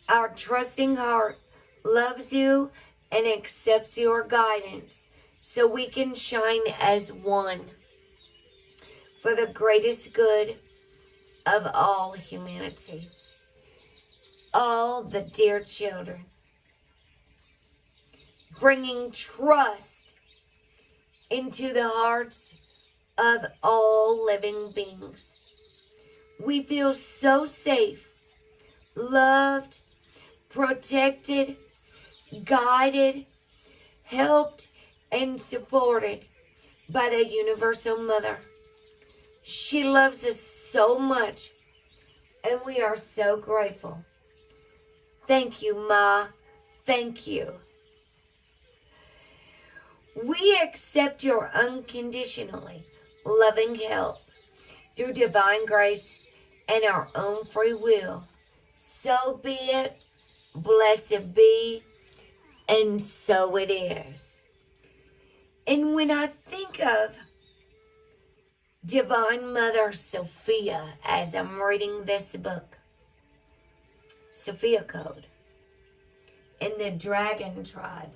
Our trusting heart loves you and accepts your guidance so we can shine as one for the greatest good of all humanity. All the dear children. Bringing trust into the hearts of all living beings. We feel so safe, loved, protected, guided, helped, and supported by the Universal Mother. She loves us so much, and we are so grateful. Thank you, Ma. Thank you. We accept your unconditionally loving help through divine grace and our own free will. So be it, blessed be, and so it is. And when I think of Divine Mother Sophia as I'm reading this book, Sophia Code, in the Dragon Tribe,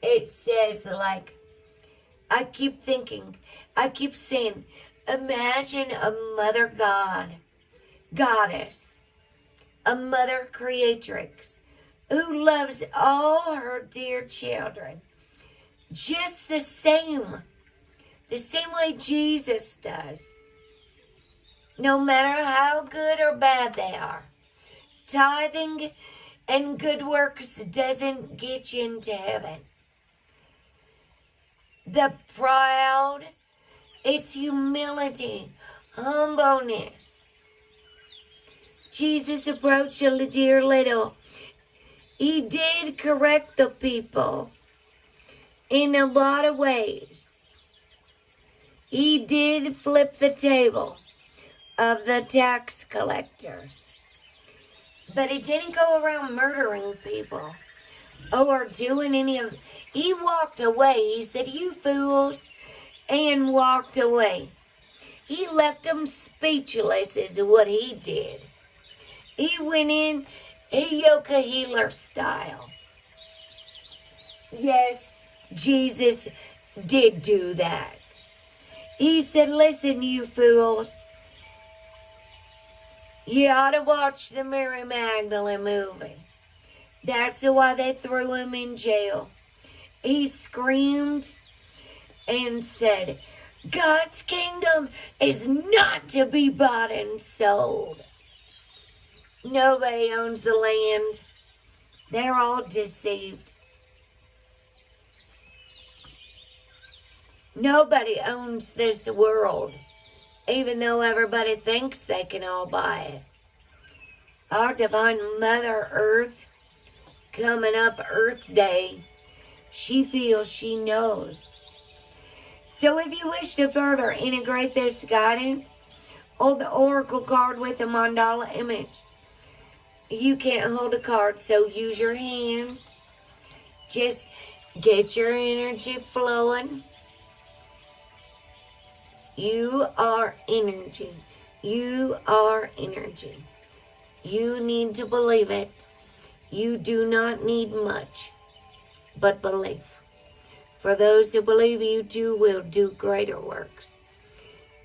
it says like, I keep thinking, I keep saying, imagine a mother God, goddess, a mother creatrix who loves all her dear children just the same way Jesus does. No matter how good or bad they are. Tithing and good works doesn't get you into heaven. The proud, it's humility, humbleness. Jesus approached a dear little. He did correct the people in a lot of ways. He did flip the table of the tax collectors. But he didn't go around murdering people or doing any of. He walked away. He said, "You fools," and walked away. He left them speechless is what he did. He went in a yoga healer style. Yes, Jesus did do that. He said, "Listen, you fools. You ought to watch the Mary Magdalene movie." That's why they threw him in jail. He screamed and said, "God's kingdom is not to be bought and sold." Nobody owns the land. They're all deceived. Nobody owns this world, even though everybody thinks they can all buy it. Our divine Mother Earth, coming up Earth Day, she feels she knows. So if you wish to further integrate this guidance, or the oracle card with a mandala image, you can't hold a card, so use your hands. Just get your energy flowing. You are energy. You are energy. You need to believe it. You do not need much but belief. For those who believe, you too will do greater works.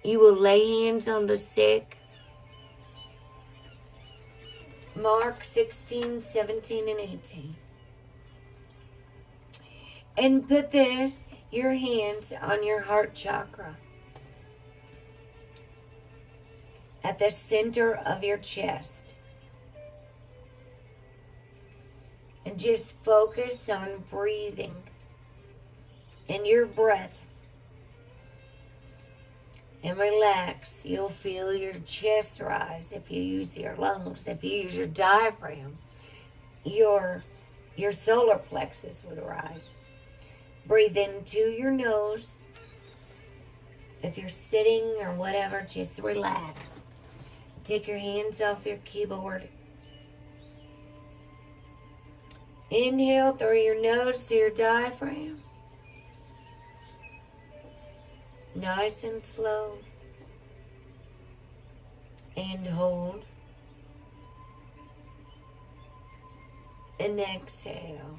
You will lay hands on the sick. Mark 16, 17, and 18. And put your hands on your heart chakra, at the center of your chest. And just focus on breathing and your breath. And relax. You'll feel your chest rise if you use your lungs. If you use your diaphragm, your solar plexus would rise. Breathe into your nose. If you're sitting or whatever, just relax. Take your hands off your keyboard. Inhale through your nose to your diaphragm. Nice and slow. And hold. And exhale.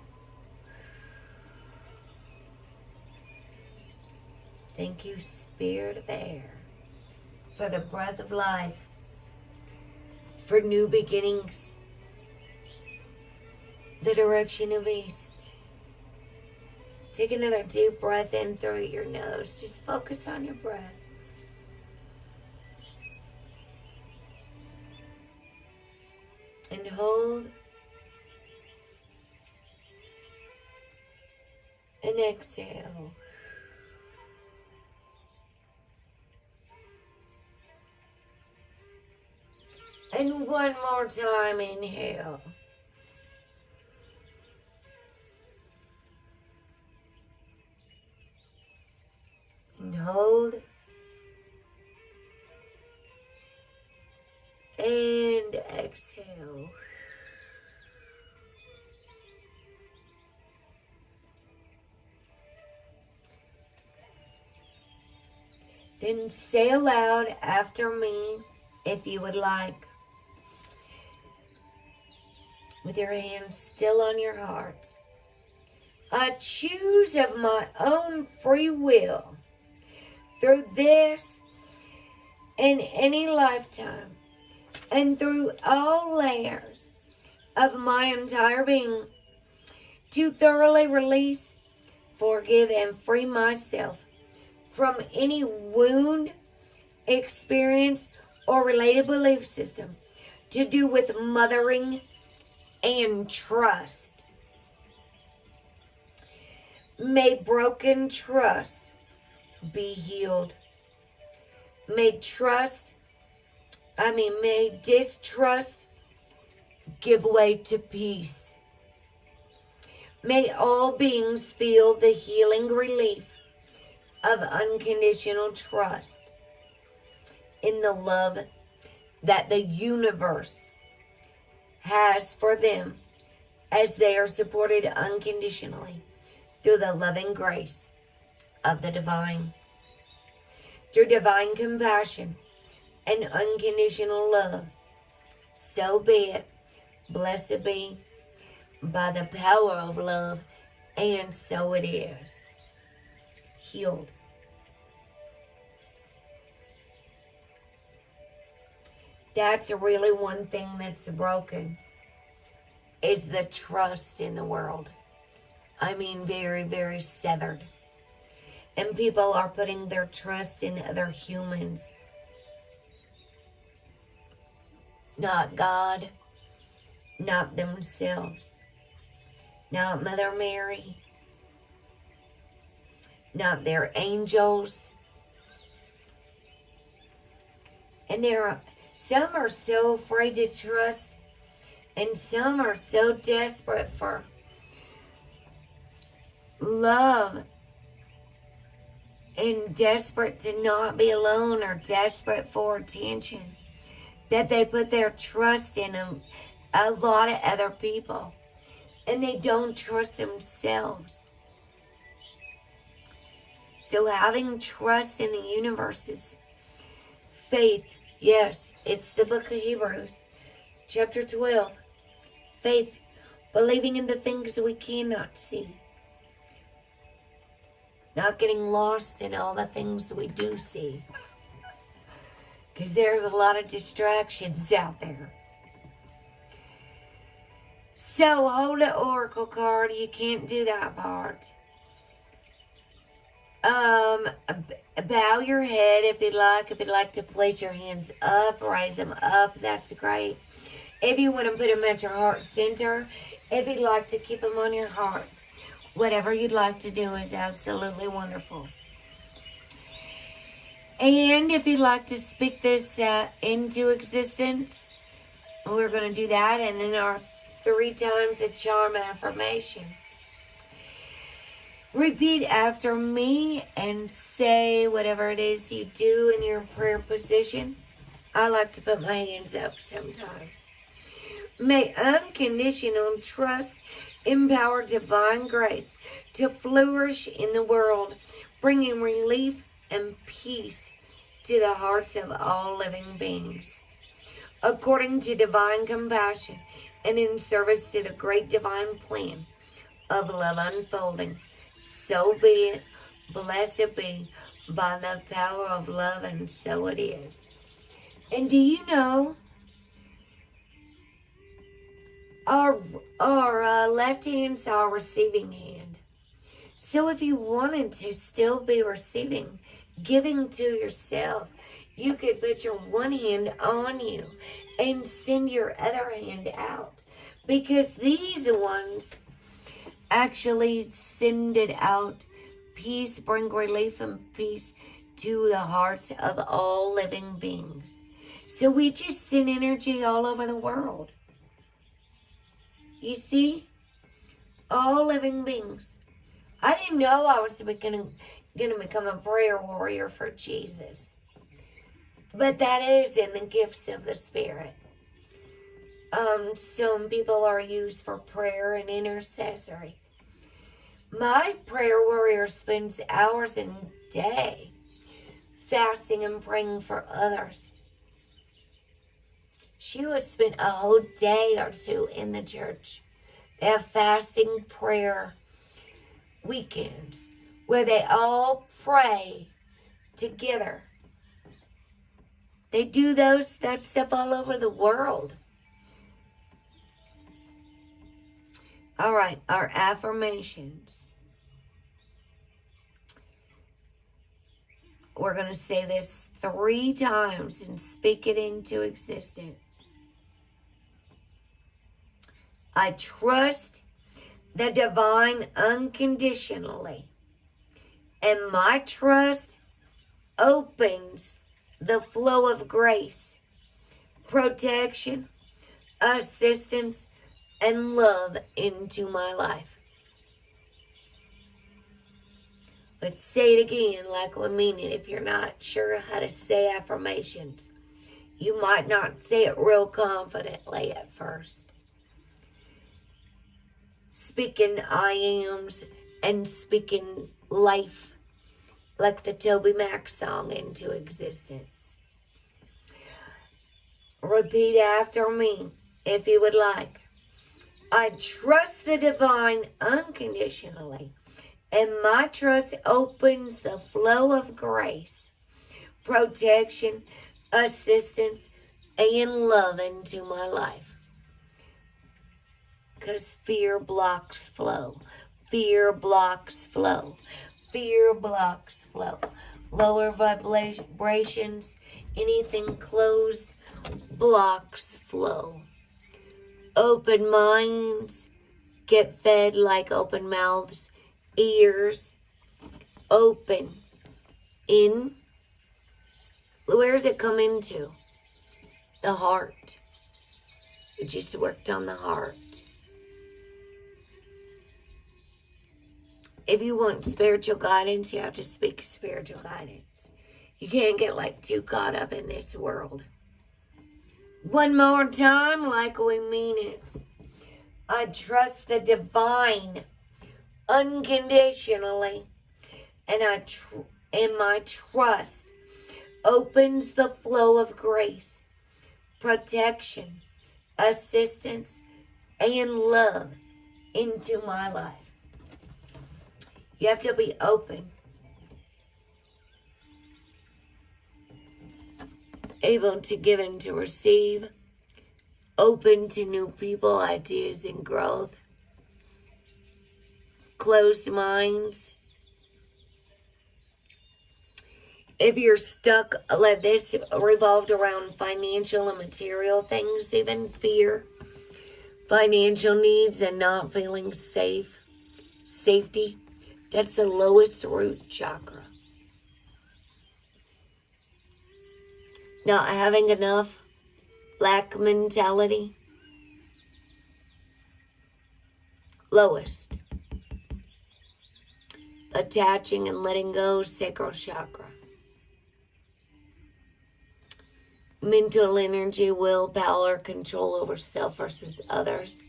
Thank you, Spirit of Air, for the breath of life, for new beginnings, the direction of east. Take another deep breath in through your nose. Just focus on your breath. And hold. And exhale. And one more time, inhale. And hold. And exhale. Then say aloud after me, if you would like, with your hands still on your heart. I choose of my own free will through this and any lifetime and through all layers of my entire being to thoroughly release, forgive, and free myself from any wound, experience, or related belief system to do with mothering and trust. May broken trust be healed. May distrust give way to peace. May all beings feel the healing relief of unconditional trust in the love that the universe has for them as they are supported unconditionally through the loving grace of the divine. Through divine compassion and unconditional love. So be it. Blessed be by the power of love, and so it is. Healed. That's really one thing that's broken, is the trust in the world. I mean, very, very severed. And people are putting their trust in other humans. Not God, not themselves, not Mother Mary, not their angels. And some are so afraid to trust, and some are so desperate for love and desperate to not be alone or desperate for attention that they put their trust in a lot of other people, and they don't trust themselves. So having trust in the universe is faith. Yes, it's the book of Hebrews, chapter 12. Faith, believing in the things we cannot see. Not getting lost in all the things we do see. Because there's a lot of distractions out there. So hold the oracle card. You can't do that part. Bow your head if you'd like. If you'd like to place your hands up, raise them up, that's great. If you want to put them at your heart center, if you'd like to keep them on your heart, whatever you'd like to do is absolutely wonderful. And if you'd like to speak this into existence, we're going to do that. And then our 3 times a charm affirmation. Repeat after me and say whatever it is you do in your prayer position. I like to put my hands up sometimes. May unconditional trust empower divine grace to flourish in the world, bringing relief and peace to the hearts of all living beings. According to divine compassion and in service to the great divine plan of love unfolding, so be it, blessed be, by the power of love, and so it is. And do you know, our left hand's our receiving hand. So if you wanted to still be receiving, giving to yourself, you could put your one hand on you and send your other hand out. Because these ones actually send it out. Peace, bring relief and peace to the hearts of all living beings. So we just send energy all over the world. You see? All living beings. I didn't know I was going to become a prayer warrior for Jesus. But that is in the gifts of the Spirit. Some people are used for prayer and intercessory. My prayer warrior spends hours a day fasting and praying for others. She would spend a whole day or two in the church. They have fasting, prayer, weekends where they all pray together. They do that stuff all over the world. All right, our affirmations. We're going to say this 3 times and speak it into existence. I trust the divine unconditionally, and my trust opens the flow of grace, protection, assistance, and love into my life. Let's say it again like we mean it. If you're not sure how to say affirmations, you might not say it real confidently at first. Speaking I ams and speaking life, like the Toby Mac song, into existence. Repeat after me if you would like. I trust the divine unconditionally, and my trust opens the flow of grace, protection, assistance, and love into my life. Because fear blocks flow. Fear blocks flow. Fear blocks flow. Lower vibrations, anything closed, blocks flow. Open minds get fed like open mouths. Ears open. In. Where does it come into? The heart. We just worked on the heart. If you want spiritual guidance, you have to speak spiritual guidance. You can't get like too caught up in this world. One more time, like we mean it. I trust the divine unconditionally, and my trust opens the flow of grace, protection, assistance, and love into my life. You have to be open, able to give and to receive, open to new people, ideas, and growth. Closed minds. If you're stuck, like this revolved around financial and material things, even fear, financial needs, and not feeling safe, safety, that's the lowest root chakra. Not having enough, lack mentality, lowest. Attaching and letting go, sacral chakra. Mental energy, willpower, control over self versus others,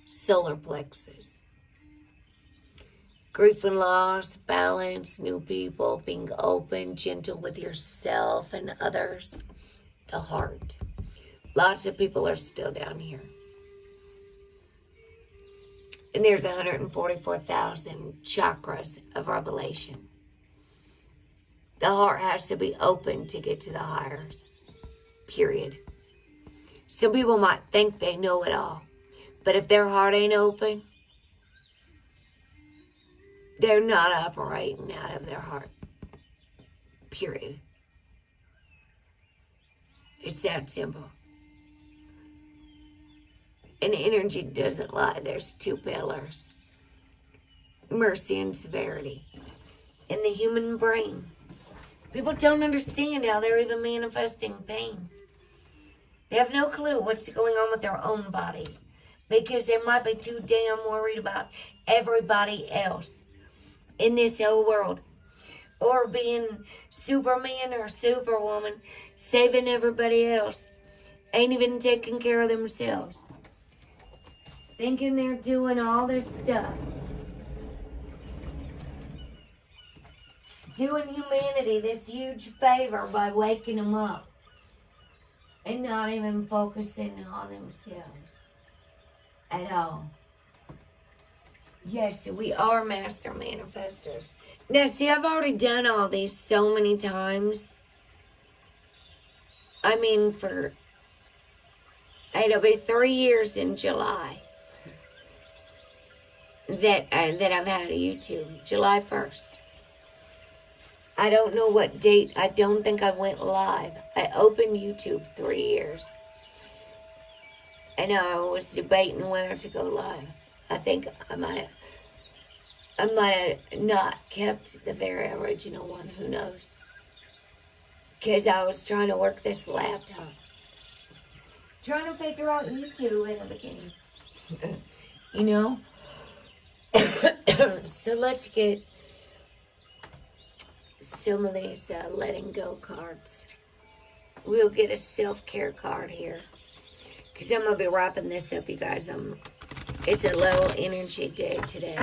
solar plexus. Grief and loss, balance, new people, being open, gentle with yourself and others, the heart. Lots of people are still down here. And there's 144,000 chakras of revelation. The heart has to be open to get to the highers. Period. Some people might think they know it all. But if their heart ain't open, they're not operating out of their heart. Period. It's that simple. And energy doesn't lie. There's 2 pillars. Mercy and severity. In the human brain. People don't understand how they're even manifesting pain. They have no clue what's going on with their own bodies. Because they might be too damn worried about everybody else in this whole world. Or being Superman or Superwoman, saving everybody else. Ain't even taking care of themselves. Thinking they're doing all this stuff. Doing humanity this huge favor by waking them up. And not even focusing on themselves. At all. Yes, we are master manifestors. Now, see, I've already done all these so many times. I mean, it'll be 3 years in July that I've had a YouTube. July 1st. I don't know what date. I don't think I went live. I opened YouTube 3 years. And I was debating whether to go live. I think I might have not kept the very original one. Who knows? Because I was trying to work this laptop. Trying to figure out YouTube in the beginning. You know? So let's get some of these letting go cards. We'll get a self-care card here. Because I'm going to be wrapping this up, you guys. It's a low energy day today.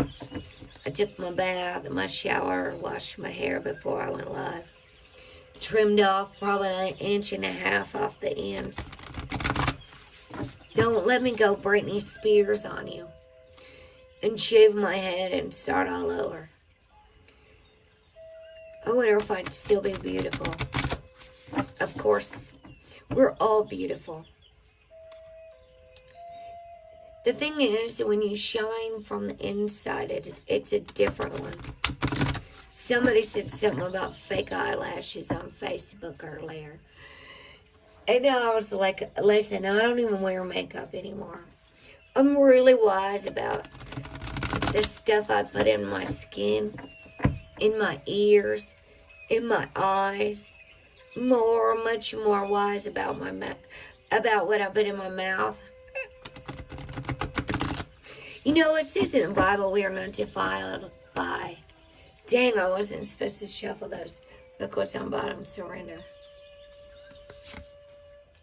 I took my bath, my shower, washed my hair before I went live. Trimmed off probably 1.5 inches off the ends. Don't let me go Britney Spears on you. And shave my head and start all over. I wonder if I'd still be beautiful. Of course, we're all beautiful. The thing is, when you shine from the inside, it's a different one. Somebody said something about fake eyelashes on Facebook earlier. And I was like, listen, I don't even wear makeup anymore. I'm really wise about the stuff I put in my skin, in my ears, in my eyes. Much more wise about my about what I put in my mouth. You know, it says in the Bible we are not defiled by. Dang, I wasn't supposed to shuffle those. Look what's on bottom, surrender.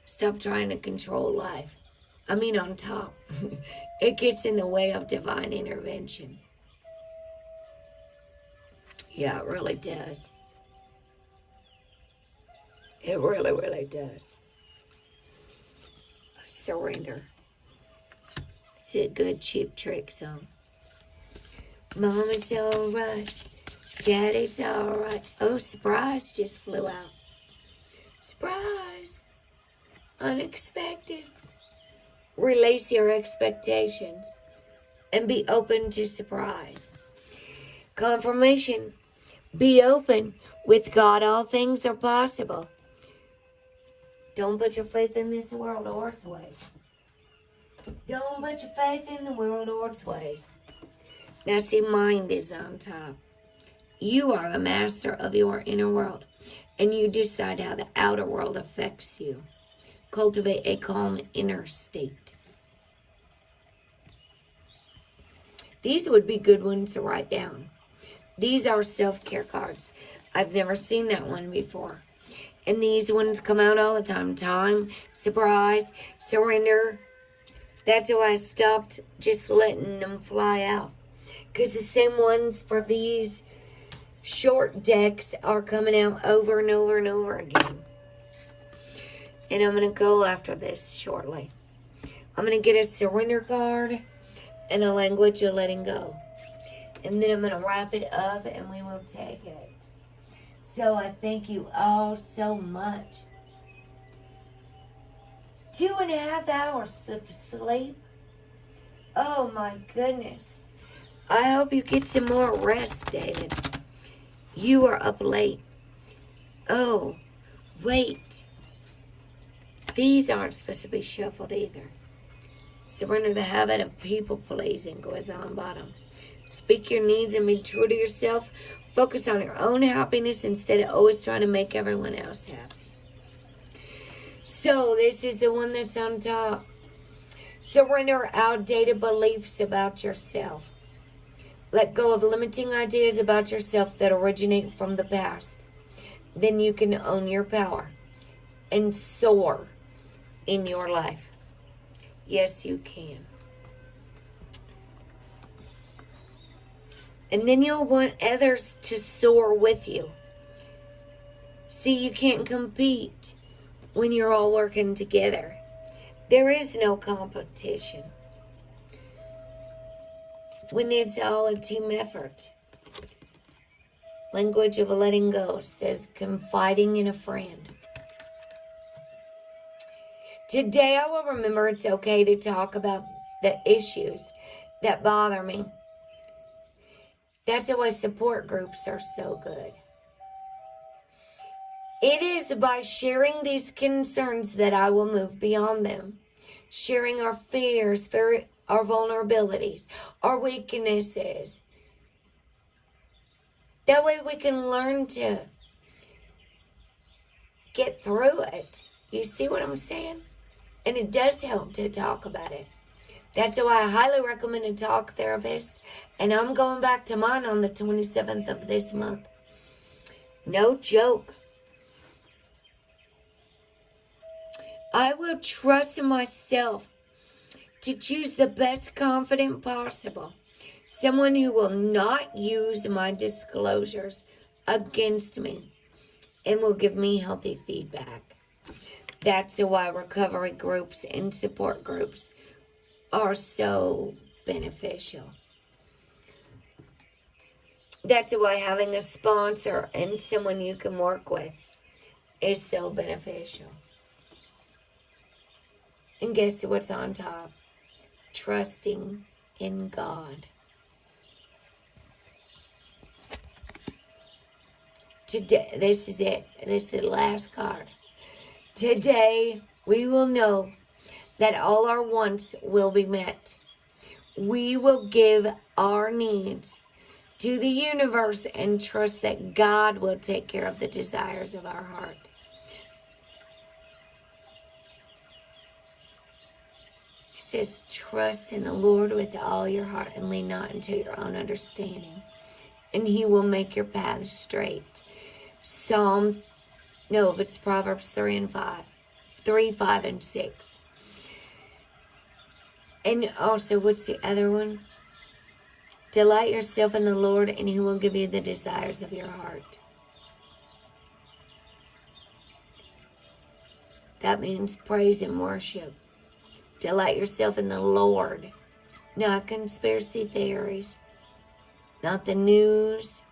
Stop trying to control life. I mean on top. It gets in the way of divine intervention. Yeah, it really does. It really, really does. Surrender. It's a good cheap trick song. Mama's alright. Daddy's alright. Oh, surprise just flew out. Surprise. Unexpected. Release your expectations and be open to surprise. Confirmation. Be open. With God, all things are possible. Don't put your faith in this world or its ways. Don't put your faith in the world or its ways. Now see, mind is on top. You are the master of your inner world, and you decide how the outer world affects you. Cultivate a calm inner state. These would be good ones to write down. These are self-care cards. I've never seen that one before. And these ones come out all the time. Time, surprise, surrender. That's why I stopped just letting them fly out. Because the same ones for these short decks are coming out over and over and over again. And I'm going to go after this shortly. I'm going to get a surrender card and a language of letting go. And then I'm going to wrap it up and we will take it. So I thank you all so much. 2.5 hours of sleep. Oh my goodness. I hope you get some more rest, David. You are up late. Oh, wait. These aren't supposed to be shuffled either. Surrender the habit of people pleasing goes on bottom. Speak your needs and be true to yourself. Focus on your own happiness instead of always trying to make everyone else happy. So this is the one that's on top. Surrender outdated beliefs about yourself. Let go of limiting ideas about yourself that originate from the past. Then you can own your power and soar in your life. Yes, you can. And then you'll want others to soar with you. See, you can't compete when you're all working together. There is no competition. when it's all a team effort. Language of letting go says confiding in a friend. Today I will remember it's okay to talk about the issues that bother me. That's why support groups are so good. It is by sharing these concerns that I will move beyond them. Sharing our fears, our vulnerabilities, our weaknesses. That way we can learn to get through it. You see what I'm saying? And it does help to talk about it. That's why I highly recommend a talk therapist. And I'm going back to mine on the 27th of this month. No joke. I will trust in myself to choose the best confidant possible. Someone who will not use my disclosures against me and will give me healthy feedback. That's why recovery groups and support groups are so beneficial. That's why having a sponsor and someone you can work with is so beneficial. And guess what's on top? Trusting in God. Today, this is it. This is the last card. Today, we will know that all our wants will be met. We will give our needs to the universe and trust that God will take care of the desires of our heart. It says, trust in the Lord with all your heart and lean not into your own understanding, and He will make your path straight. It's Proverbs 3, 5, and 6. And also, what's the other one? Delight yourself in the Lord, and He will give you the desires of your heart. That means praise and worship. Delight yourself in the Lord. Not conspiracy theories. Not the news.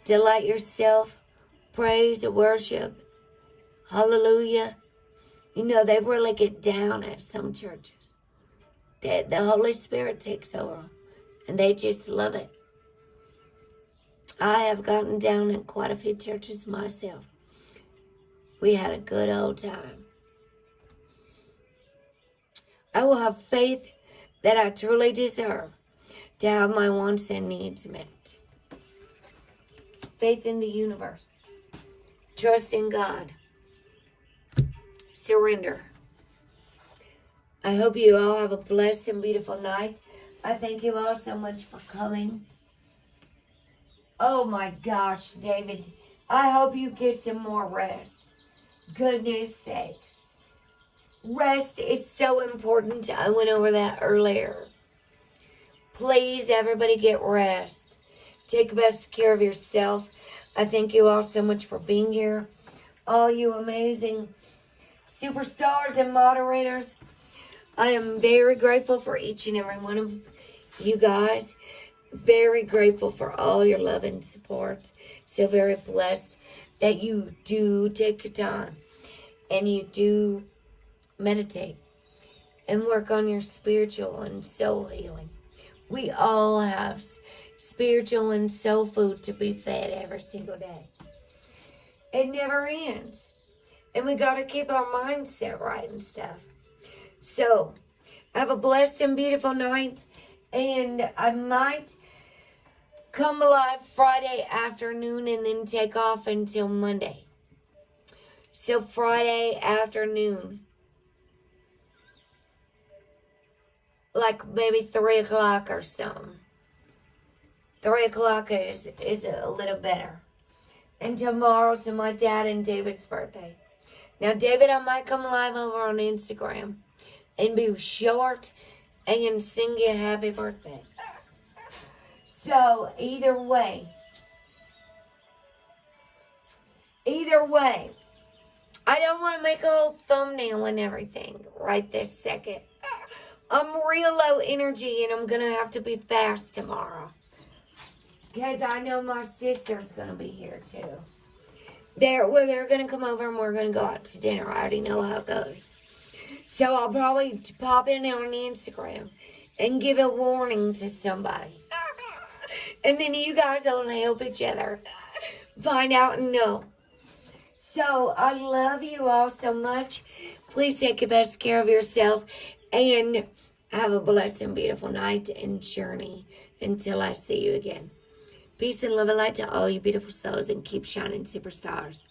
Delight yourself. Praise and worship. Hallelujah. You know, they really get down at some churches. The Holy Spirit takes over. And they just love it. I have gotten down at quite a few churches myself. We had a good old time. I will have faith that I truly deserve to have my wants and needs met. Faith in the universe. Trust in God. Surrender. I hope you all have a blessed and beautiful night. I thank you all so much for coming. Oh my gosh, David. I hope you get some more rest. Goodness sakes. Rest is so important. I went over that earlier. Please, everybody, get rest. Take best care of yourself. I thank you all so much for being here. All you amazing superstars and moderators. I am very grateful for each and every one of you guys. Very grateful for all your love and support. So very blessed that you do take your time and you do meditate and work on your spiritual and soul healing. We all have spiritual and soul food to be fed every single day. It never ends. And we got to keep our mindset right and stuff. So, have a blessed and beautiful night. And I might come live Friday afternoon and then take off until Monday. So, Friday afternoon. Like maybe 3 o'clock or something. 3 o'clock is a little better. And tomorrow's my dad and David's birthday. Now, David, I might come live over on Instagram and be short and sing you a happy birthday. So, either way, I don't want to make a whole thumbnail and everything right this second. I'm real low energy and I'm going to have to be fast tomorrow. Because I know my sister's going to be here too. They're going to come over and we're going to go out to dinner. I already know how it goes. So I'll probably pop in on Instagram and give a warning to somebody. And then you guys will help each other find out and know. So I love you all so much. Please take the best care of yourself and have a blessed and beautiful night and journey until I see you again. Peace and love and light to all you beautiful souls and keep shining superstars.